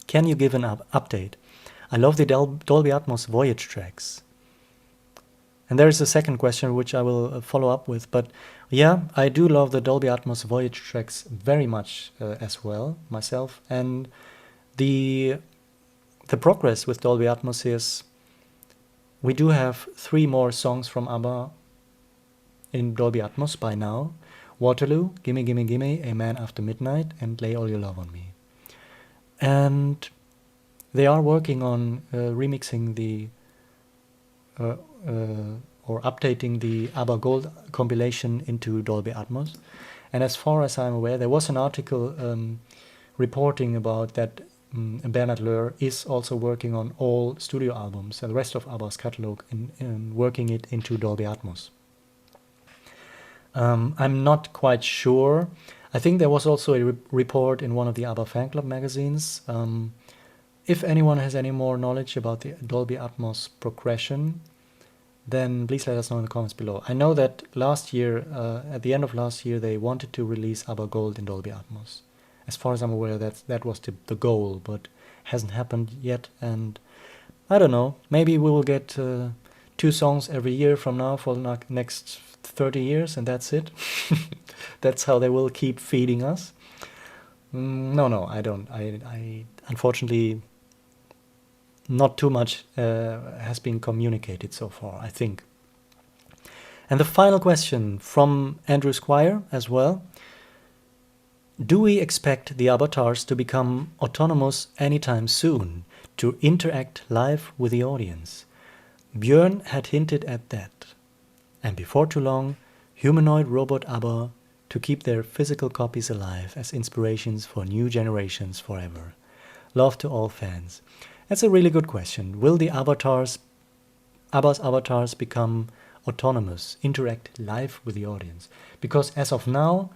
Can you give an update? I love the Dolby Atmos Voyage tracks. And there is a second question which I will follow up with, but yeah, I do love the Dolby Atmos Voyage tracks very much as well, myself. And the progress with Dolby Atmos is we do have 3 more songs from ABBA in Dolby Atmos by now. Waterloo, Gimme Gimme Gimme, A Man After Midnight, and Lay All Your Love on Me. And they are working on remixing the or updating the ABBA Gold compilation into Dolby Atmos. And as far as I'm aware, there was an article reporting about that Bernard Löhr is also working on all studio albums and the rest of ABBA's catalog in working it into Dolby Atmos. I'm not quite sure. I think there was also a report in one of the ABBA fan club magazines. If anyone has any more knowledge about the Dolby Atmos progression, then please let us know in the comments below. I know that last year, at the end of last year, they wanted to release ABBA Gold in Dolby Atmos. As far as I'm aware, that was the goal, but hasn't happened yet. And I don't know, maybe we will get 2 2 songs every year from now for the next 30 years, and that's it. That's how they will keep feeding us. No, I don't. I unfortunately, not too much has been communicated so far, I think. And the final question from Andrew Squire as well. Do we expect the avatars to become autonomous anytime soon, to interact live with the audience? Björn had hinted at that. And before too long, humanoid robot ABBA to keep their physical copies alive as inspirations for new generations forever. Love to all fans. That's a really good question. Will the ABBA's avatars become autonomous, interact live with the audience? Because as of now,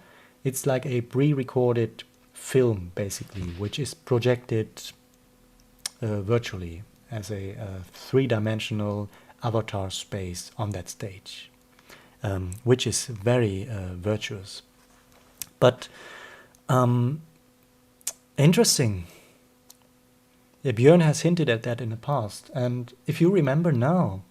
it's like a pre-recorded film, basically, which is projected virtually as a 3-dimensional avatar space on that stage, which is very virtuous. But interesting. Yeah, Björn has hinted at that in the past. And if you remember now,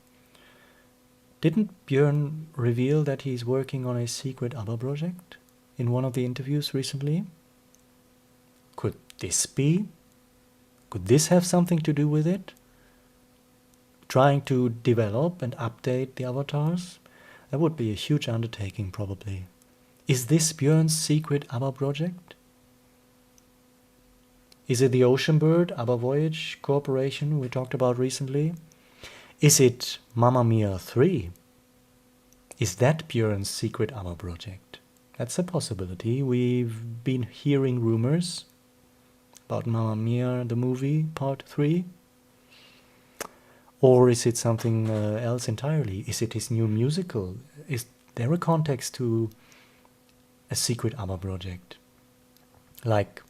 didn't Björn reveal that he's working on a secret ABBA project in one of the interviews recently? Could this be? Could this have something to do with it? Trying to develop and update the avatars? That would be a huge undertaking, probably. Is this Björn's secret ABBA project? Is it the Ocean Bird ABBA Voyage cooperation we talked about recently? Is it Mamma Mia 3? Is that Björn's secret ABBA project? That's a possibility. We've been hearing rumors about Mamma Mia, the movie, part 3. Or is it something else entirely? Is it his new musical? Is there a context to a secret ABBA project? Like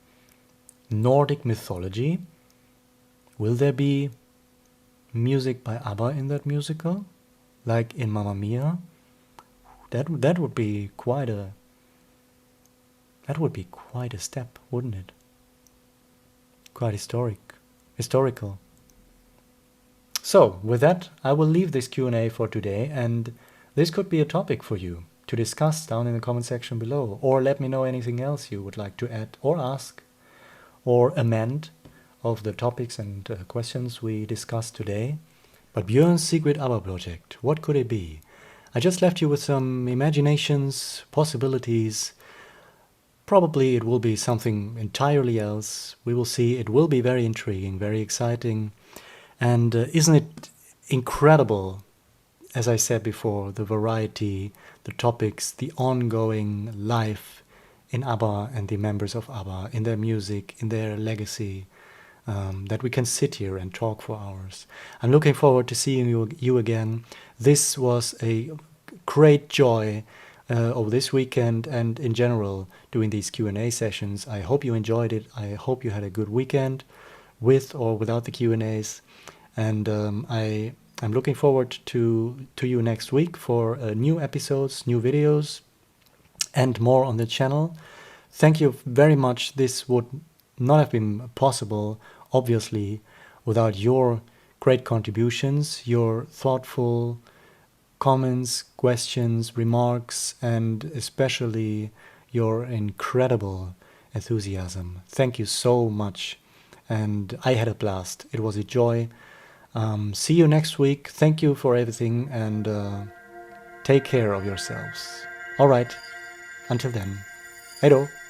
Nordic mythology? Will there be music by ABBA in that musical? Like in Mamma Mia? That would be quite a step, wouldn't it? Quite historical. So, with that, I will leave this Q&A for today, and this could be a topic for you to discuss down in the comment section below, or let me know anything else you would like to add or ask or amend of the topics and questions we discussed today. But Björn's secret ABBA project, what could it be? I just left you with some imaginations, possibilities. Probably it will be something entirely else. We will see. It will be very intriguing, very exciting. And isn't it incredible, as I said before, the variety, the topics, the ongoing life in ABBA and the members of ABBA, in their music, in their legacy, that we can sit here and talk for hours. I'm looking forward to seeing you again. This was a great joy over this weekend and in general doing these Q&A sessions. I hope you enjoyed it. I hope you had a good weekend with or without the Q&As. And I'm looking forward to you next week for new episodes, new videos, and more on the channel. Thank you very much. This would not have been possible, obviously, without your great contributions, your thoughtful comments, questions, remarks, and especially your incredible enthusiasm. Thank you so much. And I had a blast. It was a joy. See you next week. Thank you for everything, and take care of yourselves. All right. Until then. Hej då.